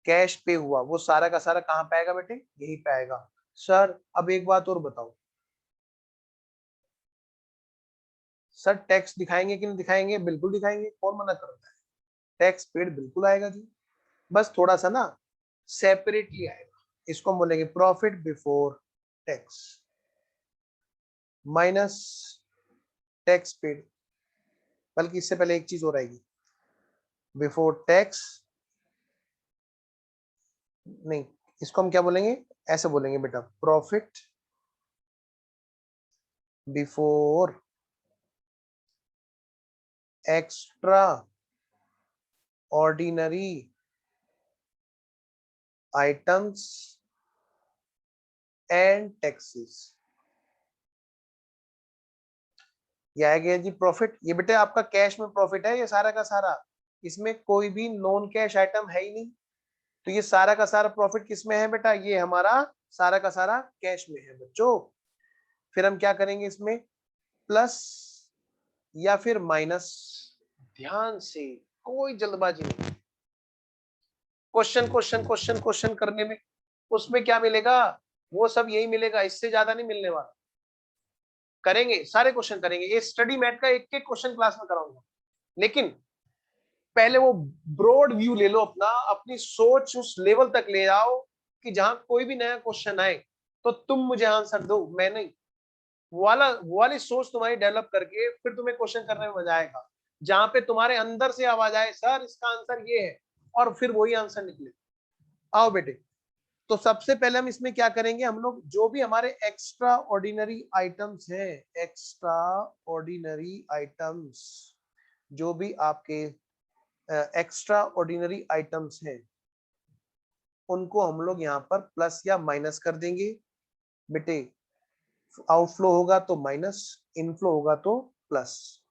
Speaker 1: कैश पे हुआ वो सारा का सारा कहां पाएगा बेटे, यही पाएगा। सर अब एक बात और बताओ, सर टैक्स दिखाएंगे कि नहीं दिखाएंगे, बिल्कुल दिखाएंगे, कौन मना कर रहा है, टैक्स पेड बिल्कुल आएगा जी, बस थोड़ा सा ना सेपरेटली आएगा। इसको हम बोलेंगे profit before tax minus tax paid, बल्कि इससे पहले एक चीज और आएगी, बिफोर टैक्स नहीं, इसको हम क्या बोलेंगे, ऐसे बोलेंगे बेटा, profit before extra ordinary items and taxes. ये आ गया जी प्रॉफिट। ये बेटे आपका कैश में प्रॉफिट है ये सारा का सारा, इसमें कोई भी नॉन कैश आइटम है ही नहीं, तो ये सारा का सारा प्रॉफिट किस में है बेटा, ये हमारा सारा का सारा कैश में है बच्चों। फिर हम क्या करेंगे इसमें, प्लस या फिर माइनस, ध्यान से, कोई जल्दबाजी नहीं, क्वेश्चन क्वेश्चन क्वेश्चन क्वेश्चन करने में उसमें क्या मिलेगा, वो सब यही मिलेगा, इससे ज्यादा नहीं मिलने वाला। करेंगे सारे क्वेश्चन करेंगे, ये स्टडी मैथ का एक एक क्वेश्चन क्लास में कराऊंगा, लेकिन पहले वो ब्रॉड व्यू ले लो अपना, अपनी सोच उस लेवल तक ले आओ कि जहां कोई भी नया क्वेश्चन आए तो तुम मुझे आंसर दो, मैं नहीं। वो वाली सोच तुम्हारी डेवलप करके फिर तुम्हें क्वेश्चन करने में मजा आएगा, जहां पे तुम्हारे अंदर से आवाज आए सर इसका आंसर ये है, और फिर वही आंसर निकले। आओ बेटे, तो सबसे पहले हम इसमें क्या करेंगे, हम लोग जो भी हमारे एक्स्ट्रा ऑर्डिनरी आइटम्स हैं, एक्स्ट्रा ऑर्डिनरी आइटम्स, जो भी आपके एक्स्ट्रा ऑर्डिनरी आइटम्स हैं, उनको हम लोग यहाँ पर प्लस या माइनस कर देंगे बेटे। आउटफ्लो होगा तो माइनस, इनफ्लो होगा तो प्लस,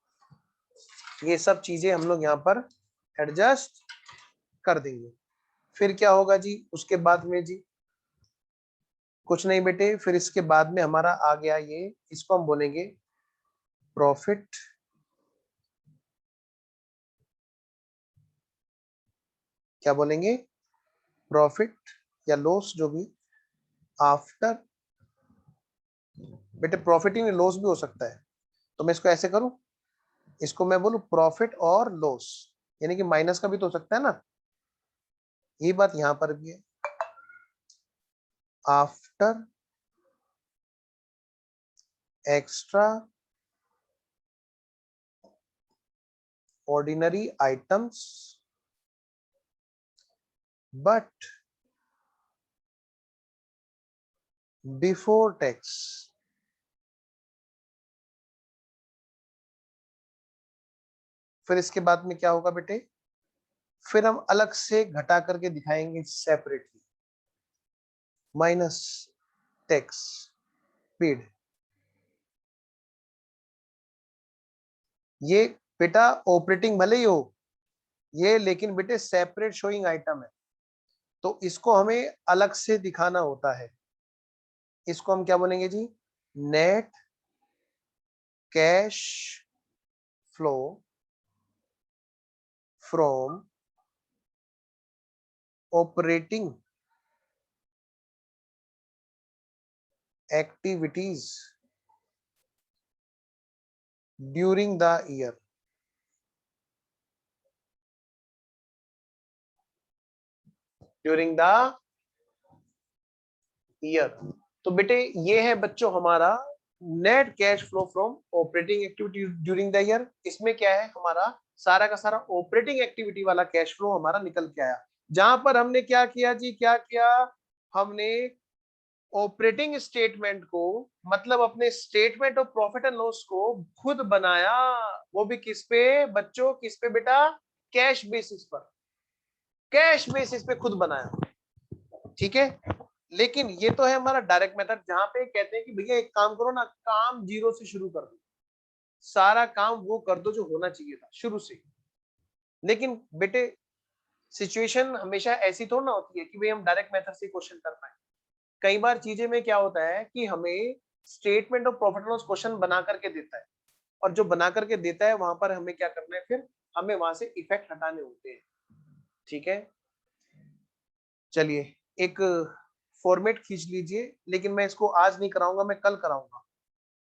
Speaker 1: ये सब चीजें हम लोग यहाँ पर एडजस्ट कर देंगे। फिर क्या होगा जी उसके बाद में जी, कुछ नहीं बेटे, फिर इसके बाद में हमारा आ गया ये, इसको हम बोलेंगे प्रॉफिट क्या बोलेंगे, प्रॉफिट या लॉस, जो भी आफ्टर, बेटे प्रॉफिट ही लॉस भी हो सकता है, तो मैं इसको ऐसे करूं, इसको मैं बोलूं प्रॉफिट और लॉस, यानी कि माइनस का भी तो हो सकता है ना, ये बात यहां पर भी है। After extra ordinary items but before tax, फिर इसके बाद में क्या होगा बेटे, फिर हम अलग से घटा करके दिखाएंगे सेपरेटली, माइनस टैक्स पेड। ये बेटा ऑपरेटिंग भले ही हो ये, लेकिन बेटे सेपरेट शोइंग आइटम है, तो इसको हमें अलग से दिखाना होता है। इसको हम क्या बोलेंगे जी, net cash flow from operating activities during the year. During the year, तो बेटे ये है बच्चों हमारा net cash flow from operating activity during the year. इसमें क्या है, हमारा सारा का सारा ऑपरेटिंग एक्टिविटी वाला कैश फ्लो हमारा निकल के आया, जहां पर हमने क्या किया जी, क्या किया, हमने ऑपरेटिंग स्टेटमेंट को, मतलब अपने statement of profit and loss को खुद बनाया, वो भी किस पे बच्चों, किस पे बेटा, कैश बेसिस पर, कैश बेसिस पे खुद बनाया, ठीक है। लेकिन ये तो है हमारा डायरेक्ट मेथड, जहां पे कहते हैं कि भैया एक काम करो ना, काम जीरो से शुरू कर दो, सारा काम वो कर दो जो होना चाहिए था शुरू से। लेकिन बेटे सिचुएशन हमेशा ऐसी थोड़ा ना होती है कि भाई हम डायरेक्ट मेथड से क्वेश्चन कर पाए। कई बार चीजें में क्या होता है कि हमें statement of profit loss question बना करके देता है, और जो बना करके देता है वहां पर हमें क्या करना है, फिर हमें वहां से इफेक्ट हटाने होते हैं, ठीक है। चलिए एक फॉर्मेट खींच लीजिए, लेकिन मैं इसको आज नहीं कराऊंगा, मैं कल कराऊंगा,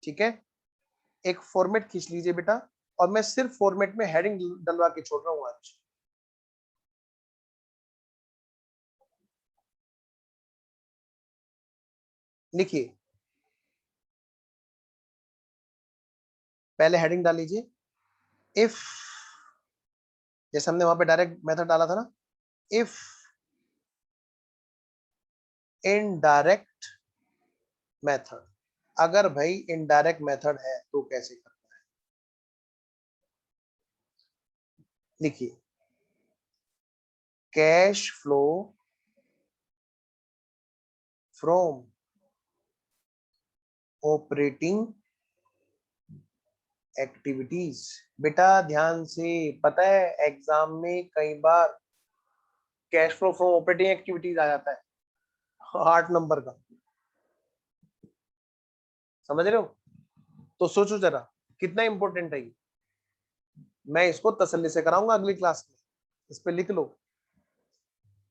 Speaker 1: ठीक है। एक फॉर्मेट खींच लीजिए बेटा, और मैं सिर्फ फॉर्मेट में हेडिंग डलवा के छोड़ रहा हूं आज। लिखिए, पहले हेडिंग डाल लीजिए, इफ, जैसे हमने वहां पे डायरेक्ट मेथड डाला था ना, इफ इनडायरेक्ट मेथड। अगर भाई इनडायरेक्ट मेथड है तो कैसे करना है, लिखिए cash flow from operating activities. बेटा ध्यान से, पता है एग्जाम में कई बार cash flow from operating activities आ जाता है 8 नंबर का, समझ रहे हो? तो सोचो जरा कितना इंपॉर्टेंट है ये। मैं इसको तसल्ली से कराऊंगा अगली क्लास में, इस पे लिख लो,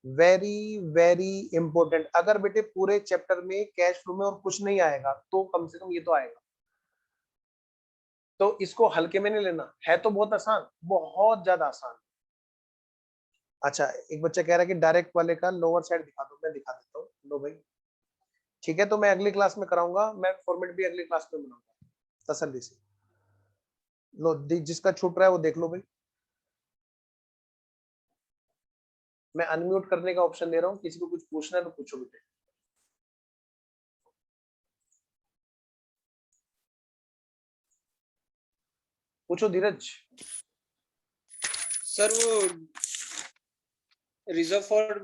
Speaker 1: वेरी वेरी इंपॉर्टेंट। अगर बेटे पूरे चैप्टर में कैश फ्लो में और कुछ नहीं आएगा तो कम से कम ये तो आएगा, तो इसको हल्के में नहीं लेना, है तो बहुत आसान, बहुत ज्यादा आसान। अच्छा एक बच्चा कह रहा है कि डायरेक्ट वाले का लोअर साइड दिखा दो, मैं दिखा देता हूँ, लो भाई ठीक है, तो मैं अगली क्लास में कराऊंगा, मैं फॉर्मेट भी अगली क्लास में बनाऊंगा तसल्ली से। लो जिसका छूट रहा है वो देख लो भाई, मैं अनम्यूट करने का ऑप्शन दे रहा हूँ, किसी को कुछ पूछना है तो पूछो बेटे। पूछो धीरज।
Speaker 5: सर वो रिजर्व फॉर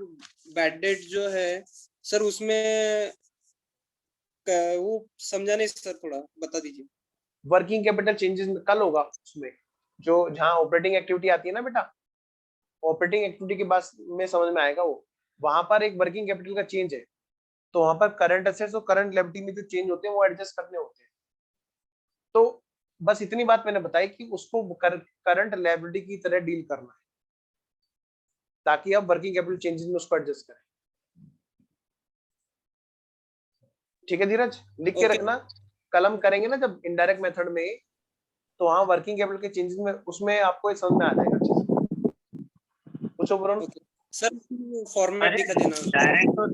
Speaker 5: बैड डेट जो है सर, उसमें वो समझा नहीं सर, थोड़ा बता दीजिए।
Speaker 1: वर्किंग कैपिटल चेंजेस कल होगा उसमें, जो जहां ऑपरेटिंग एक्टिविटी आती है ना बेटा, ऑपरेटिंग एक्टिविटी के बाद में समझ में आएगा वो, वहां पर एक वर्किंग कैपिटल का चेंज है, तो वहां पर करंट एसेट्स और करंट लायबिलिटी में जो चेंज होते हैं वो एडजस्ट करने होते हैं। तो बस इतनी बात मैंने बताई कि उसको करंट लायबिलिटी की तरह डील करना है, ताकि आप वर्किंग कैपिटल चेंजेस में उसको एडजस्ट करें। ठीक है धीरज, लिख के
Speaker 5: ओके।
Speaker 1: रखना, कलम करेंगे ना जब इनडायरेक्ट मेथड में, तो वहां वर्किंग कैपिटल के चेंजेस में उसमें आपको समझ में आ जाएगा अच्छे से। पूछो वरुण।
Speaker 5: ओके सर, फॉर्मेट दिखा देना।
Speaker 3: डायरेक्ट और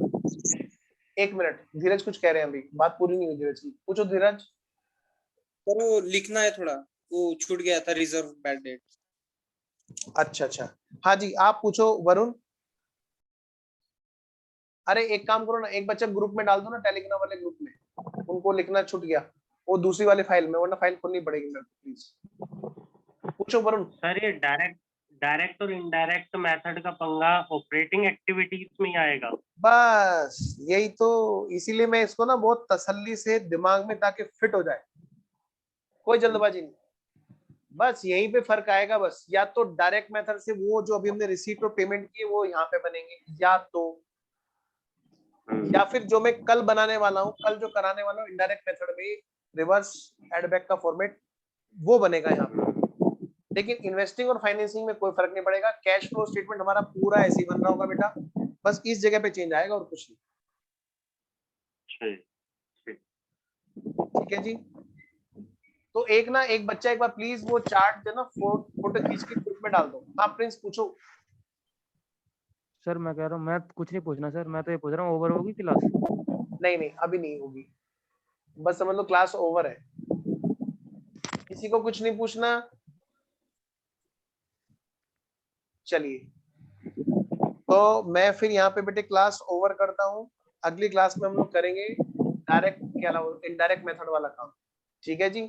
Speaker 1: एक मिनट, धीरज कुछ कह रहे हैं, अभी बात पूरी नहीं हुई धीरज की, पूछो धीरज।
Speaker 5: सर वो लिखना है थोड़ा, वो छूट गया था, रिजर्व बैड डेट।
Speaker 1: अच्छा अच्छा, हाँ जी आप पूछो वरुण। अरे एक काम करो ना, एक बच्चा ग्रुप में डाल दो ना, टेलीग्राम वाले ग्रुप में, उनको लिखना छूट गया वो दूसरी वाली फाइल में, वरना फाइल खोलनी पड़ेगी मेरे को, प्लीज पूछो वरुण।
Speaker 3: सर ये डायरेक्ट और इनडायरेक्ट मेथड का पंगा ऑपरेटिंग एक्टिविटीज में ही आएगा।
Speaker 1: बस यही तो, इसीलिए मैं इसको ना बहुत तसल्ली से दिमाग में, ताकि फिट हो जाए, कोई जल्दबाजी नहीं, बस यहीं पे फर्क आएगा बस। या तो डायरेक्ट मेथड से वो जो अभी हमने रिसीट और पेमेंट की वो यहाँ पे बनेंगे, या फिर जो मैं कल बनाने वाला हूँ, कल जो कराने वाला हूँ इनडायरेक्ट मेथड में रिवर्स एड बैक का फॉर्मेट, वो बनेगा यहाँ पे। लेकिन इन्वेस्टिंग और फाइनेंसिंग में कोई फर्क नहीं पड़ेगा, कैश फ्लो स्टेटमेंट हमारा पूरा ऐसे ही बन रहा होगा बेटा, बस इस जगह पे चेंज आएगा और कुछ नहीं। ठीक है जी, तो एक बच्चा एक बार प्लीज वो चार्ट जो ना फोटो खींच के ग्रुप में डाल दो। हाँ प्रिंस पूछो।
Speaker 4: सर मैं कह रहा हूँ, मैं कुछ नहीं पूछना सर, मैं तो ये पूछ रहा हूँ ओवर होगी क्लास?
Speaker 1: नहीं नहीं अभी नहीं होगी, बस समझ लो क्लास ओवर है, किसी को कुछ नहीं पूछना। चलिए तो मैं फिर यहाँ पे बेटे क्लास ओवर करता हूँ, अगली क्लास में हम लोग करेंगे डायरेक्ट के अलावा इनडायरेक्ट मेथड वाला काम। ठीक है जी।